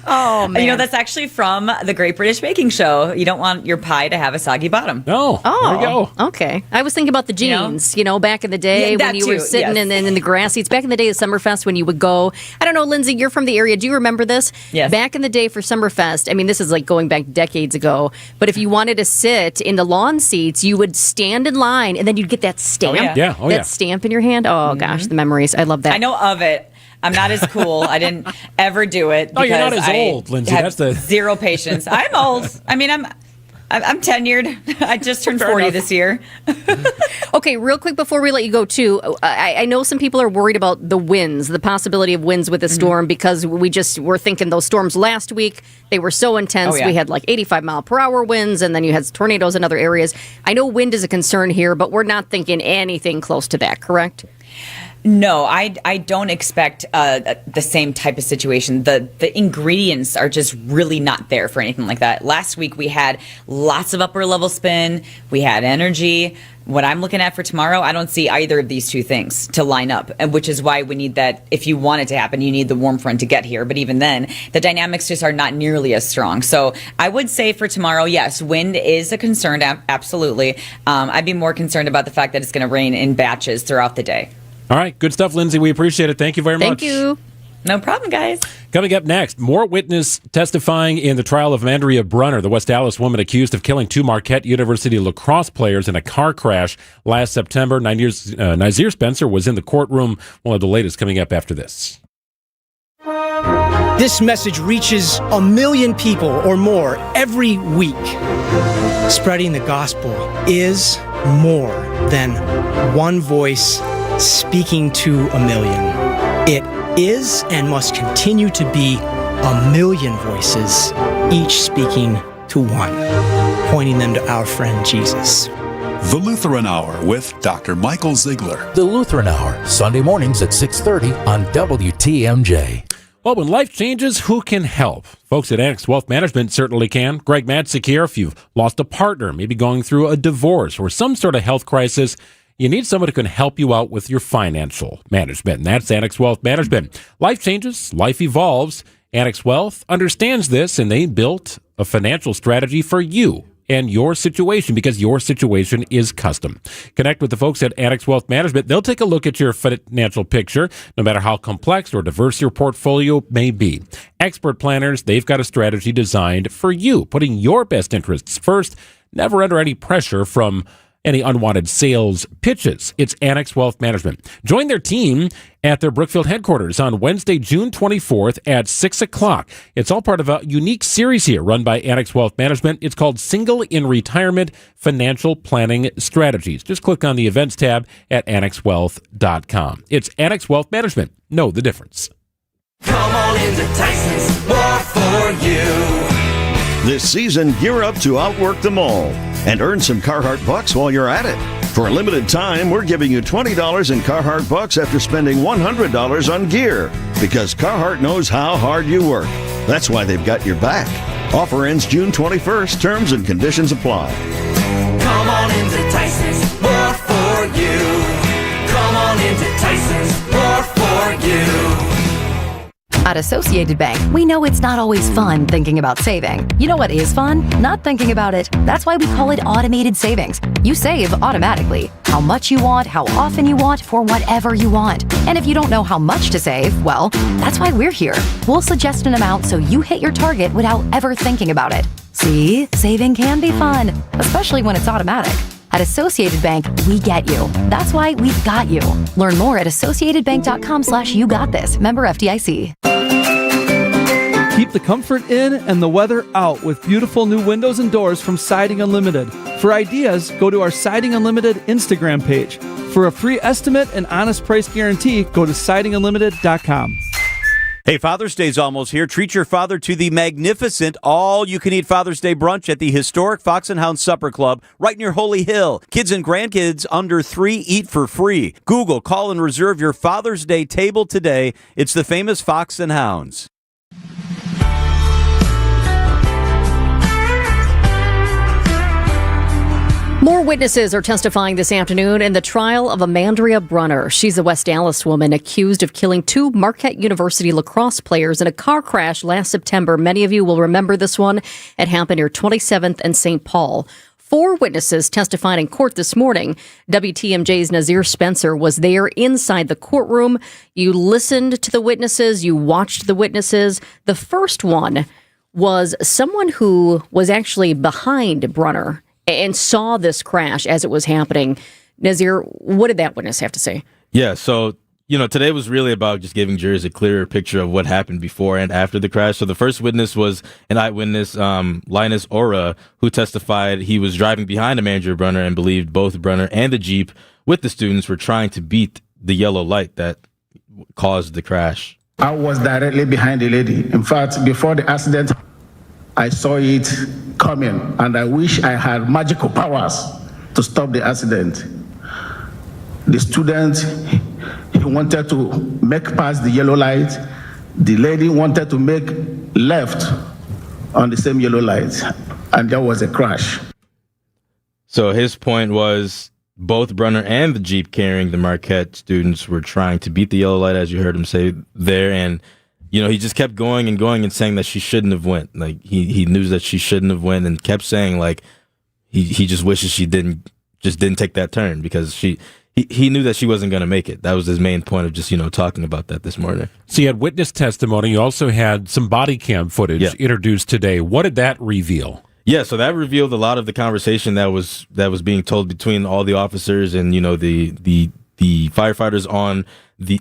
Oh, man. You know, that's actually from the Great British Baking Show. You don't want your pie to have a soggy bottom. Oh, there you go. Okay. I was thinking about the jeans, back in the day Yeah, that when you were too, sitting yes. in the grass seats. Back in the day at Summerfest when you would go, I don't know, Lindsay, you're from the area. Do you remember this? Yes. Back in the day for Summerfest, I mean, this is like going back decades ago, but if you wanted to sit in the lawn seats, you would stand in line and then you'd get that stamp. That stamp in your hand. Oh, gosh, the memories. I love that. I know of it. I'm not as cool. I didn't ever do it. Oh, you're not because as I old, Lindsay. have That's the zero patience. I'm old. I mean, I'm tenured. I just turned 40 this year. Okay, real quick before we let you go, too, I know some people are worried about the winds, the possibility of winds with the storm, because we just were thinking those storms last week, they were so intense. Oh, yeah. We had like 85-mile-per-hour winds, and then you had tornadoes in other areas. I know wind is a concern here, but we're not thinking anything close to that, correct? No, I don't expect the same type of situation. The ingredients are just really not there for anything like that. Last week we had lots of upper level spin. We had energy. What I'm looking at for tomorrow, I don't see either of these two things to line up, and which is why we need that. If you want it to happen, you need the warm front to get here. But even then, the dynamics just are not nearly as strong. So I would say for tomorrow, yes, wind is a concern, absolutely. I'd be more concerned about the fact that it's going to rain in batches throughout the day. All right. Good stuff, Lindsay. We appreciate it. Thank you very much. Thank you. No problem, guys. Coming up next, more witness testifying in the trial of Andrea Brunner, the West Dallas woman accused of killing two Marquette University lacrosse players in a car crash last September. Nazir Spencer was in the courtroom. We'll have the latest coming up after this. This message reaches 1 million people or more every week. Spreading the gospel is more than one voice speaking to 1 million. It is and must continue to be 1 million voices, each speaking to one, pointing them to our friend Jesus. The Lutheran Hour with Dr. Michael Ziegler. The Lutheran Hour, Sunday mornings at 6:30 on WTMJ. Well, when life changes, who can help? Folks at Annex Wealth Management certainly can. Greg Matzik here. If you've lost a partner, maybe going through a divorce or some sort of health crisis, you need someone who can help you out with your financial management, and that's Annex Wealth Management. Life changes, life evolves. Annex Wealth understands this, and they built a financial strategy for you and your situation, because your situation is custom. Connect with the folks at Annex Wealth Management. They'll take a look at your financial picture, no matter how complex or diverse your portfolio may be. Expert planners, they've got a strategy designed for you, putting your best interests first, never under any pressure from any unwanted sales pitches. It's Annex Wealth Management. Join their team at their Brookfield headquarters on Wednesday, June 24th at 6 o'clock. It's all part of a unique series here run by Annex Wealth Management. It's called Single in Retirement Financial Planning Strategies. Just click on the events tab at annexwealth.com. It's Annex Wealth Management. Know the difference. Come on into Tyson's, more for you. This season, gear up to outwork them all and earn some Carhartt bucks while you're at it. For a limited time, we're giving you $20 in Carhartt bucks after spending $100 on gear, because Carhartt knows how hard you work. That's why they've got your back. Offer ends June 21st. Terms and conditions apply. Come on into Tyson's, more for you. Come on into Tyson's, more for you. At Associated Bank, we know it's not always fun thinking about saving. You know what is fun? Not thinking about it. That's why we call it automated savings. You save automatically. How much you want, how often you want, for whatever you want. And if you don't know how much to save, well, that's why we're here. We'll suggest an amount so you hit your target without ever thinking about it. See, saving can be fun, especially when it's automatic. At Associated Bank, we get you. That's why we've got you. Learn more at associatedbank.com/YouGotThis. Member FDIC. Keep the comfort in and the weather out with beautiful new windows and doors from Siding Unlimited. For ideas, go to our Siding Unlimited Instagram page. For a free estimate and honest price guarantee, go to sidingunlimited.com. Hey, Father's Day's almost here. Treat your father to the magnificent all-you-can-eat Father's Day brunch at the historic Fox and Hound Supper Club right near Holy Hill. Kids and grandkids under 3 eat for free. Google, call, and reserve your Father's Day table today. It's the famous Fox and Hounds. More witnesses are testifying this afternoon in the trial of Amandrea Brunner. She's a West Dallas woman accused of killing two Marquette University lacrosse players in a car crash last September. Many of you will remember this one. It happened near 27th and St. Paul. 4 witnesses testified in court this morning. WTMJ's Nazir Spencer was there inside the courtroom. You listened to the witnesses. You watched the witnesses. The first one was someone who was actually behind Brunner and saw this crash as it was happening. Nazir, what did that witness have to say? Yeah, so, today was really about just giving jurors a clearer picture of what happened before and after the crash. So the first witness was an eyewitness, Linus Ora, who testified he was driving behind Amandrea Brunner and believed both Brunner and the Jeep with the students were trying to beat the yellow light that caused the crash. I was directly behind the lady. In fact, before the accident, I saw it coming, and I wish I had magical powers to stop the accident. The student, he wanted to make past the yellow light. The lady wanted to make left on the same yellow light, and there was a crash. So his point was both Brunner and the Jeep carrying the Marquette students were trying to beat the yellow light, as you heard him say there, and he just kept going and saying that she shouldn't have went. Like he knew that she shouldn't have went and kept saying like he just wishes she didn't take that turn because he knew that she wasn't going to make it. That was his main point of just talking about that this morning. So you had witness testimony. You also had some body cam footage introduced today. What did that reveal? Yeah, so that revealed a lot of the conversation that was being told between all the officers and the firefighters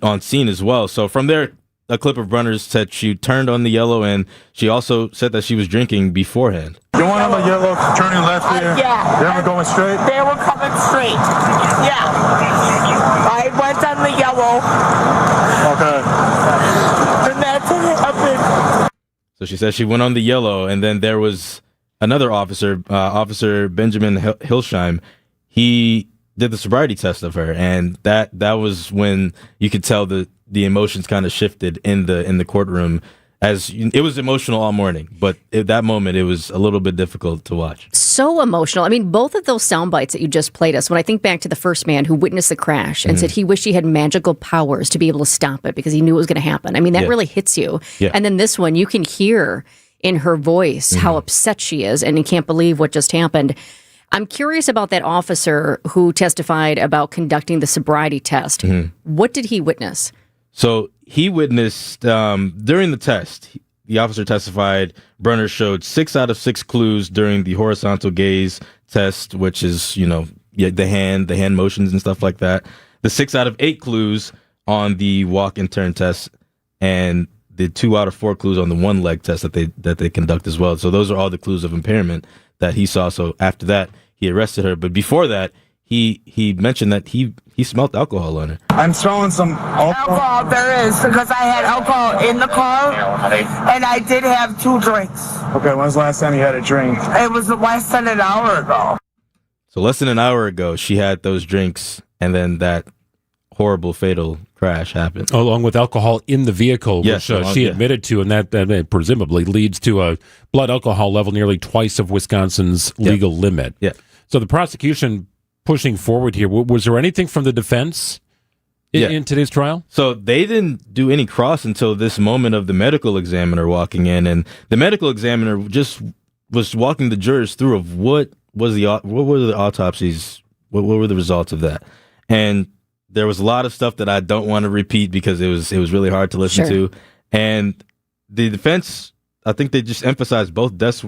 on scene as well. So from there, a clip of Brunner said she turned on the yellow, and she also said that she was drinking beforehand. The one on the yellow turning left here? Yeah. They were going straight? They were coming straight. Yeah. I went on the yellow. Okay. And that's what happened. So she said she went on the yellow, and then there was another officer, Officer Benjamin Hilsheim. He did the sobriety test of her, and that was when you could tell the emotions kind of shifted in the courtroom. As it was emotional all morning, but at that moment it was a little bit difficult to watch. So emotional. I mean, both of those sound bites that you just played us, when I think back to the first man who witnessed the crash and said he wished he had magical powers to be able to stop it because he knew it was going to happen. I mean, that really hits you. Yeah. And then this one, you can hear in her voice how upset she is and you can't believe what just happened. I'm curious about that officer who testified about conducting the sobriety test. What did he witness? So he witnessed during the test, the officer testified Brunner showed 6 out of 6 clues during the horizontal gaze test, which is, the hand motions and stuff like that. The 6 out of 8 clues on the walk and turn test, and the 2 out of 4 clues on the one leg test that they conduct as well. So those are all the clues of impairment that he saw. So after that, he arrested her. But before that, he mentioned that he smelled alcohol on her. I'm smelling some alcohol. There is, because I had alcohol in the car, and I did have 2 drinks. Okay, when's the last time you had a drink? It was less than an hour ago. So less than an hour ago, she had those drinks, and then that horrible, fatal crash happened. Along with alcohol in the vehicle, which she admitted to, and that presumably leads to a blood alcohol level nearly twice of Wisconsin's legal limit. Yeah. So the prosecution pushing forward here, was there anything from the defense in today's trial? So they didn't do any cross until this moment of the medical examiner walking in, and the medical examiner just was walking the jurors through of what were the autopsies, what were the results of that, and there was a lot of stuff that I don't want to repeat because it was really hard to listen to, and the defense, I think they just emphasized both deaths,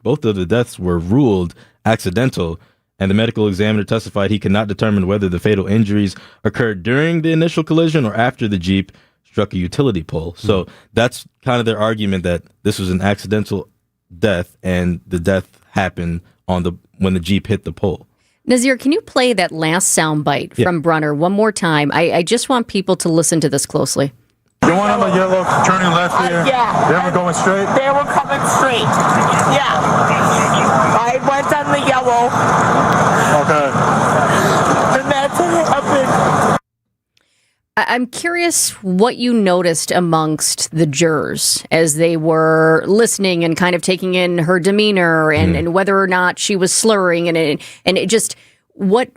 both of the deaths were ruled accidental. And the medical examiner testified he could not determine whether the fatal injuries occurred during the initial collision or after the Jeep struck a utility pole. So that's kind of their argument that this was an accidental death and the death happened when the Jeep hit the pole. Nazir, can you play that last soundbite from Brunner one more time? I just want people to listen to this closely. The one on the yellow turning left here? Yeah. They were going straight? They were coming straight. Yeah. I went on the yellow. Okay. And that's what happened. I'm curious what you noticed amongst the jurors as they were listening and kind of taking in her demeanor and whether or not she was slurring and it just what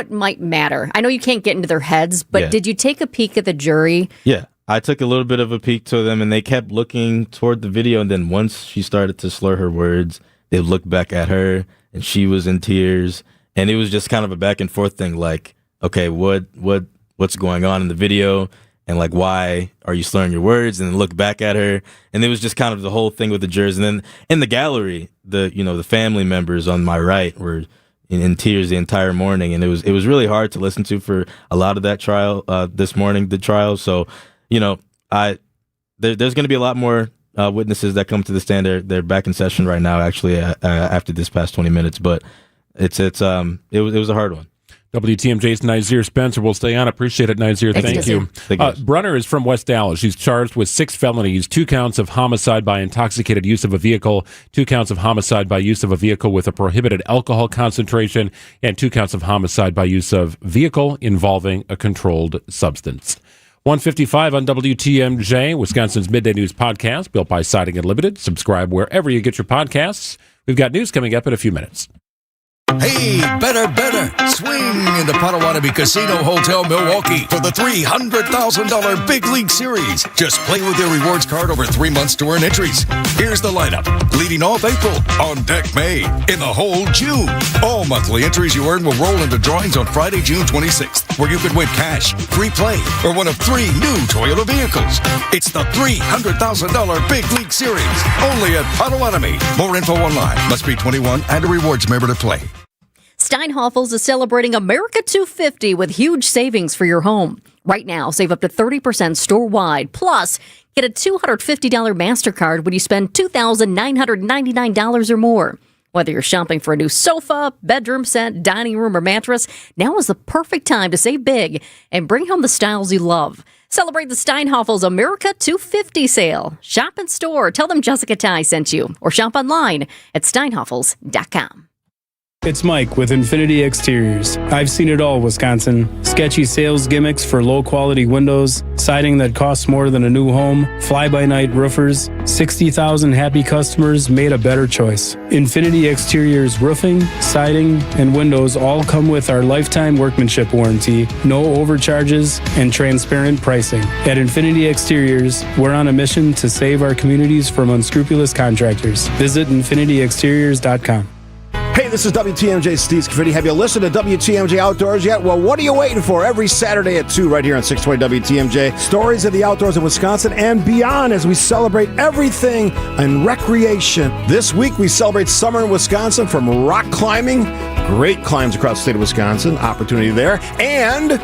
might matter. I know you can't get into their heads, but did you take a peek at the jury? Yeah, I took a little bit of a peek to them, and they kept looking toward the video. And then once she started to slur her words, they looked back at her, and she was in tears. And it was just kind of a back and forth thing, like, okay, what's going on in the video, and like, why are you slurring your words? And then look back at her, and it was just kind of the whole thing with the jurors. And then in the gallery, the family members on my right were in tears the entire morning, and it was really hard to listen to for a lot of that trial this morning, the trial. So, there's going to be a lot more witnesses that come to the stand. They're back in session right now, actually, after this past 20 minutes, but it was a hard one. WTMJ's Nazir Spencer will stay on. Appreciate it, Nazir. Thank you. Brunner is from West Dallas. She's charged with 6 felonies, 2 counts of homicide by intoxicated use of a vehicle, 2 counts of homicide by use of a vehicle with a prohibited alcohol concentration, and 2 counts of homicide by use of vehicle involving a controlled substance. 1:55 on WTMJ, Wisconsin's Midday News Podcast, built by Siding Unlimited. Subscribe wherever you get your podcasts. We've got news coming up in a few minutes. Hey, better. Swing into Potawatomi Casino Hotel Milwaukee for the $300,000 Big League Series. Just play with your rewards card over 3 months to earn entries. Here's the lineup. Leading off April, on deck May, in the hole June. All monthly entries you earn will roll into drawings on Friday, June 26th, where you could win cash, free play, or one of 3 new Toyota vehicles. It's the $300,000 Big League Series, only at Potawatomi. More info online. Must be 21 and a rewards member to play. Steinhoffel's is celebrating America 250 with huge savings for your home. Right now, save up to 30% store-wide. Plus, get a $250 MasterCard when you spend $2,999 or more. Whether you're shopping for a new sofa, bedroom set, dining room, or mattress, now is the perfect time to save big and bring home the styles you love. Celebrate the Steinhoffel's America 250 sale. Shop in store. Tell them Jessica Ty sent you. Or shop online at steinhoffels.com. It's Mike with Infinity Exteriors. I've seen it all, Wisconsin. Sketchy sales gimmicks for low-quality windows, siding that costs more than a new home, fly-by-night roofers. 60,000 happy customers made a better choice. Infinity Exteriors roofing, siding, and windows all come with our lifetime workmanship warranty, no overcharges, and transparent pricing. At Infinity Exteriors, we're on a mission to save our communities from unscrupulous contractors. Visit infinityexteriors.com. Hey, this is WTMJ Steve Scafidi. Have you listened to WTMJ Outdoors yet? Well, what are you waiting for? Every Saturday at 2 right here on 620 WTMJ. Stories of the outdoors of Wisconsin and beyond as we celebrate everything in recreation. This week, we celebrate summer in Wisconsin, from rock climbing, great climbs across the state of Wisconsin, opportunity there, and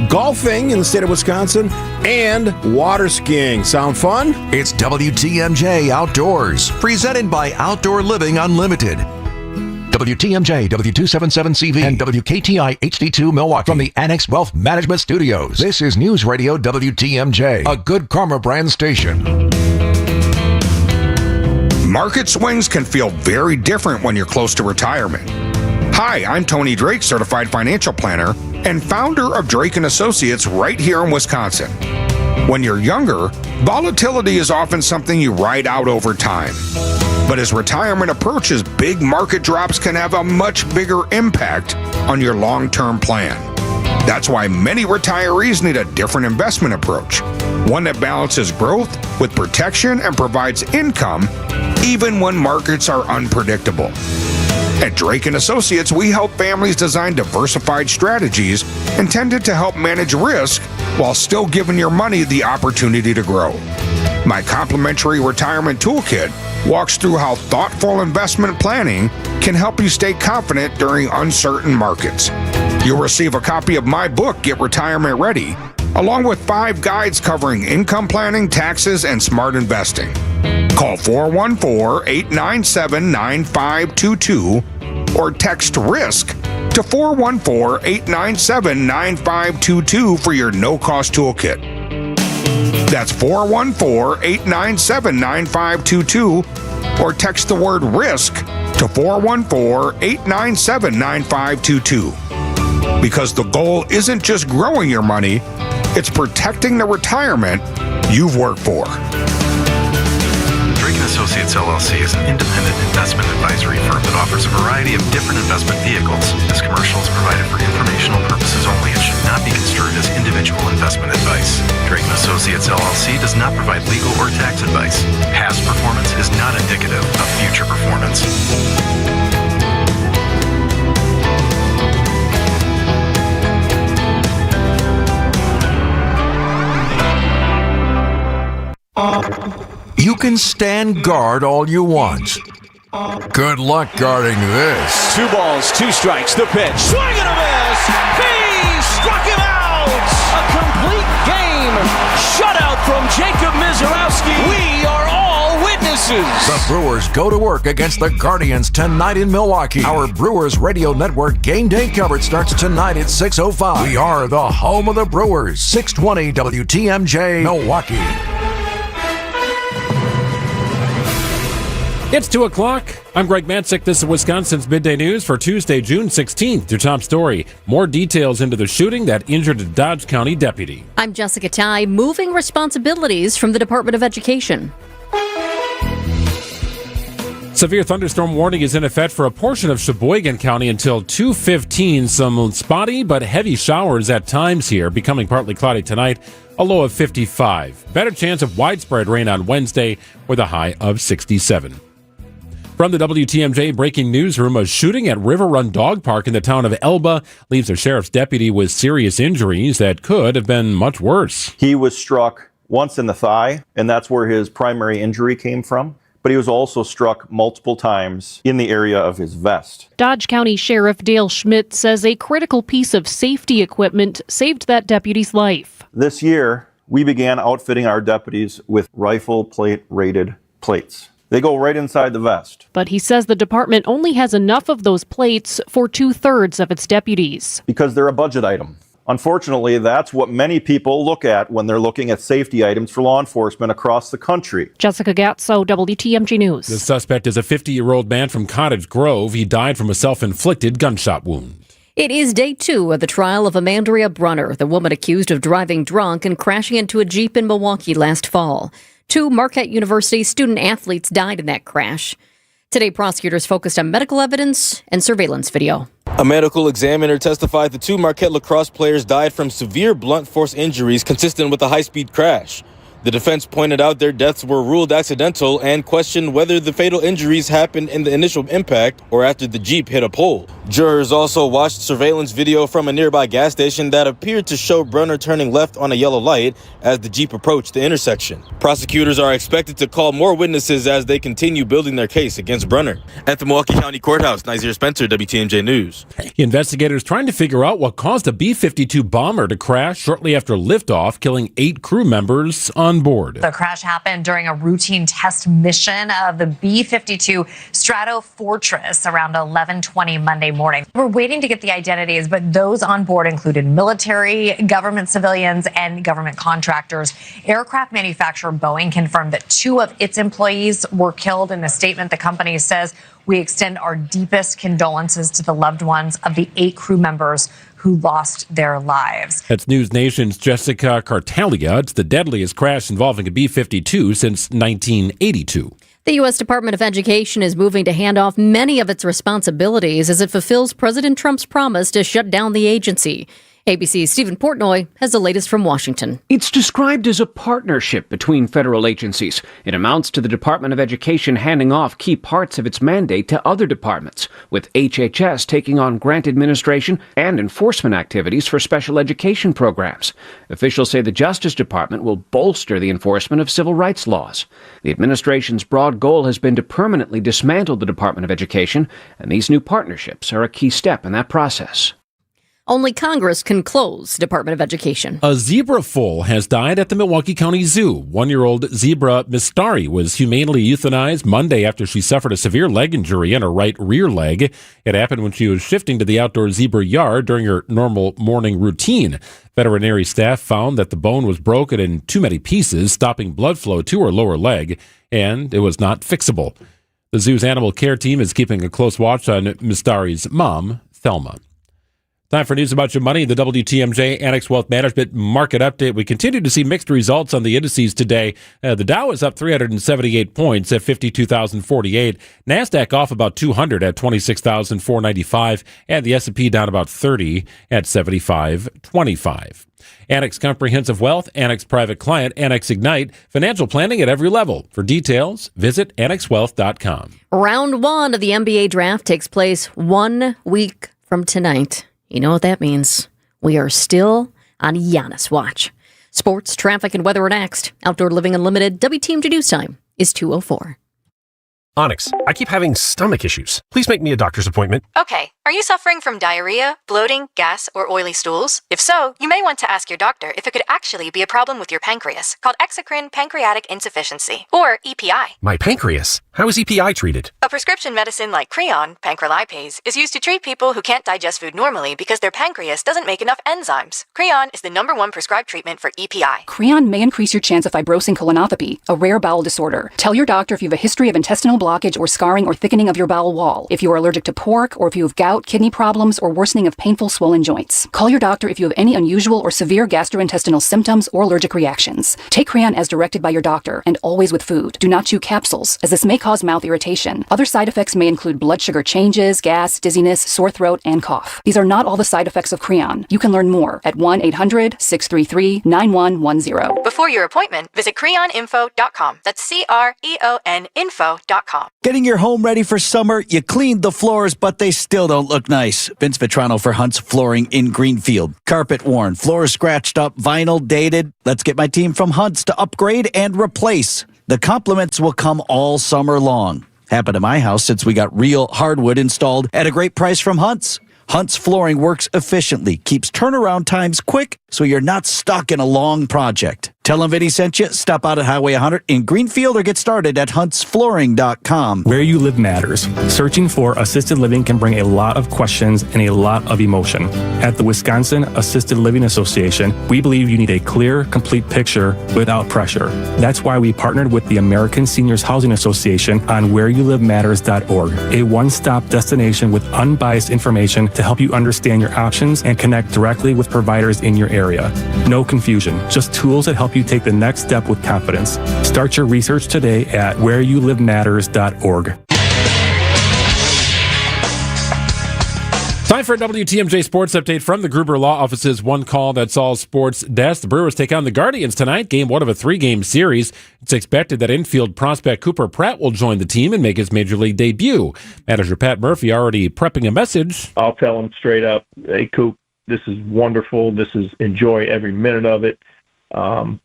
golfing in the state of Wisconsin, and water skiing. Sound fun? It's WTMJ Outdoors, presented by Outdoor Living Unlimited. WTMJ, W277CV, and WKTI HD2 Milwaukee from the Annex Wealth Management Studios. This is News Radio WTMJ, a Good Karma brand station. Market swings can feel very different when you're close to retirement. Hi, I'm Tony Drake, Certified Financial Planner and founder of Drake & Associates right here in Wisconsin. When you're younger, volatility is often something you ride out over time. But as retirement approaches, big market drops can have a much bigger impact on your long-term plan. That's why many retirees need a different investment approach, one that balances growth with protection and provides income even when markets are unpredictable. At Drake & Associates, we help families design diversified strategies intended to help manage risk while still giving your money the opportunity to grow. My complimentary retirement toolkit walks through how thoughtful investment planning can help you stay confident during uncertain markets. You'll receive a copy of my book, Get Retirement Ready, along with 5 guides covering income planning, taxes, and smart investing. Call 414-897-9522 or text RISK to 414-897-9522 for your no-cost toolkit. That's 414-897-9522 or text the word RISK to 414-897-9522. Because the goal isn't just growing your money, It's protecting the retirement you've worked for. Drake & Associates LLC is an independent investment advisory firm that offers a variety of different investment vehicles. This commercial is provided for informational purposes only and should not be construed as individual investment advice. Drake & Associates LLC does not provide legal or tax advice. Past performance is not indicative of future performance. You can stand guard all you want. Good luck guarding this. 2 balls, 2 strikes, the pitch. Swing and a miss! He struck him out! A complete game! Shutout from Jacob Mizorowski. We are all witnesses. The Brewers go to work against the Guardians tonight in Milwaukee. Our Brewers Radio Network game day coverage starts tonight at 6:05. We are the home of the Brewers. 620 WTMJ, Milwaukee. It's 2 o'clock. I'm Greg Matzik. This is Wisconsin's Midday News for Tuesday, June 16th. Your top story. More details into the shooting that injured a Dodge County deputy. I'm Jessica Ty, moving responsibilities from the Department of Education. Severe thunderstorm warning is in effect for a portion of Sheboygan County until 2:15. Some spotty but heavy showers at times here, becoming partly cloudy tonight, a low of 55. Better chance of widespread rain on Wednesday with a high of 67. From the WTMJ breaking newsroom, a shooting at River Run Dog Park in the town of Elba leaves a sheriff's deputy with serious injuries that could have been much worse. He was struck once in the thigh, and that's where his primary injury came from. But he was also struck multiple times in the area of his vest. Dodge County Sheriff Dale Schmidt says a critical piece of safety equipment saved that deputy's life. This year, we began outfitting our deputies with rifle plate rated plates. They go right inside the vest. But he says the department only has enough of those plates for 2/3 of its deputies. Because they're a budget item. Unfortunately, that's what many people look at when they're looking at safety items for law enforcement across the country. Jessica Gatso, WTMJ News. The suspect is a 50-year-old man from Cottage Grove. He died from a self-inflicted gunshot wound. It is day 2 of the trial of Amandria Brunner, the woman accused of driving drunk and crashing into a Jeep in Milwaukee last fall. 2 Marquette University student-athletes died in that crash. Today, prosecutors focused on medical evidence and surveillance video. A medical examiner testified the 2 Marquette lacrosse players died from severe blunt force injuries consistent with a high-speed crash. The defense pointed out their deaths were ruled accidental and questioned whether the fatal injuries happened in the initial impact or after the Jeep hit a pole. Jurors also watched surveillance video from a nearby gas station that appeared to show Brunner turning left on a yellow light as the Jeep approached the intersection. Prosecutors are expected to call more witnesses as they continue building their case against Brunner. At the Milwaukee County Courthouse, Nazir Spencer, WTMJ News. Investigators trying to figure out what caused a B-52 bomber to crash shortly after liftoff, killing 8 crew members on board. The crash happened during a routine test mission of the B-52 Strato Fortress around 11:20 Monday morning. We're waiting to get the identities, but those on board included military, government civilians, and government contractors. Aircraft manufacturer Boeing confirmed that 2 of its employees were killed. In a statement, the company says, "We extend our deepest condolences to the loved ones of the 8 crew members who lost their lives." That's News Nation's Jessica Cartalia. It's the deadliest crash involving a B-52 since 1982. The U.S. Department of Education is moving to hand off many of its responsibilities as it fulfills President Trump's promise to shut down the agency. ABC's Stephen Portnoy has the latest from Washington. It's described as a partnership between federal agencies. It amounts to the Department of Education handing off key parts of its mandate to other departments, with HHS taking on grant administration and enforcement activities for special education programs. Officials say the Justice Department will bolster the enforcement of civil rights laws. The administration's broad goal has been to permanently dismantle the Department of Education, and these new partnerships are a key step in that process. Only Congress can close Department of Education. A zebra foal has died at the Milwaukee County Zoo. 1-year-old zebra Mistari was humanely euthanized Monday after she suffered a severe leg injury in her right rear leg. It happened when she was shifting to the outdoor zebra yard during her normal morning routine. Veterinary staff found that the bone was broken in too many pieces, stopping blood flow to her lower leg, and it was not fixable. The zoo's animal care team is keeping a close watch on Mistari's mom, Thelma. Time for news about your money. The WTMJ Annex Wealth Management market update. We continue to see mixed results on the indices today. The Dow is up 378 points at 52,048. NASDAQ off about 200 at 26,495. And the S&P down about 30 at 7525. Annex Comprehensive Wealth, Annex Private Client, Annex Ignite, financial planning at every level. For details, visit annexwealth.com. Round 1 of the NBA draft takes place 1 week from tonight. You know what that means. We are still on Giannis watch. Sports, traffic, and weather are next. Outdoor Living Unlimited, WTMJ News Time is 2:04. Onyx, I keep having stomach issues. Please make me a doctor's appointment. Okay, are you suffering from diarrhea, bloating, gas, or oily stools? If so, you may want to ask your doctor if it could actually be a problem with your pancreas, called exocrine pancreatic insufficiency, or EPI. My pancreas? How is EPI treated? A prescription medicine like Creon, pancrelipase, is used to treat people who can't digest food normally because their pancreas doesn't make enough enzymes. Creon is the #1 prescribed treatment for EPI. Creon may increase your chance of fibrosing colonopathy, a rare bowel disorder. Tell your doctor if you have a history of intestinal blockage or scarring or thickening of your bowel wall, if you are allergic to pork, or if you have gout, kidney problems, or worsening of painful swollen joints. Call your doctor if you have any unusual or severe gastrointestinal symptoms or allergic reactions. Take Creon as directed by your doctor, and always with food. Do not chew capsules, as this may cause mouth irritation. Other side effects may include blood sugar changes, gas, dizziness, sore throat, and cough. These are not all the side effects of Creon. You can learn more at 1-800-633-9110. Before your appointment, visit creoninfo.com. That's CREON info.com. Getting your home ready for summer, you cleaned the floors, but they still don't look nice. Vince Vitrano for Hunt's Flooring in Greenfield. Carpet worn, floors scratched up, vinyl dated. Let's get my team from Hunt's to upgrade and replace. The compliments will come all summer long. Happened to my house since we got real hardwood installed at a great price from Hunt's. Hunt's Flooring works efficiently, keeps turnaround times quick, so you're not stuck in a long project. Tell them Vinny sent you. Stop out at Highway 100 in Greenfield or get started at huntsflooring.com. Where you live matters. Searching for assisted living can bring a lot of questions and a lot of emotion. At the Wisconsin Assisted Living Association, we believe you need a clear, complete picture without pressure. That's why we partnered with the American Seniors Housing Association on whereyoulivematters.org, a one-stop destination with unbiased information to help you understand your options and connect directly with providers in your area. No confusion, just tools that help you take the next step with confidence. Start your research today at whereyoulivematters.org. Time for a WTMJ Sports Update from the Gruber Law Office's One Call That's All Sports desk. The Brewers take on the Guardians tonight, game 1 of a 3-game series. It's expected that infield prospect Cooper Pratt will join the team and make his major league debut. Manager Pat Murphy already prepping a message. I'll tell him straight up, hey, Coop, this is wonderful. Enjoy every minute of it.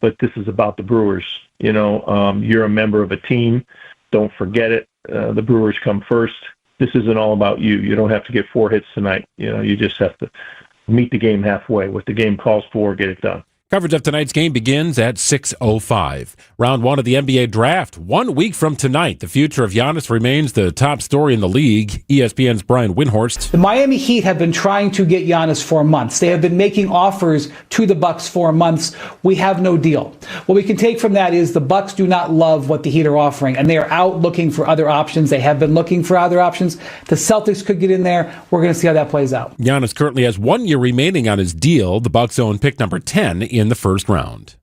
But this is about the Brewers. You're a member of a team. Don't forget it. The Brewers come first. This isn't all about you. You don't have to get 4 hits tonight. You just have to meet the game halfway. What the game calls for, get it done. Coverage of tonight's game begins at 6:05. Round 1 of the NBA draft, 1 week from tonight. The future of Giannis remains the top story in the league. ESPN's Brian Windhorst. The Miami Heat have been trying to get Giannis for months. They have been making offers to the Bucks for months. We have no deal. What we can take from that is the Bucks do not love what the Heat are offering, and they are out looking for other options. They have been looking for other options. The Celtics could get in there. We're going to see how that plays out. Giannis currently has 1 year remaining on his deal. The Bucks own pick number 10 in the first round.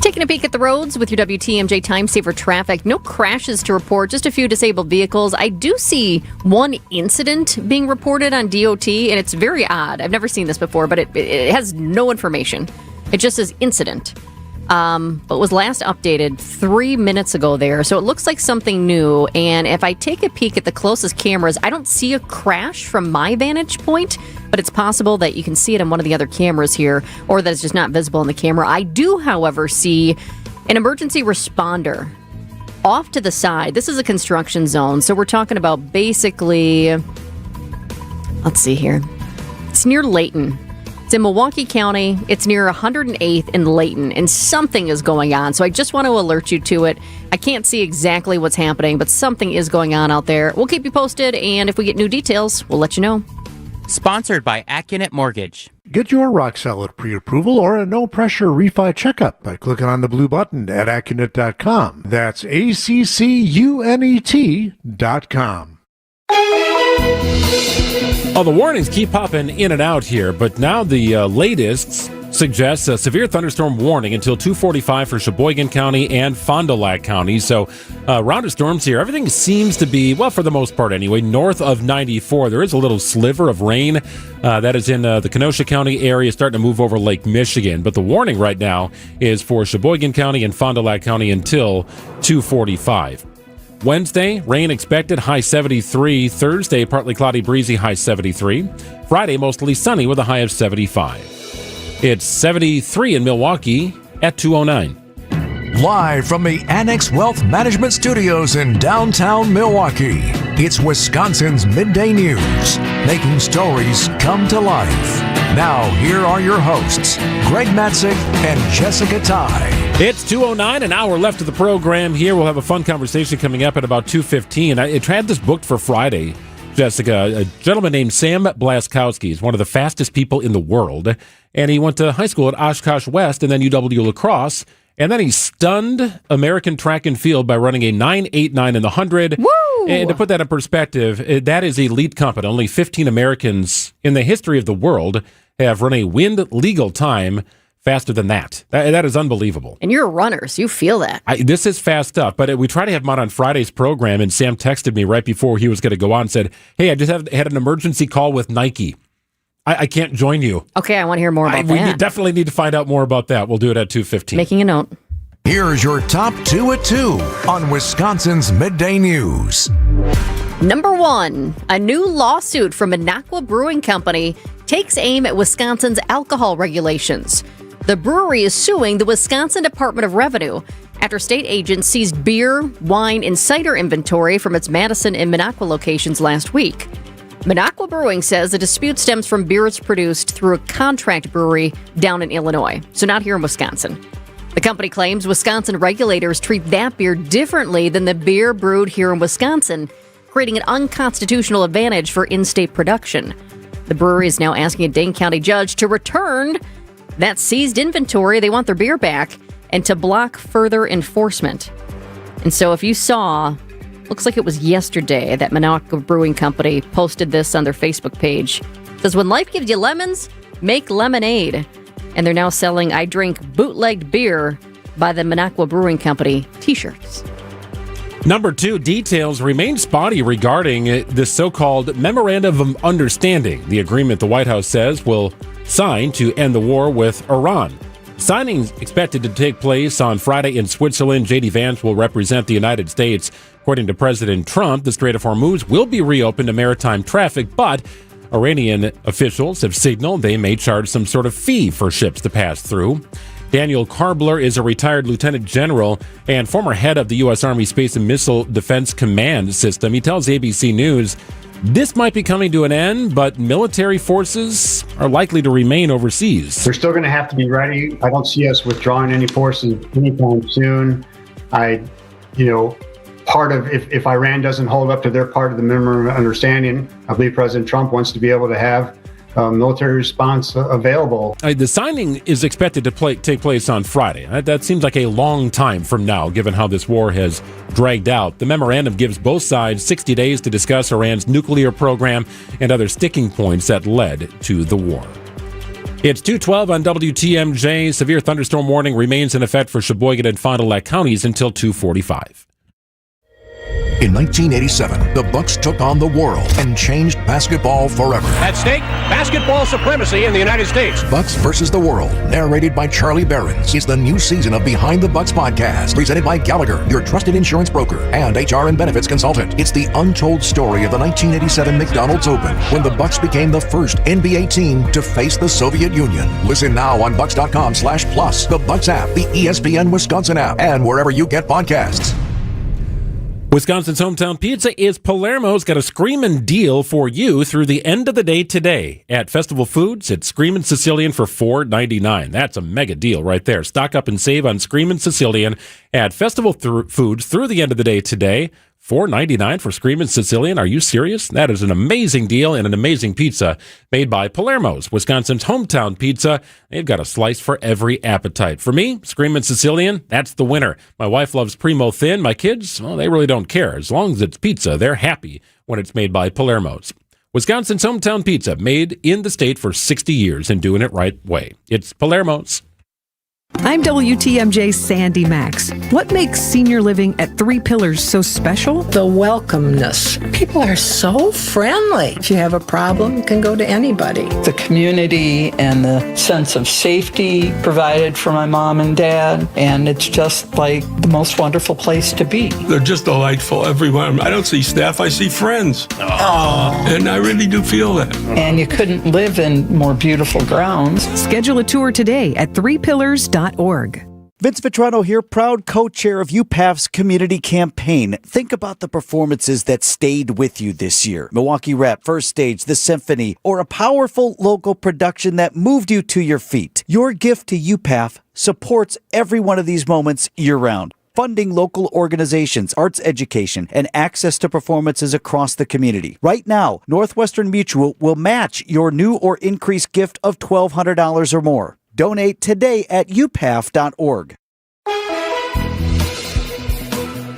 Taking a peek at the roads with your WTMJ Time Saver traffic. No crashes to report, just a few disabled vehicles. I do see one incident being reported on DOT, and it's very odd. I've never seen this before, but it has no information. It just says incident. But was last updated 3 minutes ago there, so it looks like something new. And if I take a peek at the closest cameras, I don't see a crash from my vantage point, but it's possible that you can see it on one of the other cameras here, or that it's just not visible in the camera. I do, however, see an emergency responder off to the side. This is a construction zone, so we're talking about basically, let's see here. It's near Layton. It's in Milwaukee County. It's near 108th and Layton, and something is going on. So I just want to alert you to it. I can't see exactly what's happening, but something is going on out there. We'll keep you posted, and if we get new details, we'll let you know. Sponsored by Accunet Mortgage. Get your rock solid pre-approval or a no-pressure refi checkup by clicking on the blue button at Accunet.com. That's ACCUNET.com. Oh, the warnings keep popping in and out here, but now the latest suggests a severe thunderstorm warning until 2:45 for Sheboygan County and Fond du Lac County. So, round of storms here. Everything seems to be, well, for the most part anyway, north of 94. There is a little sliver of rain that is in the Kenosha County area, starting to move over Lake Michigan. But the warning right now is for Sheboygan County and Fond du Lac County until 2:45. Wednesday, rain expected, high 73. Thursday, partly cloudy, breezy, high 73. Friday, mostly sunny with a high of 75. It's 73 in Milwaukee at 2:09. Live from the Annex Wealth Management Studios in downtown Milwaukee, it's Wisconsin's Midday News, making stories come to life. Now, here are your hosts, Greg Matzik and Jessica Ty. It's 2:09, an hour left of the program here. We'll have a fun conversation coming up at about 2:15. I had this booked for Friday, Jessica. A gentleman named Sam Blaskowski is one of the fastest people in the world, and he went to high school at Oshkosh West and then UW La Crosse, and then he stunned American track and field by running a 9.89 in the 100. Woo! And to put that in perspective, that is elite company. Only 15 Americans in the history of the world have run a wind-legal time faster than that. That is unbelievable. And you're a runner, so you feel that. This is fast stuff, but we try to have him on Friday's program, and Sam texted me right before he was going to go on and said, hey, I just had an emergency call with Nike. I can't join you. Okay, I want to hear more about that. We definitely need to find out more about that. We'll do it at 2:15. Making a note. Here's your top 2 at 2 on Wisconsin's Midday News. Number 1, a new lawsuit from Minocqua Brewing Company takes aim at Wisconsin's alcohol regulations. The brewery is suing the Wisconsin Department of Revenue after state agents seized beer, wine, and cider inventory from its Madison and Minocqua locations last week. Minocqua Brewing says the dispute stems from beers produced through a contract brewery down in Illinois, so not here in Wisconsin. The company claims Wisconsin regulators treat that beer differently than the beer brewed here in Wisconsin, creating an unconstitutional advantage for in-state production. The brewery is now asking a Dane County judge to return that seized inventory. They want their beer back and to block further enforcement. And so if you saw, looks like it was yesterday that Minocqua Brewing Company posted this on their Facebook page. It says, when life gives you lemons, make lemonade. And they're now selling I Drink Bootlegged Beer by the Minocqua Brewing Company t-shirts. Number 2, details remain spotty regarding this so-called Memorandum of Understanding, the agreement the White House says will sign to end the war with Iran. Signing expected to take place on Friday in Switzerland. J.D. Vance will represent the United States. According to President Trump, the Strait of Hormuz will be reopened to maritime traffic, but Iranian officials have signaled they may charge some sort of fee for ships to pass through. Daniel Karbler is a retired lieutenant general and former head of the U.S. Army Space and Missile Defense Command System. He tells ABC News this might be coming to an end, but military forces are likely to remain overseas. We're still going to have to be ready. I don't see us withdrawing any forces anytime soon. Part of, if Iran doesn't hold up to their part of the memorandum of understanding, I believe President Trump wants to be able to have military response available. The signing is expected to take place on Friday. That seems like a long time from now, given how this war has dragged out. The memorandum gives both sides 60 days to discuss Iran's nuclear program and other sticking points that led to the war. It's 2:12 on WTMJ. Severe thunderstorm warning remains in effect for Sheboygan and Fond du Lac counties until 2:45. In 1987, the Bucks took on the world and changed basketball forever. At stake, basketball supremacy in the United States. Bucks versus the World, narrated by Charlie Behrens, is the new season of Behind the Bucks podcast, presented by Gallagher, your trusted insurance broker and HR and benefits consultant. It's the untold story of the 1987 McDonald's Open, when the Bucks became the first NBA team to face the Soviet Union. Listen now on Bucks.com/plus, the Bucks app, the ESPN Wisconsin app, and wherever you get podcasts. Wisconsin's hometown pizza is Palermo's. Got a screamin' deal for you through the end of the day today. At Festival Foods, it's Screamin' Sicilian for $4.99. That's a mega deal right there. Stock up and save on Screamin' Sicilian at Festival Foods through the end of the day today. $4.99 for Screamin' Sicilian. Are you serious? That is an amazing deal and an amazing pizza made by Palermo's, Wisconsin's hometown pizza. They've got a slice for every appetite. For me, Screamin' Sicilian, that's the winner. My wife loves Primo Thin. My kids, well, they really don't care. As long as it's pizza, they're happy when it's made by Palermo's. Wisconsin's hometown pizza, made in the state for 60 years and doing it right way. It's Palermo's. I'm WTMJ's Sandy Max. What makes senior living at Three Pillars so special? The welcomeness. People are so friendly. If you have a problem, you can go to anybody. The community and the sense of safety provided for my mom and dad, and it's just like the most wonderful place to be. They're just delightful, everyone. I don't see staff, I see friends. And I really do feel that. And you couldn't live in more beautiful grounds. Schedule a tour today at threepillars.org. Vince Vitrano here, proud co-chair of UPAF's community campaign. Think about the performances that stayed with you this year. Milwaukee Rep, First Stage, The Symphony, or a powerful local production that moved you to your feet. Your gift to UPAF supports every one of these moments year-round, funding local organizations, arts education, and access to performances across the community. Right now, Northwestern Mutual will match your new or increased gift of $1,200 or more. Donate today at upaf.org.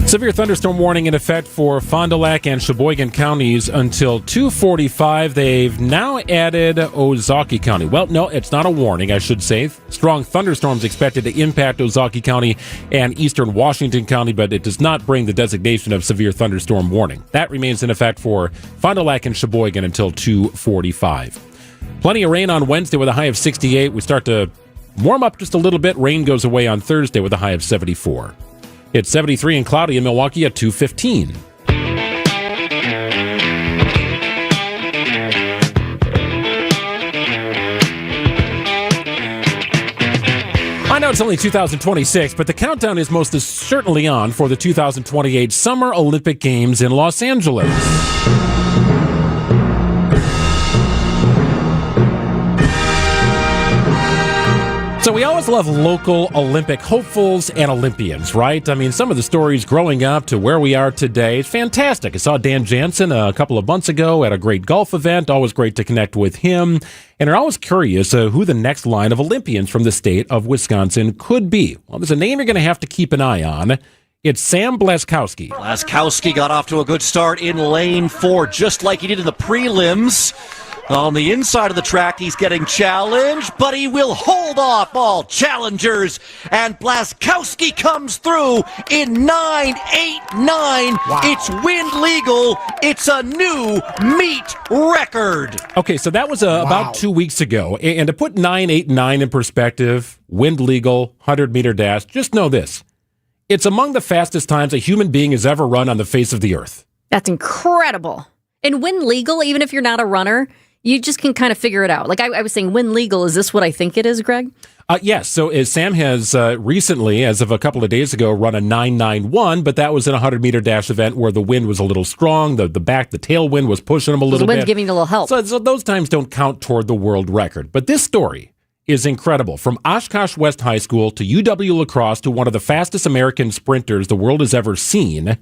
Severe thunderstorm warning in effect for Fond du Lac and Sheboygan counties until 2:45. They've now added Ozaukee County. Well, no, it's not a warning, I should say. Strong thunderstorms expected to impact Ozaukee County and eastern Washington County, but it does not bring the designation of severe thunderstorm warning. That remains in effect for Fond du Lac and Sheboygan until 2:45. Plenty of rain on Wednesday with a high of 68. We start to warm up just a little bit. Rain goes away on Thursday with a high of 74. It's 73 and cloudy in Milwaukee at 2:15. I know it's only 2026, but the countdown is most certainly on for the 2028 Summer Olympic Games in Los Angeles. So we always love local Olympic hopefuls and Olympians, right? I mean, some of the stories growing up to where we are today, it's fantastic. I saw Dan Jansen a couple of months ago at a great golf event. Always great to connect with him. And they're always curious who the next line of Olympians from the state of Wisconsin could be. Well, there's a name you're going to have to keep an eye on. It's Sam Blaskowski. Blaskowski got off to a good start in lane 4, just like he did in the prelims. On the inside of the track, he's getting challenged, but he will hold off all challengers. And Blaskowski comes through in 9.89. Wow. It's wind legal. It's a new meet record. Okay, so that was about 2 weeks ago. And to put 9.89 in perspective, wind legal, 100-meter dash, just know this. It's among the fastest times a human being has ever run on the face of the earth. That's incredible. And wind legal, even if you're not a runner, you just can kind of figure it out. Like I was saying, wind legal, is this what I think it is, Greg? Yes. So Sam has recently, as of a couple of days ago, run a 9.91, but that was in a 100-meter dash event where the wind was a little strong. The tailwind was pushing him a little bit. The wind's giving you a little help. So those times don't count toward the world record. But this story is incredible. From Oshkosh West High School to UW La Crosse to one of the fastest American sprinters the world has ever seen.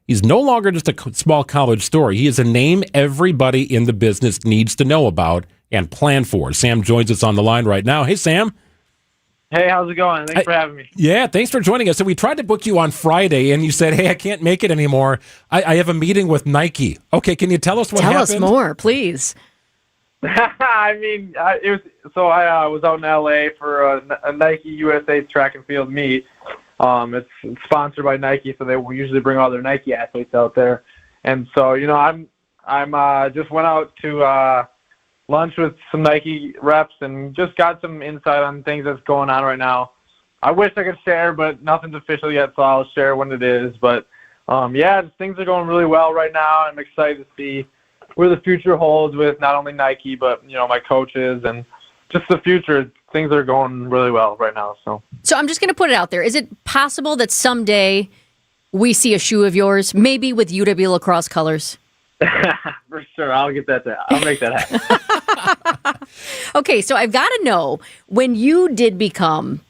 He's no longer just a small college story. He is a name everybody in the business needs to know about and plan for. Sam joins us on the line right now. Hey, Sam. Hey, how's it going? Thanks for having me. Yeah, thanks for joining us. So we tried to book you on Friday, and you said, hey, I can't make it anymore. I have a meeting with Nike. Okay, can you tell us what happened? Tell us more, please. I mean, I was out in L.A. for a Nike USA track and field meet. It's sponsored by Nike, so they usually bring all their Nike athletes out there. And so, I'm just went out to lunch with some Nike reps and just got some insight on things that's going on right now. I wish I could share, but nothing's official yet, so I'll share when it is. But things are going really well right now. I'm excited to see where the future holds with not only Nike, but my coaches and just the future. Things are going really well right now. So I'm just going to put it out there. Is it possible that someday we see a shoe of yours, maybe with UW La Crosse colors? For sure. I'll make that happen. Okay, so I've got to know, when you did become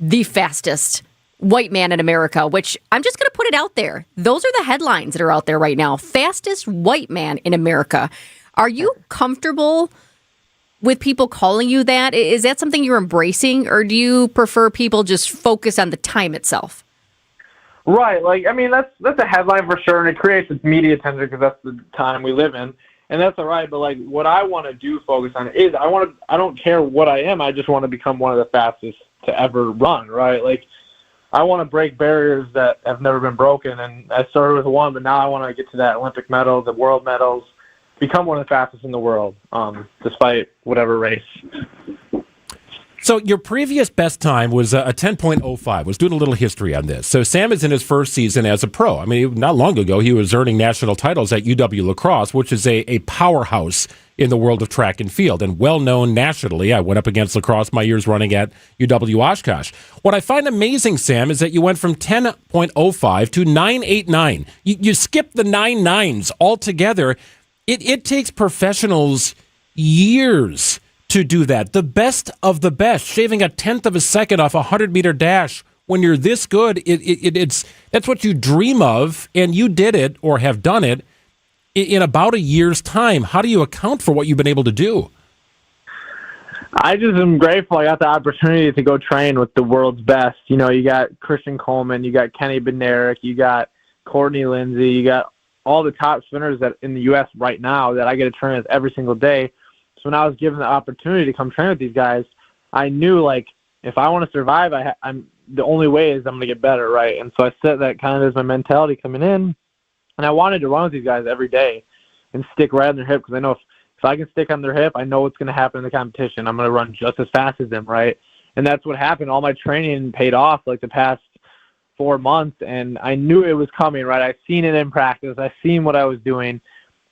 the fastest white man in America, which I'm just going to put it out there. Those are the headlines that are out there right now. Fastest white man in America. Are you comfortable with people calling you that? Is that something you're embracing, or do you prefer people just focus on the time itself? Right. Like, I mean, that's a headline for sure, and it creates its media attention because that's the time we live in, and that's all right. But like, what I want to do, focus on is I don't care what I am. I just want to become one of the fastest to ever run. Right. Like, I want to break barriers that have never been broken, and I started with one, but now I want to get to that Olympic medal, the world medals, become one of the fastest in the world, despite whatever race. So your previous best time was a 10.05. Was doing a little history on this. So Sam is in his first season as a pro. I mean, not long ago, he was earning national titles at UW La Crosse, which is a powerhouse in the world of track and field and well-known nationally. I went up against La Crosse my years running at UW Oshkosh. What I find amazing, Sam, is that you went from 10.05 to 9.89. You skipped the 9.9s altogether. It takes professionals years to do that. The best of the best, shaving a tenth of a second off a 100-meter dash when you're this good, that's what you dream of, and you did it or have done it in about a year's time. How do you account for what you've been able to do? I just am grateful I got the opportunity to go train with the world's best. You know, you got Christian Coleman, you got Kenny Bednarek, you got Courtney Lindsay, you got all the top spinners that in the U.S. right now that I get to train with every single day. So when I was given the opportunity to come train with these guys, I knew, like, if I want to survive, I'm the only way is I'm going to get better, right? And so I set that kind of as my mentality coming in, and I wanted to run with these guys every day and stick right on their hip because I know if I can stick on their hip, I know what's going to happen in the competition. I'm going to run just as fast as them, right? And that's what happened. All my training paid off, like, the past 4 months, and I knew it was coming, right? I seen it in practice. I seen what I was doing.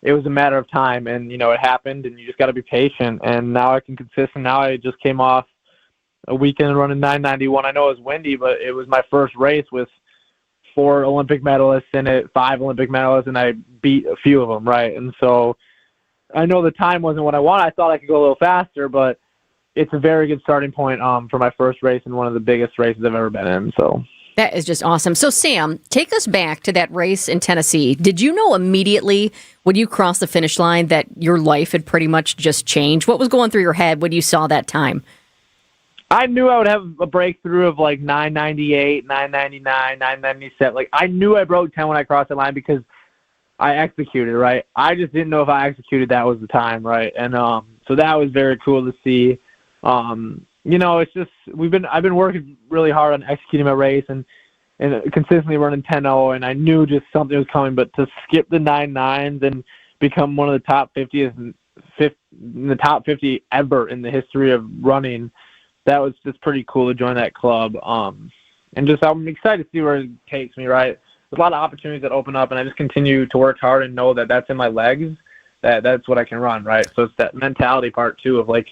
It was a matter of time, and, you know, it happened, and you just got to be patient. And now I can consistent. Now I just came off a weekend running 991. I know it was windy, but it was my first race with 4 Olympic medalists in it, 5 Olympic medalists, and I beat a few of them, right? And so I know the time wasn't what I wanted. I thought I could go a little faster, but it's a very good starting point for my first race and one of the biggest races I've ever been in. So that is just awesome. So, Sam, take us back to that race in Tennessee. Did you know immediately when you crossed the finish line that your life had pretty much just changed? What was going through your head when you saw that time? I knew I would have a breakthrough of like 998, 999, 997. Like, I knew I broke 10 when I crossed the line because I executed, right? I just didn't know if I executed that was the time, right? And so that was very cool to see. You know, it's just I've been working really hard on executing my race and consistently running 10.0, and I knew just something was coming. But to skip the 9.9s and become one of the top 50 in the top 50 ever in the history of running, that was just pretty cool to join that club. And just I'm excited to see where it takes me. Right, there's a lot of opportunities that open up, and I just continue to work hard and know that that's in my legs. That's what I can run. Right, so it's that mentality part too of like,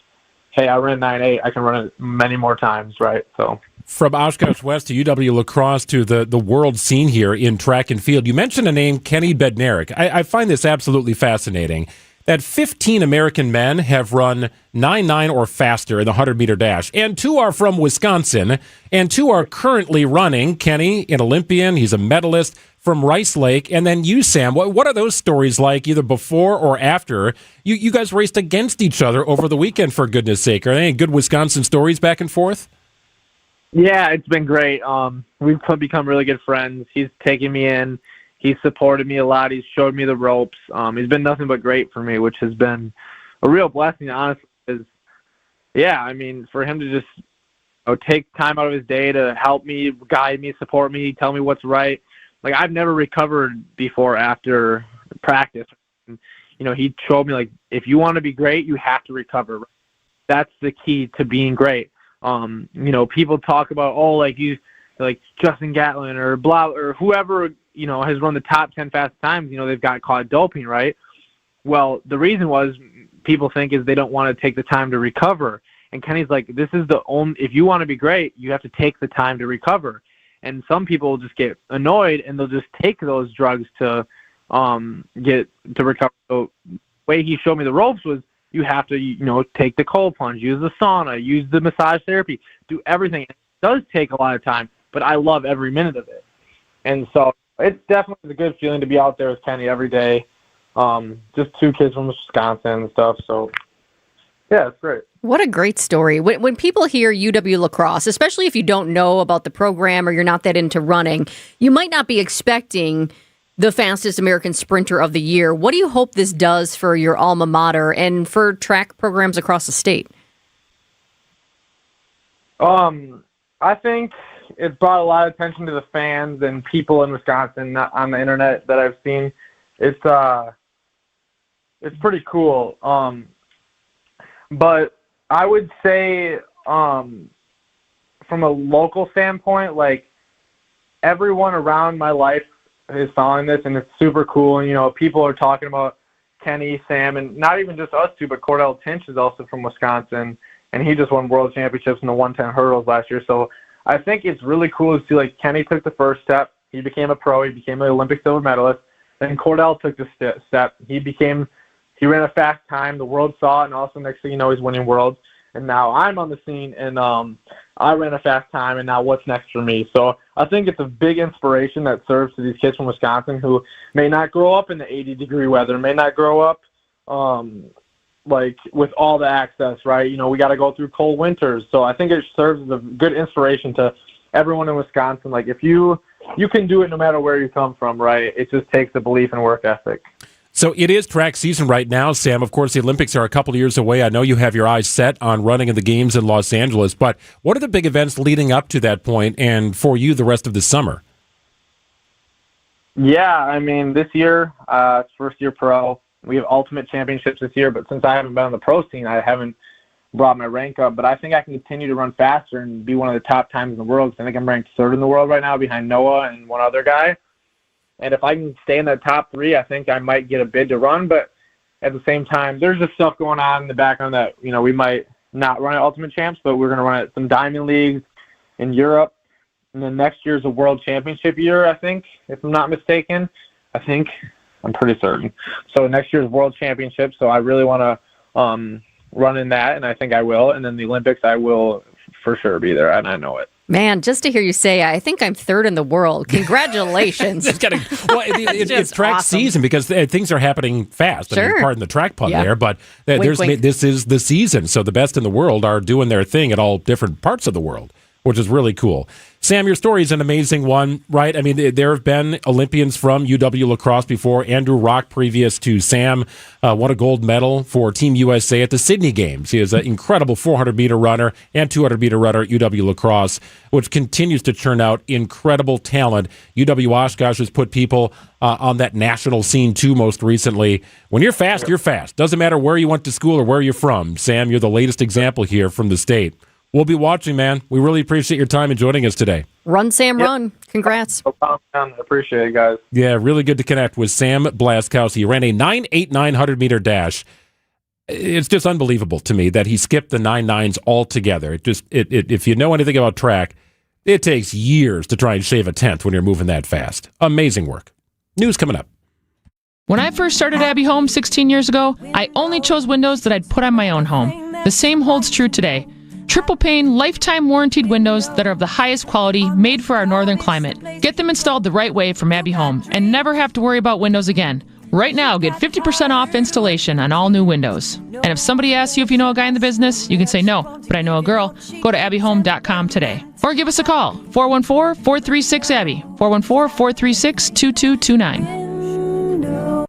hey, I ran 9.8. I can run it many more times, right? So from Oshkosh West to UW La Crosse to the world scene here in track and field, you mentioned a name, Kenny Bednarek. I find this absolutely fascinating that 15 American men have run 9.9 or faster in the 100-meter dash, and 2 are from Wisconsin, and 2 are currently running. Kenny, an Olympian, he's a medalist from Rice Lake, and then you, Sam. What are those stories like, either before or after? You guys raced against each other over the weekend, for goodness sake. Are there any good Wisconsin stories back and forth? Yeah, it's been great. We've become really good friends. He's taken me in. He's supported me a lot. He's showed me the ropes. He's been nothing but great for me, which has been a real blessing, honestly. Yeah, I mean, for him to just take time out of his day to help me, guide me, support me, tell me what's right. Like, I've never recovered before after practice. You know, he showed me, like, if you want to be great, you have to recover. That's the key to being great. You know, people talk about, like Justin Gatlin or blah, or whoever, you know, has run the top 10 fastest times, you know, they've got caught doping, right? Well, the reason was people think is they don't want to take the time to recover. And Kenny's like, this is the only, if you want to be great, you have to take the time to recover. And some people just get annoyed and they'll just take those drugs to get to recover. So the way he showed me the ropes was you have to, you know, take the cold plunge, use the sauna, use the massage therapy, do everything. It does take a lot of time, but I love every minute of it. And so it's definitely a good feeling to be out there with Kenny every day. Just two kids from Wisconsin and stuff. So, yeah, it's great. What a great story. When people hear UW Lacrosse, especially if you don't know about the program or you're not that into running, you might not be expecting the fastest American sprinter of the year. What do you hope this does for your alma mater and for track programs across the state? I think it's brought a lot of attention to the fans and people in Wisconsin on the internet that I've seen. It's pretty cool. But I would say, from a local standpoint, like, everyone around my life is following this, and it's super cool. And, you know, people are talking about Kenny, Sam, and not even just us two, but Cordell Tinch is also from Wisconsin, and he just won world championships in the 110 hurdles last year. So I think it's really cool to see, like, Kenny took the first step. He became a pro. He became an Olympic silver medalist. Then Cordell took the step. He ran a fast time. The world saw it, and also next thing you know, he's winning worlds. And now I'm on the scene, and I ran a fast time, and now what's next for me? So I think it's a big inspiration that serves to these kids from Wisconsin who may not grow up in the 80-degree weather, may not grow up like with all the access, right? You know, we got to go through cold winters. So I think it serves as a good inspiration to everyone in Wisconsin. Like, if you can do it no matter where you come from, right? It just takes the belief and work ethic. So it is track season right now, Sam. Of course, the Olympics are a couple of years away. I know you have your eyes set on running in the games in Los Angeles, but what are the big events leading up to that point and for you the rest of the summer? Yeah, I mean, this year, it's first year pro. We have Ultimate Championships this year, but since I haven't been on the pro scene, I haven't brought my rank up. But I think I can continue to run faster and be one of the top times in the world. I think I'm ranked third in the world right now behind Noah and one other guy. And if I can stay in the top three, I think I might get a bid to run. But at the same time, there's just stuff going on in the background that, you know, we might not run at Ultimate Champs, but we're going to run at some Diamond Leagues in Europe. And then next year's a World Championship year, I think, if I'm not mistaken. I'm pretty certain. So next year's World Championship, so I really want to run in that, and I think I will. And then the Olympics, I will for sure be there, and I know it. Man, just to hear you say, I think I'm third in the world. Congratulations. It's track awesome. season because things are happening fast. Sure. I mean, pardon the track pun Yeah. there, but Wink, wink. this is the season. So the best in the world are doing their thing at all different parts of the world, which is really cool. Sam, your story is an amazing one, right? I mean, there have been Olympians from UW Lacrosse before. Andrew Rock, previous to Sam, won a gold medal for Team USA at the Sydney Games. He is an incredible 400-meter runner and 200-meter runner at UW Lacrosse, which continues to churn out incredible talent. UW Oshkosh has put people on that national scene, too, most recently. When you're fast, you're fast. Doesn't matter where you went to school or where you're from. Sam, you're the latest example here from the state. We'll be watching, man. We really appreciate your time and joining us today. Run, Sam, run. Congrats. No problem, man. I appreciate it, guys. Yeah, really good to connect with Sam Blaskowski. He ran a 9.89 100-meter dash. It's just unbelievable to me that he skipped the 9.9s altogether. If you know anything about track, it takes years to try and shave a tenth when you're moving that fast. Amazing work. News coming up. When I first started Abbey Home 16 years ago, I only chose windows that I'd put on my own home. The same holds true today. Triple pane, lifetime warranted windows that are of the highest quality, made for our northern climate. Get them installed the right way from Abbey Home and never have to worry about windows again. Right now, get 50% off installation on all new windows. And if somebody asks you if you know a guy in the business, you can say no, but I know a girl. Go to abbeyhome.com today. Or give us a call, 414-436-ABBY, 414-436-2229.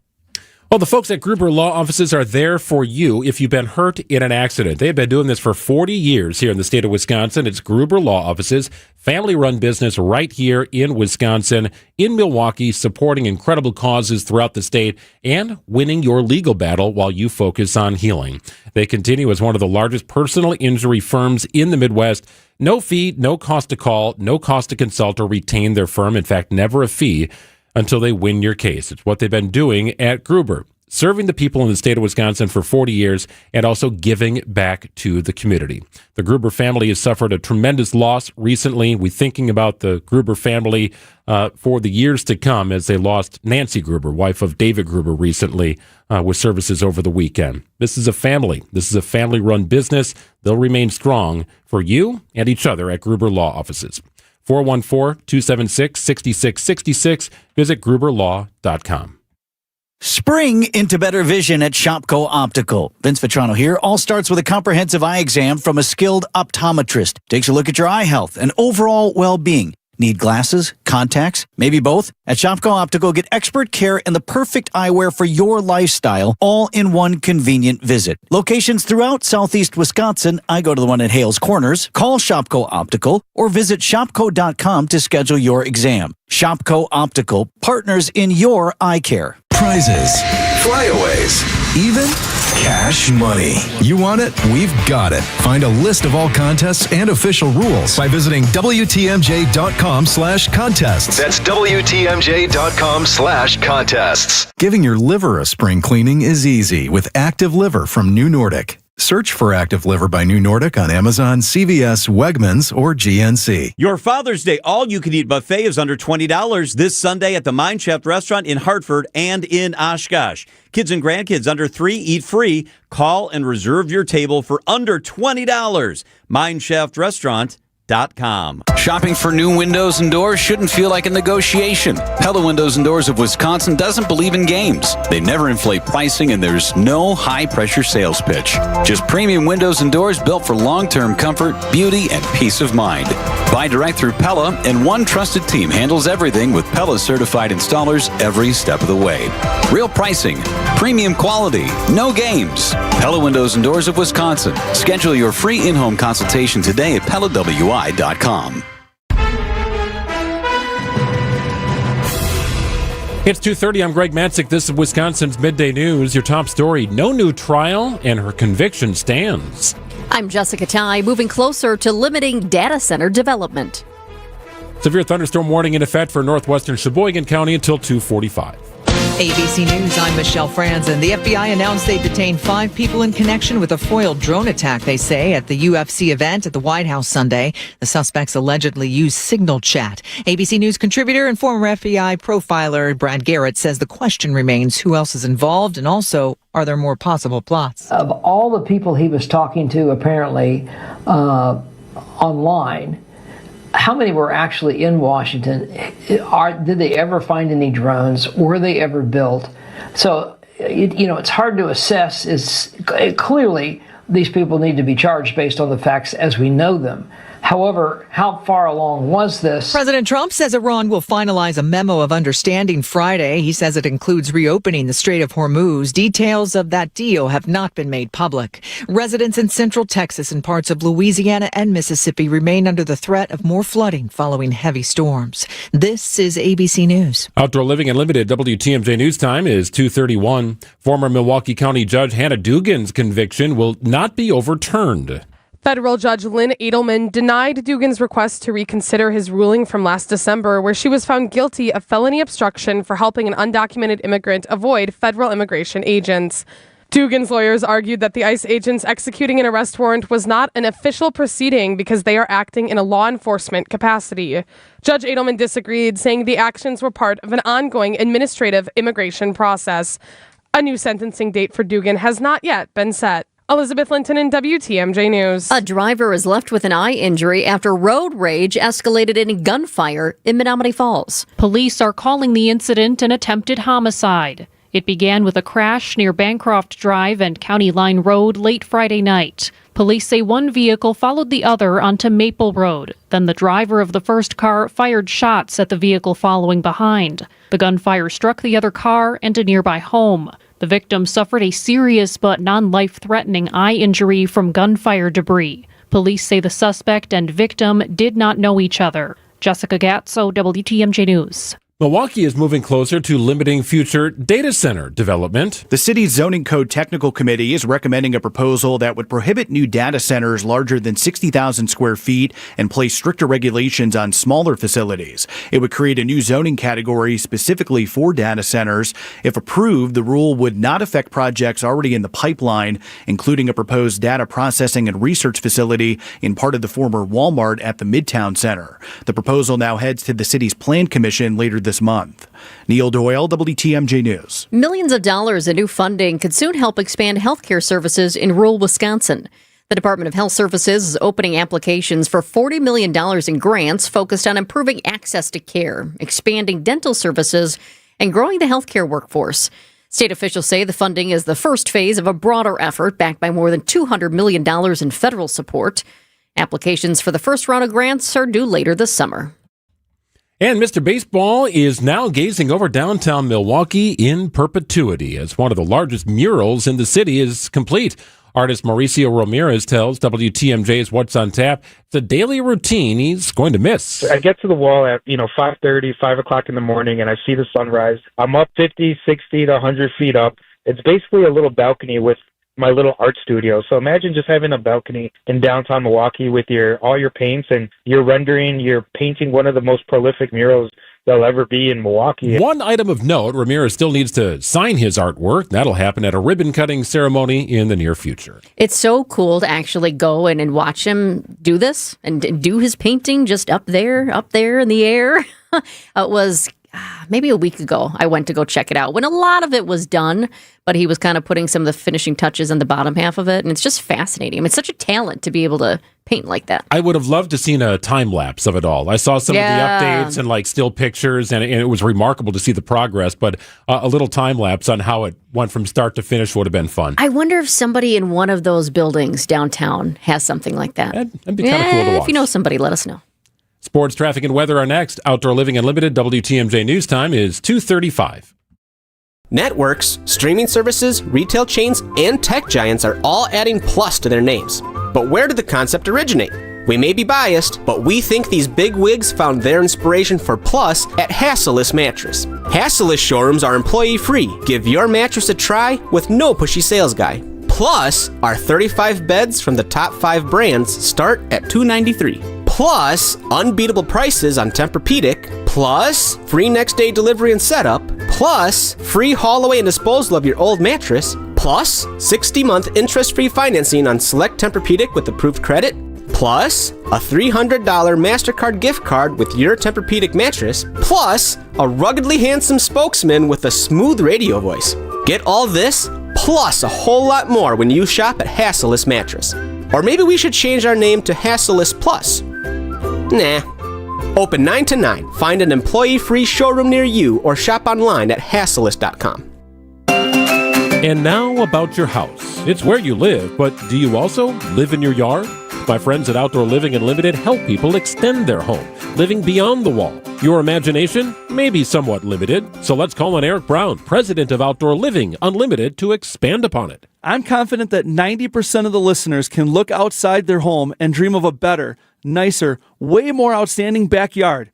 Well, the folks at Gruber Law Offices are there for you if you've been hurt in an accident. They've been doing this for 40 years here in the state of Wisconsin. It's Gruber Law Offices, family-run business right here in Wisconsin, in Milwaukee, supporting incredible causes throughout the state and winning your legal battle while you focus on healing. They continue as one of the largest personal injury firms in the Midwest. No fee, no cost to call, no cost to consult or retain their firm. In fact, never a fee until they win your case. It's what they've been doing at Gruber, serving the people in the state of Wisconsin for 40 years and also giving back to the community. The Gruber family has suffered a tremendous loss recently. We're thinking about the Gruber family for the years to come as they lost Nancy Gruber, wife of David Gruber, recently with services over the weekend. This is a family. This is a family-run business. They'll remain strong for you and each other at Gruber Law Offices. 414-276-6666. Visit gruberlaw.com. Spring into better vision at Shopko Optical. Vince Vitrano here. All starts with a comprehensive eye exam from a skilled optometrist. Takes a look at your eye health and overall well-being. Need glasses, contacts, maybe both? At Shopko Optical, get expert care and the perfect eyewear for your lifestyle, all in one convenient visit. Locations throughout southeast Wisconsin. I go to the one at Hales Corners. Call Shopko Optical or visit shopko.com to schedule your exam. Shopko Optical, partners in your eye care. Prizes, flyaways, even cash money. You want it? We've got it. Find a list of all contests and official rules by visiting WTMJ.com/contests. That's WTMJ.com/contests. Giving your liver a spring cleaning is easy with Active Liver from New Nordic. Search for Active Liver by New Nordic on Amazon, CVS, Wegmans, or GNC. Your Father's Day all-you-can-eat buffet is under $20 this Sunday at the Mine Shaft Restaurant in Hartford and in Oshkosh. Kids and grandkids under 3 eat free. Call and reserve your table for under $20. MineShaftRestaurant.com. Shopping for new windows and doors shouldn't feel like a negotiation. Pella Windows and Doors of Wisconsin doesn't believe in games. They never inflate pricing, and there's no high-pressure sales pitch. Just premium windows and doors built for long-term comfort, beauty, and peace of mind. Buy direct through Pella, and one trusted team handles everything with Pella-certified installers every step of the way. Real pricing, premium quality, no games. Pella Windows and Doors of Wisconsin. Schedule your free in-home consultation today at PellaWI.com. It's 2:30. I'm Greg Matzik. This is Wisconsin's Midday News. Your top story: no new trial, and her conviction stands. I'm Jessica Ty. Moving closer to limiting data center development. Severe thunderstorm warning in effect for northwestern Sheboygan County until 2:45. ABC News, I'm Michelle Franzen. The FBI announced they detained 5 people in connection with a foiled drone attack, they say, at the UFC event at the White House Sunday. The suspects allegedly used Signal Chat. ABC News contributor and former FBI profiler Brad Garrett says the question remains who else is involved, and also, are there more possible plots? Of all the people he was talking to, apparently, online, how many were actually in Washington? Did they ever find any drones? Were they ever built? So, it's hard to assess. Clearly, these people need to be charged based on the facts as we know them. However, how far along was this? President Trump says Iran will finalize a memo of understanding Friday. He says it includes reopening the Strait of Hormuz. Details of that deal have not been made public. Residents in central Texas and parts of Louisiana and Mississippi remain under the threat of more flooding following heavy storms. This is ABC News. Outdoor Living Unlimited WTMJ News Time is 2:31. Former Milwaukee County Judge Hannah Dugan's conviction will not be overturned. Federal Judge Lynn Edelman denied Dugan's request to reconsider his ruling from last December, where she was found guilty of felony obstruction for helping an undocumented immigrant avoid federal immigration agents. Dugan's lawyers argued that the ICE agents executing an arrest warrant was not an official proceeding because they are acting in a law enforcement capacity. Judge Edelman disagreed, saying the actions were part of an ongoing administrative immigration process. A new sentencing date for Dugan has not yet been set. Elizabeth Linton in WTMJ News. A driver is left with an eye injury after road rage escalated in gunfire in Menominee Falls. Police are calling the incident an attempted homicide. It began with a crash near Bancroft Drive and County Line Road late Friday night. Police say one vehicle followed the other onto Maple Road. Then the driver of the first car fired shots at the vehicle following behind. The gunfire struck the other car and a nearby home. The victim suffered a serious but non-life-threatening eye injury from gunfire debris. Police say the suspect and victim did not know each other. Jessica Gatso, WTMJ News. Milwaukee is moving closer to limiting future data center development. The city's Zoning Code Technical Committee is recommending a proposal that would prohibit new data centers larger than 60,000 square feet and place stricter regulations on smaller facilities. It would create a new zoning category specifically for data centers. If approved, the rule would not affect projects already in the pipeline, including a proposed data processing and research facility in part of the former Walmart at the Midtown Center. The proposal now heads to the city's Plan Commission later this month. Neil Doyle, WTMJ News. Millions of dollars in new funding could soon help expand healthcare services in rural Wisconsin. The Department of Health Services is opening applications for $40 million in grants focused on improving access to care, expanding dental services, and growing the healthcare workforce. State officials say the funding is the first phase of a broader effort backed by more than $200 million in federal support. Applications for the first round of grants are due later this summer. And Mr. Baseball is now gazing over downtown Milwaukee in perpetuity as one of the largest murals in the city is complete. Artist Mauricio Ramirez tells WTMJ's What's on Tap it's a daily routine he's going to miss. I get to the wall at 5:30, 5 o'clock in the morning, and I see the sunrise. I'm up 50, 60 to 100 feet up. It's basically a little balcony with my little art studio. So imagine just having a balcony in downtown Milwaukee with all your paints, and you're painting one of the most prolific murals there'll ever be in Milwaukee. One item of note, Ramirez still needs to sign his artwork. That'll happen at a ribbon-cutting ceremony in the near future. It's so cool to actually go in and watch him do this and do his painting just up there in the air. It was maybe a week ago I went to go check it out when a lot of it was done, but he was kind of putting some of the finishing touches on the bottom half of it, and it's just fascinating. I mean, it's such a talent to be able to paint like that. I would have loved to seen a time lapse of it all. I saw some of the updates and like still pictures, and it was remarkable to see the progress, but a little time lapse on how it went from start to finish would have been fun. I wonder if somebody in one of those buildings downtown has something like that. That'd be kind of cool to watch. If you know somebody, let us know. Sports, traffic, and weather are next. Outdoor Living Unlimited WTMJ News Time is 2:35. Networks, streaming services, retail chains, and tech giants are all adding plus to their names. But where did the concept originate? We may be biased, but we think these big wigs found their inspiration for plus at Hasseless Mattress. Hasseless showrooms are employee-free. Give your mattress a try with no pushy sales guy. Plus, our 35 beds from the top 5 brands start at $293. Plus, unbeatable prices on Tempur-Pedic. Plus, free next-day delivery and setup. Plus, free haul away and disposal of your old mattress. Plus, 60-month interest-free financing on select Tempur-Pedic with approved credit. Plus, a $300 MasterCard gift card with your Tempur-Pedic mattress. Plus, a ruggedly handsome spokesman with a smooth radio voice. Get all this, plus a whole lot more when you shop at Hasseless Mattress. Or maybe we should change our name to Hasseless Plus. Nah. Open 9 to 9. Find an employee-free showroom near you or shop online at Hasseless.com. And now about your house. It's where you live, but do you also live in your yard? My friends at Outdoor Living Unlimited help people extend their home, living beyond the wall. Your imagination may be somewhat limited, so let's call on Eric Brown, president of Outdoor Living Unlimited, to expand upon it. I'm confident that 90% of the listeners can look outside their home and dream of a better, nicer, way more outstanding backyard.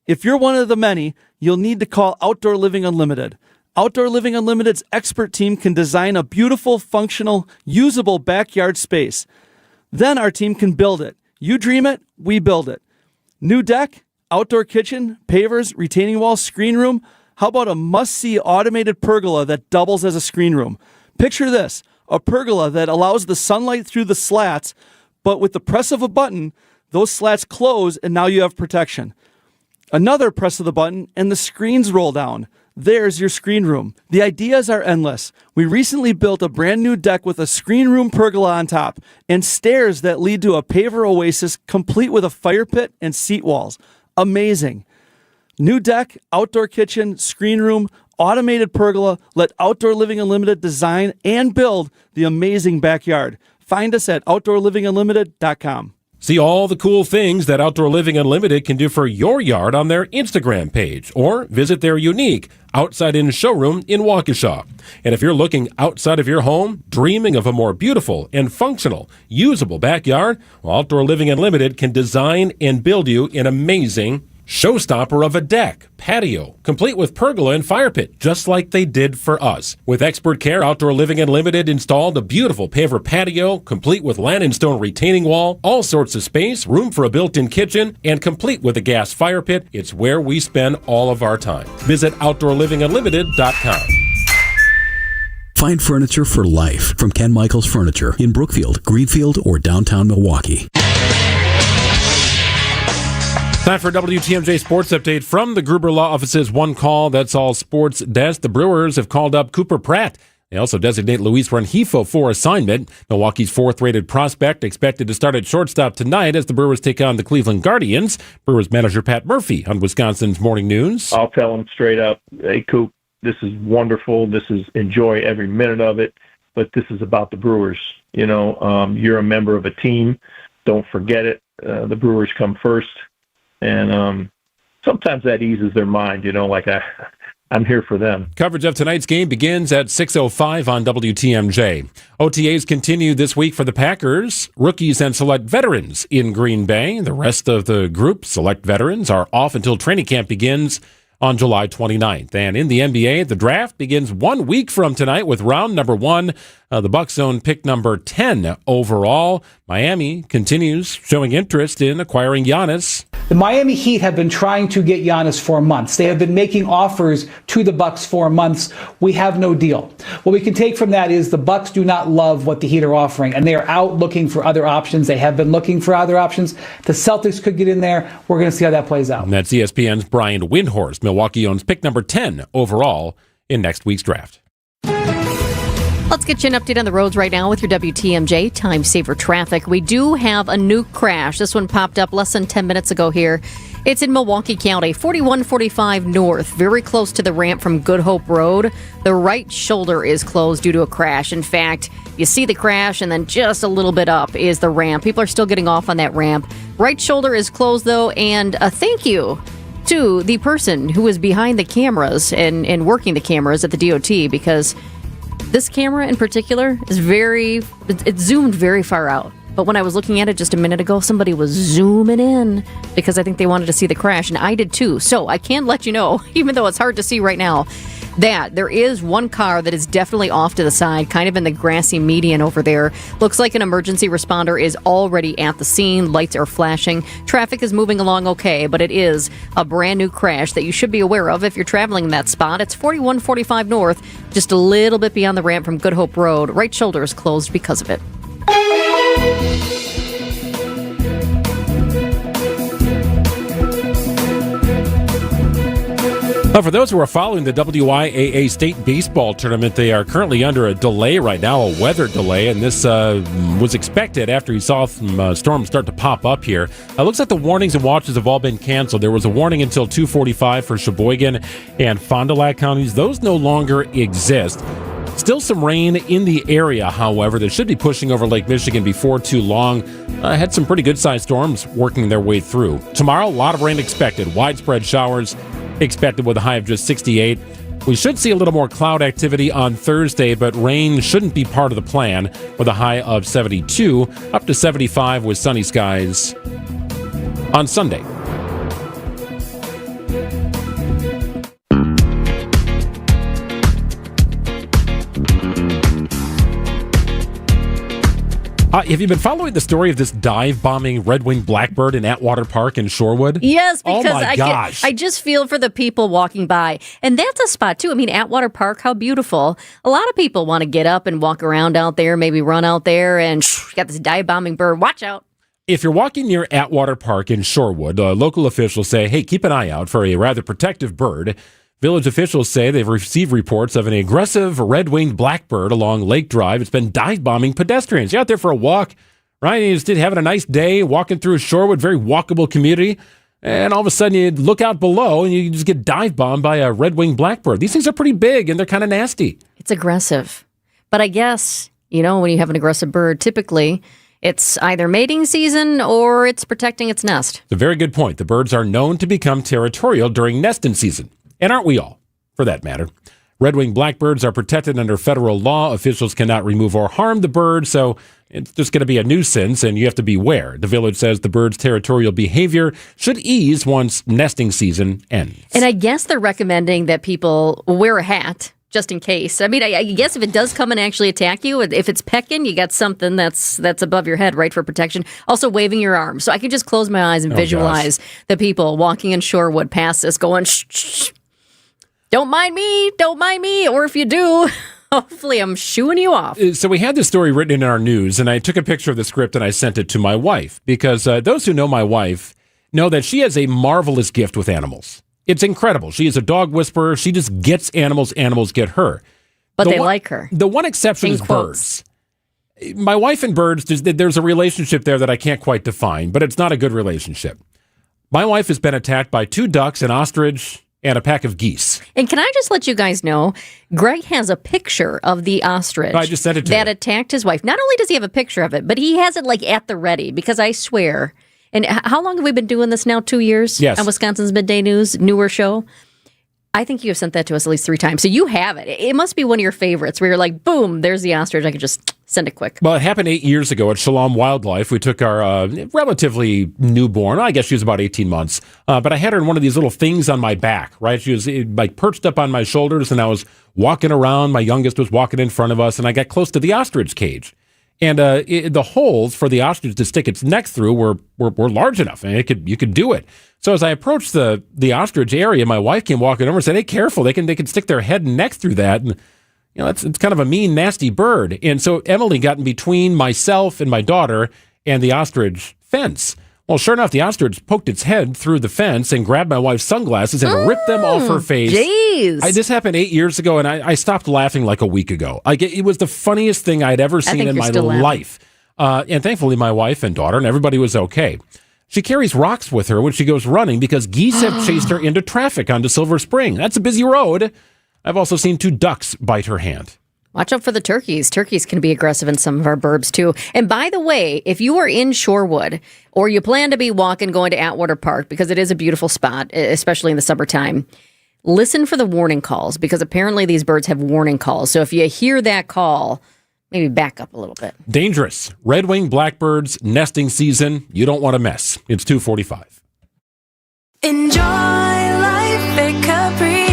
If you're one of the many, you'll need to call Outdoor Living Unlimited. Outdoor Living Unlimited's expert team can design a beautiful, functional, usable backyard space. Then our team can build it. You dream it, we build it. New deck, outdoor kitchen, pavers, retaining wall, screen room. How about a must-see automated pergola that doubles as a screen room? Picture this, a pergola that allows the sunlight through the slats, but with the press of a button, those slats close and now you have protection. Another press of the button and the screens roll down. There's your screen room. The ideas are endless. We recently built a brand new deck with a screen room pergola on top and stairs that lead to a paver oasis complete with a fire pit and seat walls. Amazing. New deck, outdoor kitchen, screen room, automated pergola. Let Outdoor Living Unlimited design and build the amazing backyard. Find us at OutdoorLivingUnlimited.com. See all the cool things that Outdoor Living Unlimited can do for your yard on their Instagram page, or visit their unique outside-in showroom in Waukesha. And if you're looking outside of your home, dreaming of a more beautiful and functional, usable backyard, well, Outdoor Living Unlimited can design and build you an amazing showstopper of a deck, patio, complete with pergola and fire pit, just like they did for us. With expert care, Outdoor Living Unlimited installed a beautiful paver patio, complete with land and stone retaining wall, all sorts of space, room for a built-in kitchen, and complete with a gas fire pit. It's where we spend all of our time. Visit OutdoorLivingUnlimited.com. Find furniture for life from Ken Michaels Furniture in Brookfield, Greenfield, or downtown Milwaukee. Time for WTMJ Sports Update from the Gruber Law Office's One Call, That's All Sports desk. The Brewers have called up Cooper Pratt. They also designate Luis Rengifo for assignment. Milwaukee's fourth-rated prospect expected to start at shortstop tonight as the Brewers take on the Cleveland Guardians. Brewers manager Pat Murphy on Wisconsin's Morning News. I'll tell him straight up, hey, Coop, this is wonderful. Enjoy every minute of it, but this is about the Brewers. You're a member of a team. Don't forget it. The Brewers come first. And sometimes that eases their mind, I'm here for them. Coverage of tonight's game begins at 6:05 on WTMJ. OTAs continue this week for the Packers, rookies and select veterans in Green Bay. The rest of the group, select veterans, are off until training camp begins on July 29th. And in the NBA, the draft begins 1 week from tonight with round number 1. The Bucks own pick number 10 overall. Miami continues showing interest in acquiring Giannis. The Miami Heat have been trying to get Giannis for months. They have been making offers to the Bucks for months. We have no deal. What we can take from that is the Bucks do not love what the Heat are offering, and they are out looking for other options. They have been looking for other options. The Celtics could get in there. We're going to see how that plays out. And that's ESPN's Brian Windhorst. Milwaukee owns pick number 10 overall in next week's draft. Let's get you an update on the roads right now with your WTMJ Time Saver Traffic. We do have a new crash. This one popped up less than 10 minutes ago here. It's in Milwaukee County, 4145 North, very close to the ramp from Good Hope Road. The right shoulder is closed due to a crash. In fact, you see the crash, and then just a little bit up is the ramp. People are still getting off on that ramp. Right shoulder is closed, though, and a thank you to the person who was behind the cameras and working the cameras at the DOT, because this camera in particular is it's zoomed very far out. But when I was looking at it just a minute ago, somebody was zooming in because I think they wanted to see the crash, and I did too. So I can let you know, even though it's hard to see right now, that there is one car that is definitely off to the side, kind of in the grassy median over there. Looks like an emergency responder is already at the scene. Lights are flashing. Traffic is moving along okay, but it is a brand new crash that you should be aware of if you're traveling in that spot. It's 4145 North, just a little bit beyond the ramp from Good Hope Road. Right shoulder is closed because of it. For those who are following the WIAA state baseball tournament, they are currently under a delay right now, a weather delay, and this was expected after you saw some storms start to pop up here. It looks like the warnings and watches have all been canceled. There was a warning until 2:45 for Sheboygan and Fond du Lac counties. Those no longer exist. Still some rain in the area, however, that should be pushing over Lake Michigan before too long. Had some pretty good-sized storms working their way through. Tomorrow, a lot of rain expected. Widespread showers expected with a high of just 68. We should see a little more cloud activity on Thursday, but rain shouldn't be part of the plan with a high of 72, up to 75 with sunny skies on Sunday. Have you been following the story of this dive-bombing red-winged blackbird in Atwater Park in Shorewood? Yes, because oh my gosh. I just feel for the people walking by. And that's a spot, too. I mean, Atwater Park, how beautiful. A lot of people want to get up and walk around out there, maybe run out there, and you got this dive-bombing bird. Watch out. If you're walking near Atwater Park in Shorewood, local officials say, hey, keep an eye out for a rather protective bird. Village officials say they've received reports of an aggressive red-winged blackbird along Lake Drive. It's been dive-bombing pedestrians. You're out there for a walk, right? You just having a nice day, walking through Shorewood, very walkable community, and all of a sudden you look out below and you just get dive-bombed by a red-winged blackbird. These things are pretty big and they're kind of nasty. It's aggressive. But I guess, when you have an aggressive bird, typically it's either mating season or it's protecting its nest. It's a very good point. The birds are known to become territorial during nesting season. And aren't we all, for that matter? Red-winged blackbirds are protected under federal law. Officials cannot remove or harm the bird, so it's just going to be a nuisance, and you have to beware. The village says the bird's territorial behavior should ease once nesting season ends. And I guess they're recommending that people wear a hat, just in case. I mean, I guess if it does come and actually attack you, if it's pecking, you got something that's above your head, right, for protection. Also, waving your arms. So I can just close my eyes and visualize the people walking in Shorewood past this going, shh, shh, shh. Don't mind me, or if you do, hopefully I'm shooing you off. So we had this story written in our news, and I took a picture of the script and I sent it to my wife, because those who know my wife know that she has a marvelous gift with animals. It's incredible. She is a dog whisperer. She just gets animals. Animals get her. But they like her. The one exception is birds. My wife and birds, there's a relationship there that I can't quite define, but it's not a good relationship. My wife has been attacked by 2 ducks, an ostrich, and a pack of geese. And can I just let you guys know, Greg has a picture of the ostrich I just sent it to that you. attacked his wife. Not only does he have a picture of it, but he has it like at the ready, because I swear, and how long have we been doing this now? 2 years? Yes. On Wisconsin's Midday News, newer show. I think you have sent that to us at least 3 times. So you have it. It must be one of your favorites where you're like, boom, there's the ostrich. I could just send it quick. Well, it happened 8 years ago at Shalom Wildlife. We took our relatively newborn, I guess she was about 18 months, but I had her in one of these little things on my back, right? She was like perched up on my shoulders, and I was walking around. My youngest was walking in front of us, and I got close to the ostrich cage. And the holes for the ostrich to stick its neck through were large enough, and you could do it. So as I approached the ostrich area, my wife came walking over and said, "Hey, careful! They can stick their head and neck through that." And it's kind of a mean, nasty bird. And so Emily got in between myself and my daughter and the ostrich fence. Well, sure enough, the ostrich poked its head through the fence and grabbed my wife's sunglasses and ripped them off her face. Jeez. This happened 8 years ago, and I stopped laughing like a week ago. It was the funniest thing I'd ever seen in my life. And thankfully, my wife and daughter and everybody was okay. She carries rocks with her when she goes running because geese have chased her into traffic onto Silver Spring. That's a busy road. I've also seen 2 ducks bite her hand. Watch out for the turkeys. Turkeys can be aggressive in some of our burbs, too. And by the way, if you are in Shorewood or you plan to be going to Atwater Park, because it is a beautiful spot, especially in the summertime, listen for the warning calls, because apparently these birds have warning calls. So if you hear that call, maybe back up a little bit. Dangerous. Red-winged blackbirds, nesting season. You don't want to mess. It's 2:45. Enjoy life at Capri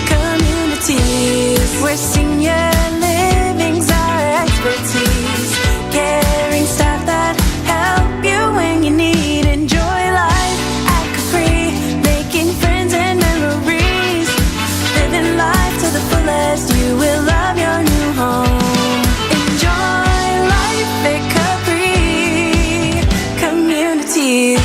Communities, where senior living's our expertise. Caring staff that help you when you need. Enjoy life at Capri, making friends and memories. Living life to the fullest, you will love your new home. Enjoy life at Capri Communities.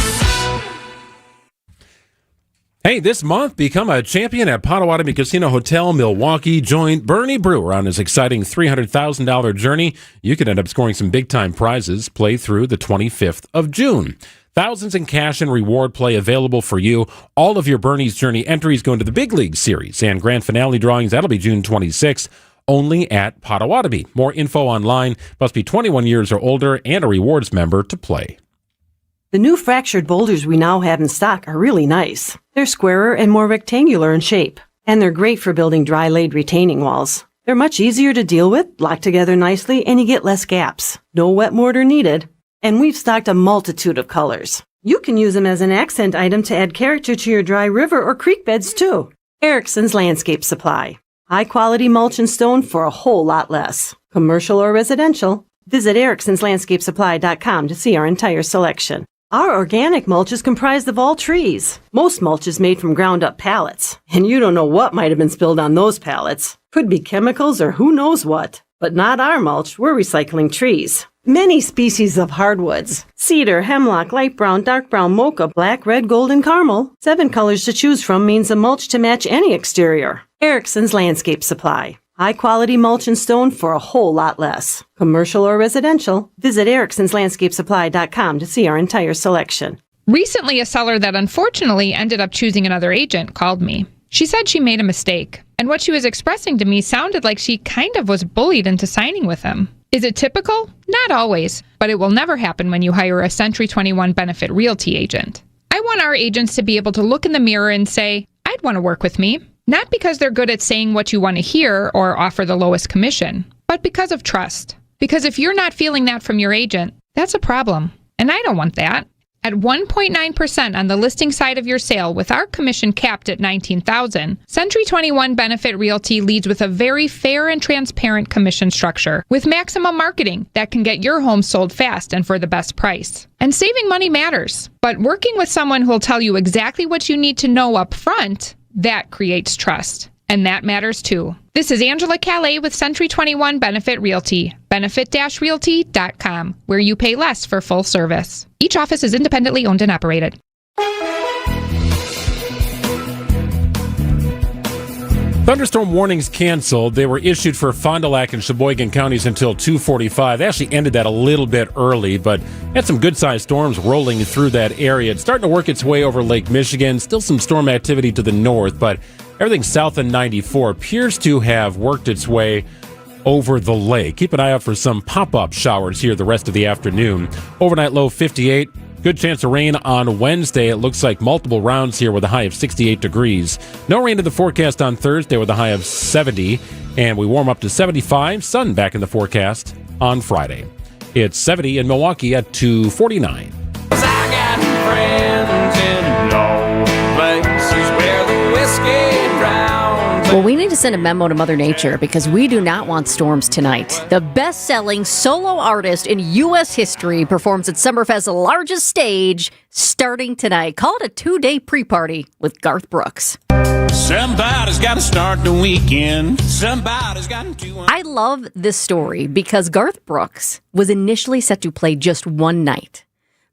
Hey, this month, become a champion at Potawatomi Casino Hotel Milwaukee. Join Bernie Brewer on his exciting $300,000 journey. You could end up scoring some big-time prizes. Play through the 25th of June. Thousands in cash and reward play available for you. All of your Bernie's Journey entries go into the Big League Series and grand finale drawings. That'll be June 26th, only at Potawatomi. More info online. Must be 21 years or older and a rewards member to play. The new fractured boulders we now have in stock are really nice. They're squarer and more rectangular in shape, and they're great for building dry-laid retaining walls. They're much easier to deal with, lock together nicely, and you get less gaps. No wet mortar needed. And we've stocked a multitude of colors. You can use them as an accent item to add character to your dry river or creek beds, too. Erickson's Landscape Supply. High-quality mulch and stone for a whole lot less. Commercial or residential. Visit ericksonslandscapesupply.com to see our entire selection. Our organic mulch is comprised of all trees. Most mulch is made from ground-up pallets, and you don't know what might have been spilled on those pallets. Could be chemicals or who knows what. But not our mulch, we're recycling trees. Many species of hardwoods. Cedar, hemlock, light brown, dark brown, mocha, black, red, gold, and caramel. 7 colors to choose from means a mulch to match any exterior. Erickson's Landscape Supply. High-quality mulch and stone for a whole lot less. Commercial or residential. Visit ericksonslandscapesupply.com to see our entire selection. Recently, a seller that unfortunately ended up choosing another agent called me. She said she made a mistake, and what she was expressing to me sounded like she kind of was bullied into signing with him. Is it typical? Not always, but it will never happen when you hire a Century 21 Benefit Realty agent. I want our agents to be able to look in the mirror and say, I'd want to work with me. Not because they're good at saying what you want to hear or offer the lowest commission, but because of trust. Because if you're not feeling that from your agent, that's a problem. And I don't want that. At 1.9% on the listing side of your sale with our commission capped at $19,000, Century 21 Benefit Realty leads with a very fair and transparent commission structure with maximum marketing that can get your home sold fast and for the best price. And saving money matters, but working with someone who'll tell you exactly what you need to know up front, that creates trust. And that matters too. This is Angela Calais with Century 21 Benefit Realty, benefit-realty.com, where you pay less for full service. Each office is independently owned and operated. Thunderstorm warnings canceled. They were issued for Fond du Lac and Sheboygan counties until 2:45. They actually ended that a little bit early, but had some good-sized storms rolling through that area. It's starting to work its way over Lake Michigan. Still some storm activity to the north, but everything south of 94 appears to have worked its way over the lake. Keep an eye out for some pop-up showers here the rest of the afternoon. Overnight low 58. Good chance of rain on Wednesday. It looks like multiple rounds here with a high of 68 degrees. No rain in the forecast on Thursday with a high of 70. And we warm up to 75. Sun back in the forecast on Friday. It's 70 in Milwaukee at 2:49. I got friends in low places where the whiskey drowns. Well, we need to send a memo to Mother Nature because we do not want storms tonight. The best-selling solo artist in U.S. history performs at Summerfest's largest stage starting tonight. Call it a 2-day pre-party with Garth Brooks. Somebody's got to start the weekend. Somebody's got to... I love this story because Garth Brooks was initially set to play just one night.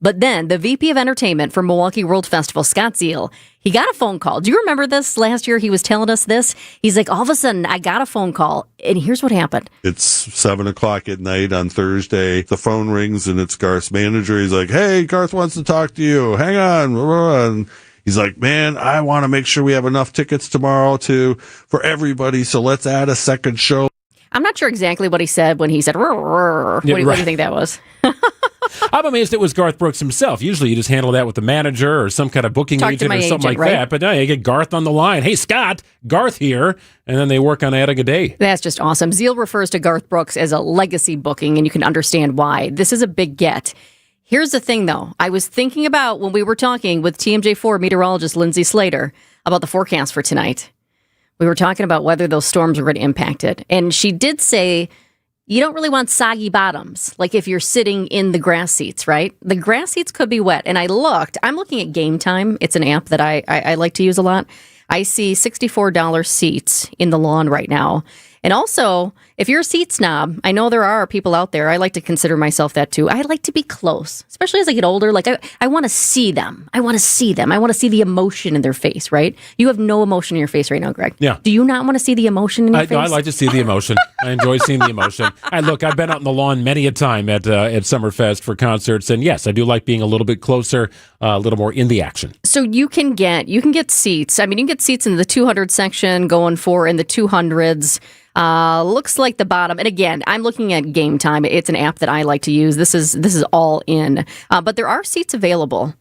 But then the VP of Entertainment for Milwaukee World Festival, Scott Zeal, he got a phone call. Do you remember this? Last year he was telling us this. He's like, all of a sudden, I got a phone call, and here's what happened. It's 7 o'clock at night on Thursday. The phone rings, and it's Garth's manager. He's like, hey, Garth wants to talk to you. Hang on. And he's like, man, I want to make sure we have enough tickets tomorrow for everybody, so let's add a second show. I'm not sure exactly what he said when he said, what do you think that was? I'm amazed it was Garth Brooks himself. Usually you just handle that with the manager or some kind of booking agent or something like that. But now you get Garth on the line. Hey, Scott, Garth here. And then they work on adding a day. That's just awesome. Zeal refers to Garth Brooks as a legacy booking, and you can understand why. This is a big get. Here's the thing, though. I was thinking about when we were talking with TMJ4 meteorologist Lindsay Slater about the forecast for tonight. We were talking about whether those storms were going to impact it. And she did say you don't really want soggy bottoms, like if you're sitting in the grass seats, right? The grass seats could be wet. And I'm looking at Game Time. It's an app that I like to use a lot. I see $64 seats in the lawn right now. And also, if you're a seat snob, I know there are people out there. I like to consider myself that too. I like to be close, especially as I get older. Like I want to see them. I want to see them. I want to see the emotion in their face, right? You have no emotion in your face right now, Greg. Yeah. Do you not want to see the emotion in your face? No, I like to see the emotion. I enjoy seeing the emotion. I've been out on the lawn many a time at Summerfest for concerts. And yes, I do like being a little bit closer, a little more in the action. So you can get seats. I mean, you can get seats in the 200 section, going for in the 200s. Looks like the bottom. And again, I'm looking at Game Time. It's an app that I like to use. This is all in. But there are seats available.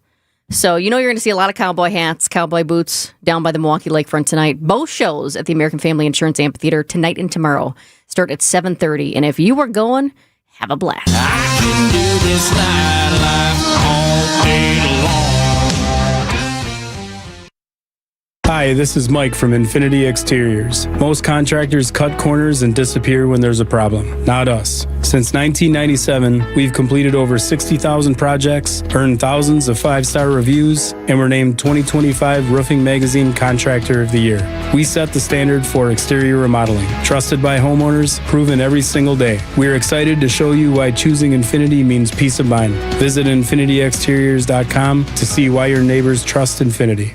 So you're going to see a lot of cowboy hats, cowboy boots down by the Milwaukee Lakefront tonight. Both shows at the American Family Insurance Amphitheater tonight and tomorrow start at 7:30. And if you are going, have a blast. I can do this nightlife all day long. Hi, this is Mike from Infinity Exteriors. Most contractors cut corners and disappear when there's a problem. Not us. Since 1997, we've completed over 60,000 projects, earned thousands of 5-star reviews, and were named 2025 Roofing Magazine Contractor of the Year. We set the standard for exterior remodeling. Trusted by homeowners, proven every single day. We're excited to show you why choosing Infinity means peace of mind. Visit infinityexteriors.com to see why your neighbors trust Infinity.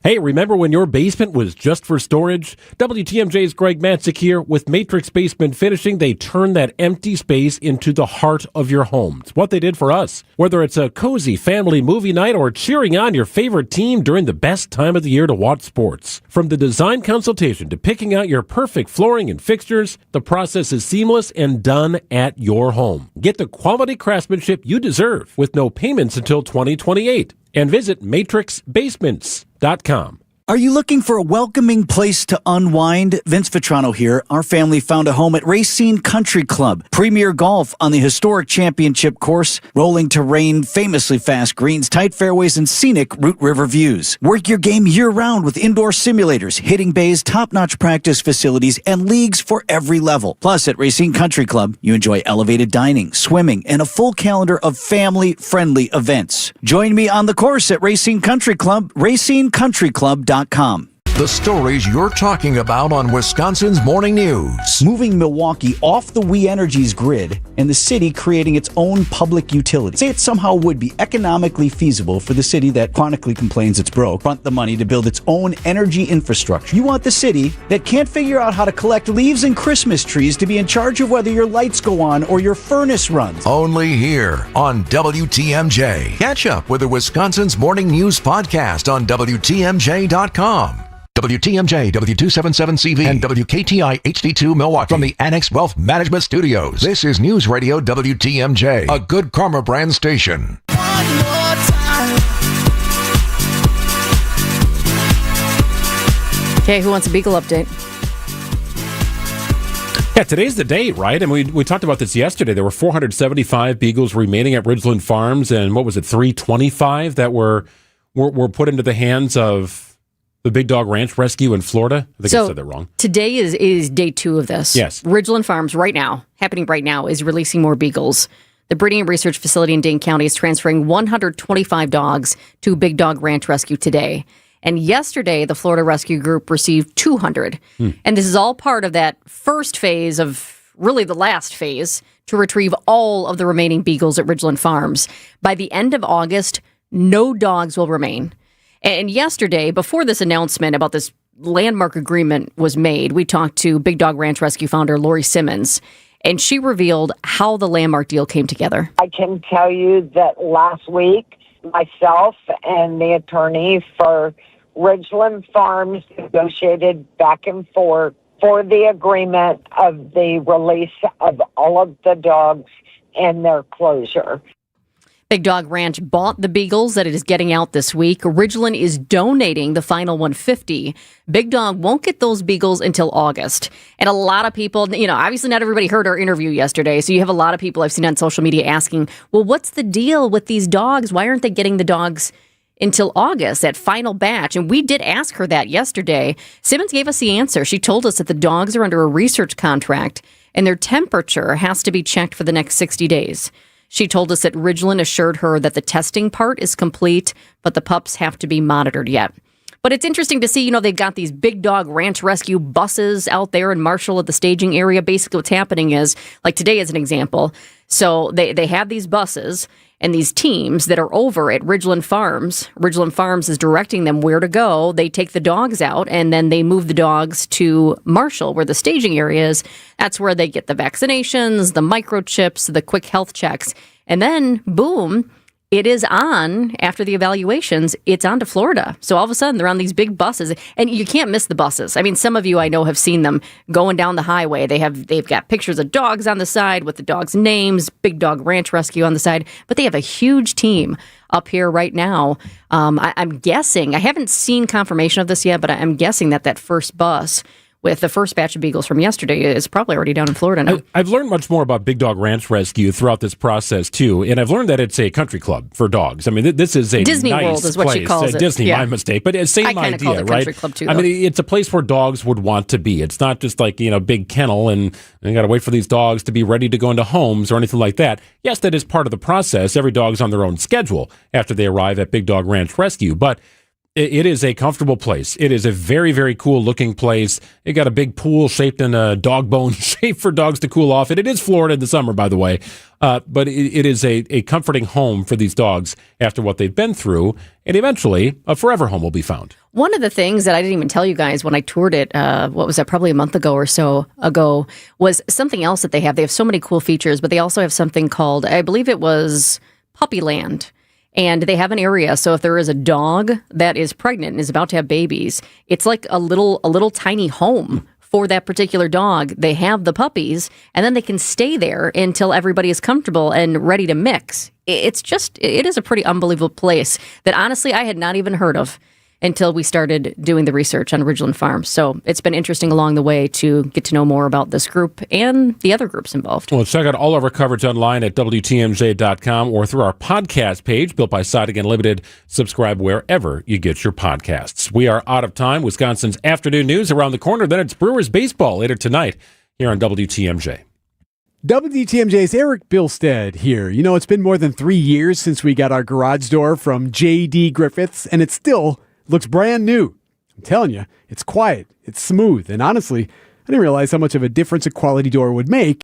Hey, remember when your basement was just for storage? WTMJ's Greg Matzik here. With Matrix Basement Finishing, they turn that empty space into the heart of your home. It's what they did for us. Whether it's a cozy family movie night or cheering on your favorite team during the best time of the year to watch sports. From the design consultation to picking out your perfect flooring and fixtures, the process is seamless and done at your home. Get the quality craftsmanship you deserve with no payments until 2028. And visit matrixbasements.com. Are you looking for a welcoming place to unwind? Vince Vitrano here. Our family found a home at Racine Country Club. Premier golf on the historic championship course, rolling terrain, famously fast greens, tight fairways, and scenic Root River views. Work your game year-round with indoor simulators, hitting bays, top-notch practice facilities, and leagues for every level. Plus, at Racine Country Club, you enjoy elevated dining, swimming, and a full calendar of family-friendly events. Join me on the course at Racine Country Club, racinecountryclub.com. The stories you're talking about on Wisconsin's Morning News. Moving Milwaukee off the We Energies grid and the city creating its own public utility. Say it somehow would be economically feasible for the city that chronically complains it's broke, front the money to build its own energy infrastructure. You want the city that can't figure out how to collect leaves and Christmas trees to be in charge of whether your lights go on or your furnace runs. Only here on WTMJ. Catch up with the Wisconsin's Morning News podcast on WTMJ.com. WTMJ, W277CV, and WKTI HD2 Milwaukee from the Annex Wealth Management Studios. This is News Radio WTMJ, a Good Karma brand station. Okay, who wants a Beagle update? Yeah, today's the day, right? And we talked about this yesterday. There were 475 beagles remaining at Ridgeland Farms, and what was it, 325 that were put into the hands of the Big Dog Ranch Rescue in Florida? I think I said that wrong. Today is day 2 of this. Yes. Ridgeland Farms happening right now, is releasing more beagles. The breeding and research facility in Dane County is transferring 125 dogs to Big Dog Ranch Rescue today. And yesterday, the Florida Rescue Group received 200. And this is all part of that first phase of really the last phase to retrieve all of the remaining beagles at Ridgeland Farms. By the end of August, no dogs will remain. And yesterday, before this announcement about this landmark agreement was made, we talked to Big Dog Ranch Rescue founder Lori Simmons, and she revealed how the landmark deal came together. I can tell you that last week, myself and the attorney for Ridgeland Farms negotiated back and forth for the agreement of the release of all of the dogs and their closure. Big Dog Ranch bought the beagles that it is getting out this week. Ridgeland is donating the final 150. Big Dog won't get those beagles until August. And a lot of people, obviously not everybody heard our interview yesterday. So you have a lot of people I've seen on social media asking, well, what's the deal with these dogs? Why aren't they getting the dogs until August, that final batch? And we did ask her that yesterday. Simmons gave us the answer. She told us that the dogs are under a research contract and their temperature has to be checked for the next 60 days. She told us that Ridgeland assured her that the testing part is complete, but the pups have to be monitored yet. But it's interesting to see, they've got these Big Dog Ranch Rescue buses out there in Marshall at the staging area. Basically what's happening is, like today as an example, so they have these buses and these teams that are over at Ridgeland Farms. Ridgeland Farms is directing them where to go. They take the dogs out and then they move the dogs to Marshall, where the staging area is. That's where they get the vaccinations, the microchips, the quick health checks. And then, boom, it is on, after the evaluations, it's on to Florida. So all of a sudden, they're on these big buses. And you can't miss the buses. I mean, some of you I know have seen them going down the highway. They've got pictures of dogs on the side with the dogs' names, Big Dog Ranch Rescue on the side. But they have a huge team up here right now. I'm guessing, I haven't seen confirmation of this yet, but I'm guessing that first bus with the first batch of beagles from yesterday is probably already down in Florida now. I've learned much more about Big Dog Ranch Rescue throughout this process, too. And I've learned that it's a country club for dogs. I mean, this is a Disney nice World is what place. she calls it. Disney, yeah. My mistake. But it's same I idea, call it right? country club too, I mean, it's a place where dogs would want to be. It's not just like, big kennel and you got to wait for these dogs to be ready to go into homes or anything like that. Yes, that is part of the process. Every dog's on their own schedule after they arrive at Big Dog Ranch Rescue. But it is a comfortable place. It is a very, very cool looking place. It got a big pool shaped in a dog bone shape for dogs to cool off. And it is Florida in the summer, by the way. But it is a comforting home for these dogs after what they've been through. And eventually, a forever home will be found. One of the things that I didn't even tell you guys when I toured it, what was that, probably a month ago or so ago, was something else that they have. They have so many cool features, but they also have something called, I believe it was Puppyland. And they have an area, so if there is a dog that is pregnant and is about to have babies, it's like a little tiny home for that particular dog. They have the puppies, and then they can stay there until everybody is comfortable and ready to mix. It is a pretty unbelievable place that honestly I had not even heard of until we started doing the research on Ridgeland Farms. So it's been interesting along the way to get to know more about this group and the other groups involved. Well, check out all of our coverage online at WTMJ.com or through our podcast page, built by Siding Unlimited. Subscribe wherever you get your podcasts. We are out of time. Wisconsin's afternoon news around the corner. Then it's Brewers baseball later tonight here on WTMJ. WTMJ's Eric Bilstead here. It's been more than 3 years since we got our garage door from J.D. Griffiths, and it still looks brand new. I'm telling you, it's quiet, it's smooth, and honestly, I didn't realize how much of a difference a quality door would make